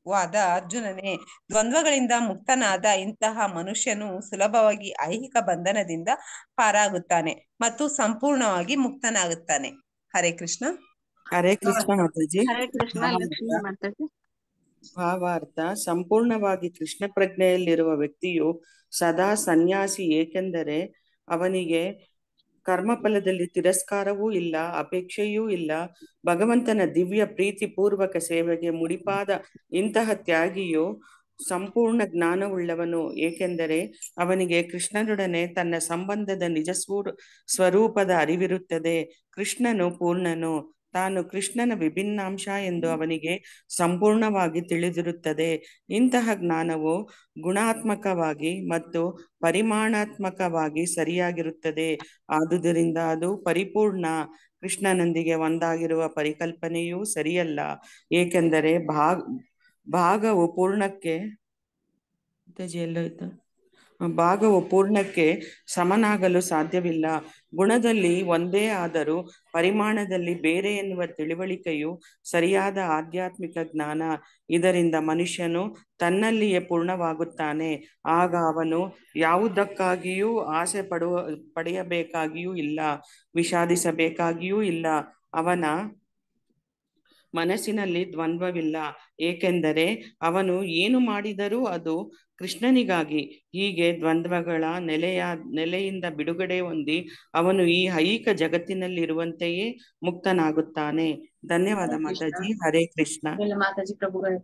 ವಾದ ಅರ್ಜುನನೇ, ದ್ವಂದ್ವಗಳಿಂದ ಮುಕ್ತನಾದ ಇಂತಹ ಮನುಷ್ಯನು ಸುಲಭವಾಗಿ ಐಹಿಕ ಬಂಧನದಿಂದ ಪಾರಾಗುತ್ತಾನೆ ಮತ್ತು ಸಂಪೂರ್ಣವಾಗಿ ಮುಕ್ತನಾಗುತ್ತಾನೆ. ಹರೇ ಕೃಷ್ಣ. ಹರೇ ಕೃಷ್ಣ ಮಾತಾಜಿ. ಹರೇ ಕೃಷ್ಣ. ಲಕ್ಷ್ಮೀ ಮಾತಾಜಿ. ಭಾವಾರ್ಥ: ಸಂಪೂರ್ಣವಾಗಿ ಕೃಷ್ಣ ಪ್ರಜ್ಞೆಯಲ್ಲಿರುವ ವ್ಯಕ್ತಿಯು ಸದಾ ಸನ್ಯಾಸಿ, ಏಕೆಂದರೆ ಅವನಿಗೆ ಕರ್ಮಫಲದಲ್ಲಿ ತಿರಸ್ಕಾರವೂ ಇಲ್ಲ, ಅಪೇಕ್ಷೆಯೂ ಇಲ್ಲ. ಭಗವಂತನ ದಿವ್ಯ ಪ್ರೀತಿ ಪೂರ್ವಕ ಸೇವೆಗೆ ಮುಡಿಪಾದ ಇಂತಹ ತ್ಯಾಗಿಯು ಸಂಪೂರ್ಣ ಜ್ಞಾನವುಳ್ಳವನು, ಏಕೆಂದರೆ ಅವನಿಗೆ ಕೃಷ್ಣನೊಡನೆ ತನ್ನ ಸಂಬಂಧದ ನಿಜ ಸ್ವರೂಪದ ಅರಿವಿರುತ್ತದೆ. ಕೃಷ್ಣನು ಪೂರ್ಣನು, ತಾನು ಕೃಷ್ಣನ ವಿಭಿನ್ನಾಂಶ ಎಂದು ಅವನಿಗೆ ಸಂಪೂರ್ಣವಾಗಿ ತಿಳಿದಿರುತ್ತದೆ. ಇಂತಹ ಜ್ಞಾನವು ಗುಣಾತ್ಮಕವಾಗಿ ಮತ್ತು ಪರಿಮಾಣಾತ್ಮಕವಾಗಿ ಸರಿಯಾಗಿರುತ್ತದೆ. ಆದುದರಿಂದ ಅದು ಪರಿಪೂರ್ಣ. ಕೃಷ್ಣನೊಂದಿಗೆ ಒಂದಾಗಿರುವ ಪರಿಕಲ್ಪನೆಯೂ ಸರಿಯಲ್ಲ, ಏಕೆಂದರೆ ಭಾಗವು ಪೂರ್ಣಕ್ಕೆ ಸಮನಾಗಲು ಸಾಧ್ಯವಿಲ್ಲ. ಗುಣದಲ್ಲಿ ಒಂದೇ ಆದರೂ ಪರಿಮಾಣದಲ್ಲಿ ಬೇರೆ ಎನ್ನುವ ತಿಳುವಳಿಕೆಯು ಸರಿಯಾದ ಆಧ್ಯಾತ್ಮಿಕ ಜ್ಞಾನ. ಇದರಿಂದ ಮನುಷ್ಯನು ತನ್ನಲ್ಲಿಯೇ ಪೂರ್ಣವಾಗುತ್ತಾನೆ. ಆಗ ಅವನು ಯಾವುದಕ್ಕಾಗಿಯೂ ಆಸೆ ಪಡೆಯಬೇಕಾಗಿಯೂ ಇಲ್ಲ, ವಿಷಾದಿಸಬೇಕಾಗಿಯೂ ಇಲ್ಲ. ಅವನ ಮನಸ್ಸಿನಲ್ಲಿ ದ್ವಂದ್ವವಿಲ್ಲ, ಏಕೆಂದರೆ ಅವನು ಏನು ಮಾಡಿದರೂ ಅದು ಕೃಷ್ಣನಿಗಾಗಿ. ಹೀಗೆ ದ್ವಂದ್ವಗಳ ನೆಲೆಯಿಂದ ಬಿಡುಗಡೆ ಹೊಂದಿ ಅವನು ಈ ಐಹಿಕ ಜಗತ್ತಿನಲ್ಲಿರುವಂತೆಯೇ ಮುಕ್ತನಾಗುತ್ತಾನೆ. ಧನ್ಯವಾದ ಮಾತಾಜಿ. ಹರೇ ಕೃಷ್ಣ. ಎಲ್ಲ ಮಾತಾಜಿ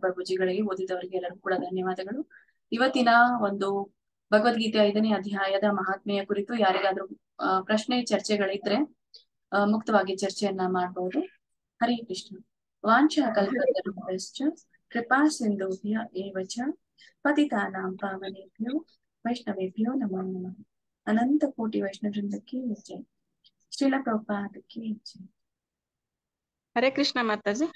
ಪ್ರಭುಜಿಗಳಿಗೆ ಓದಿದವರಿಗೆ ಎಲ್ಲರಿಗೂ ಕೂಡ ಧನ್ಯವಾದಗಳು. ಇವತ್ತಿನ ಒಂದು ಭಗವದ್ಗೀತೆ 5ನೇ ಅಧ್ಯಾಯದ ಮಹಾತ್ಮೆಯ ಕುರಿತು ಯಾರಿಗಾದ್ರೂ ಪ್ರಶ್ನೆ ಚರ್ಚೆಗಳಿದ್ರೆ ಮುಕ್ತವಾಗಿ ಚರ್ಚೆಯನ್ನ ಮಾಡಬಹುದು. ಹರೇ ಕೃಷ್ಣ. ವಾಂಛಾ ಕಲ್ಪತರುಭ್ಯಶ್ಚ ಕೃಪಾ ಸಿಂಧುಭ್ಯ ಏವ ಚ ಪತಿತಾನಾಂ ಪಾವನೇಭ್ಯೋ ವೈಷ್ಣವೇಭ್ಯೋ ನಮೋ ನಮಃ. ಅನಂತ ಕೋಟಿ ವೈಷ್ಣವ ವೃಂದಕ್ಕೆ ಜೈ. ಶ್ರೀಲ ಪ್ರಭುಪಾದಕ್ಕೆ ಜೈ. ಹರೇ ಕೃಷ್ಣ ಮಾತಾಜಿ.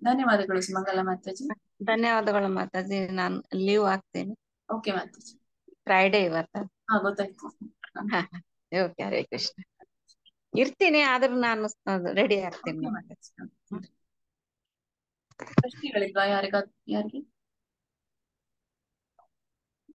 ಧನ್ಯವಾದಗಳು ಸುಮಂಗಲ ಮಾತಾಜಿ. ಧನ್ಯವಾದಗಳು ಮಾತಾಜಿ. ನಾನು ಲೀವ್ ಆಗ್ತೇನೆ. ಓಕೆ ಮಾತಾಜಿ. ಫ್ರೈಡೇ ಇವತ್ತು. ಗೊತ್ತಾಯ್ತು. ಓಕೆ. ಹರೇ ಕೃಷ್ಣ. ಇರ್ತೀನಿ, ಆದ್ರೂ ನಾನು ರೆಡಿ ಆಗ್ತೀನಿ. ಪ್ರಶ್ನೆಗಳಿಲ್ವಾ ಯಾರಿಗೆ?